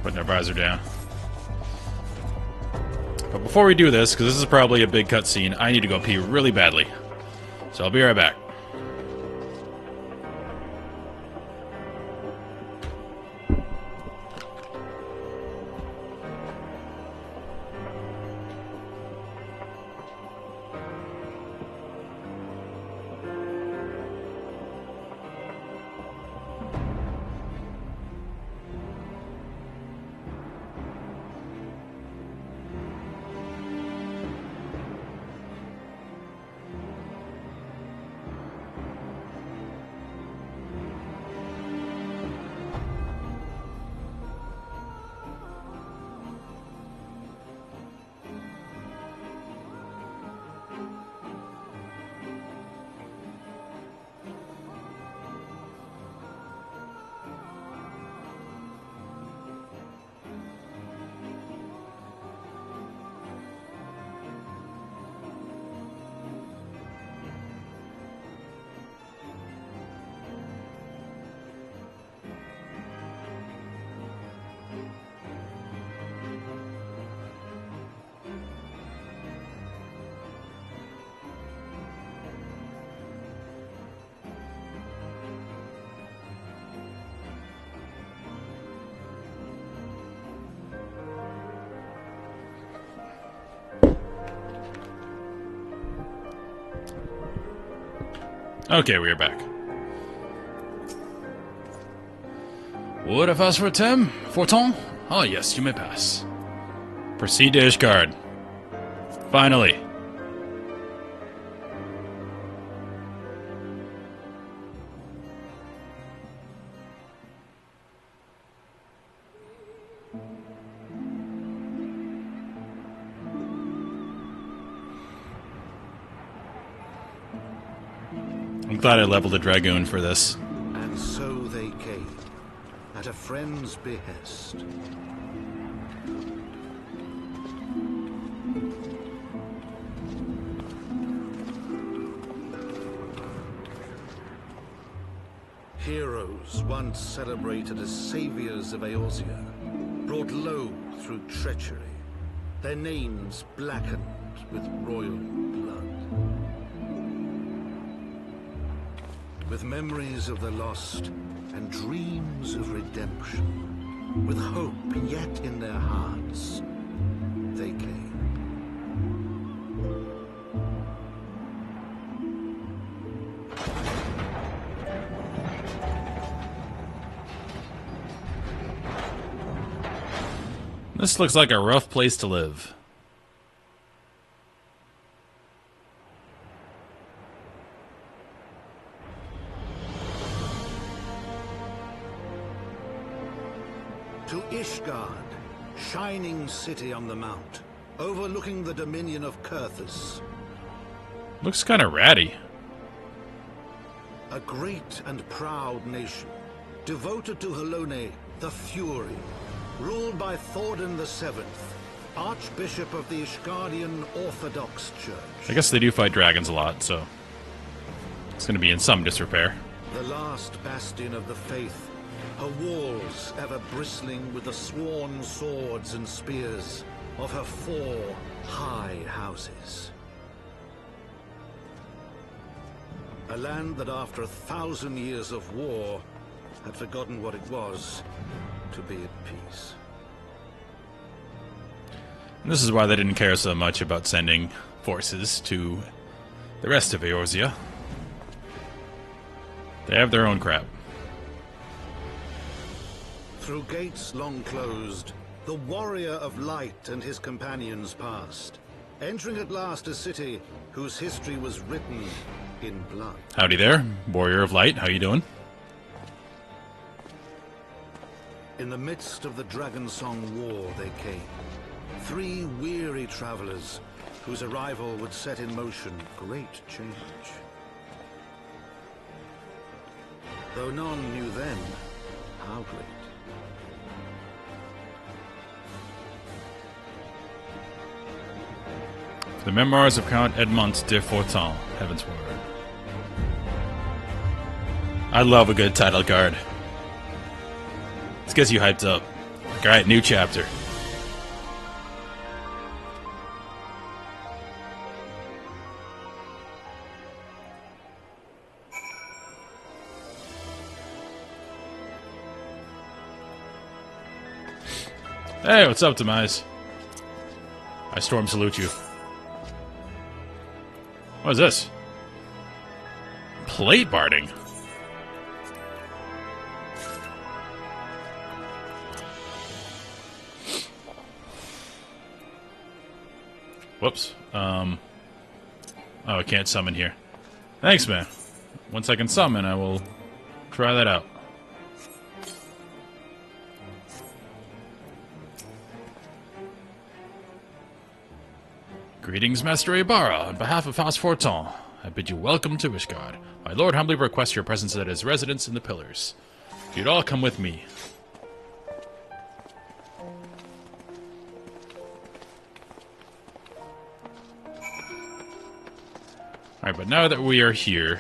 Speaker 1: Putting our visor down. But before we do this, because this is probably a big cutscene, I need to go pee really badly. So I'll be right back. Okay, we are back. Would have asked for a term? Forton? Ah, yes, you may pass. Proceed to Ishgard. Finally. I'm glad I leveled a Dragoon for this.
Speaker 15: And so they came, at a friend's behest. Heroes once celebrated as saviors of Eorzea, brought low through treachery, their names blackened with royal blood. With memories of the lost and dreams of redemption,
Speaker 14: with hope yet in their hearts, they came.
Speaker 1: This looks like a rough place to live.
Speaker 14: To Ishgard, shining city on the mount, overlooking the dominion of Kurthus.
Speaker 1: Looks kind of ratty.
Speaker 14: A great and proud nation, devoted to Helone, the Fury, ruled by Thordan VII, Archbishop of the Ishgardian Orthodox Church.
Speaker 1: I guess they do fight dragons a lot, so it's going to be in some disrepair.
Speaker 14: The last bastion of the faith, her walls ever bristling with the sworn swords and spears of her 4 high houses. A land that after 1,000 years of war had forgotten what it was to be at peace.
Speaker 1: And this is why they didn't care so much about sending forces to the rest of Eorzea. They have their own crap.
Speaker 14: Through gates long closed, the warrior of light and his companions passed, entering at last a city whose history was written in blood.
Speaker 1: Howdy there, warrior of light. How you doing?
Speaker 14: In the midst of the Dragonsong War they came. 3 weary travelers whose arrival would set in motion great change. Though none knew then how great.
Speaker 1: The Memoirs of Count Edmond de Fortin, Heaven's Word. I love a good title card. This gets you hyped up. Like, alright, new chapter. Hey, what's up, Demise? I storm salute you. What is this? Plate barding. Whoops. Oh, I can't summon here. Thanks, man. Once I can summon, I will try that out. Greetings, Master Ibarra. On behalf of House Fortin, I bid you welcome to Ishgard. My lord humbly requests your presence at his residence in the Pillars. You'd all come with me. Alright, but now that we are here,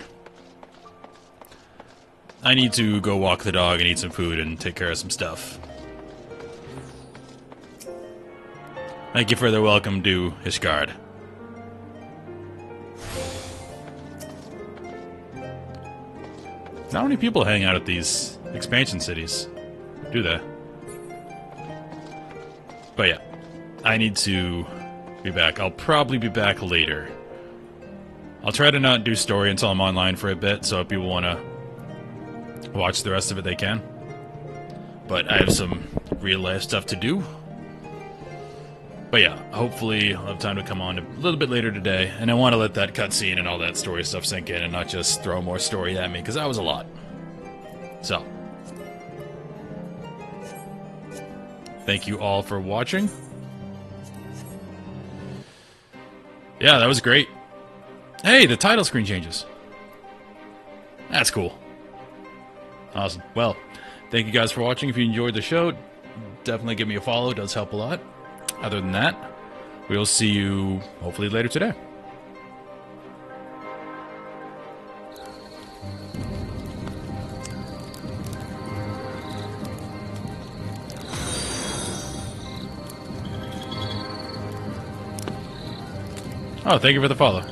Speaker 1: I need to go walk the dog and eat some food and take care of some stuff. Thank you for the welcome to Ishgard. Not many people hang out at these expansion cities, do they? But yeah, I need to be back. I'll probably be back later. I'll try to not do story until I'm online for a bit, so if people want to watch the rest of it, they can. But I have some real-life stuff to do. But yeah, hopefully I'll have time to come on a little bit later today, and I want to let that cutscene and all that story stuff sink in and not just throw more story at me, because that was a lot. So, thank you all for watching. Yeah, that was great. Hey, the title screen changes. That's cool. Awesome. Well, thank you guys for watching. If you enjoyed the show, definitely give me a follow. It does help a lot. Other than that, we'll see you hopefully later today. Oh, thank you for the follow.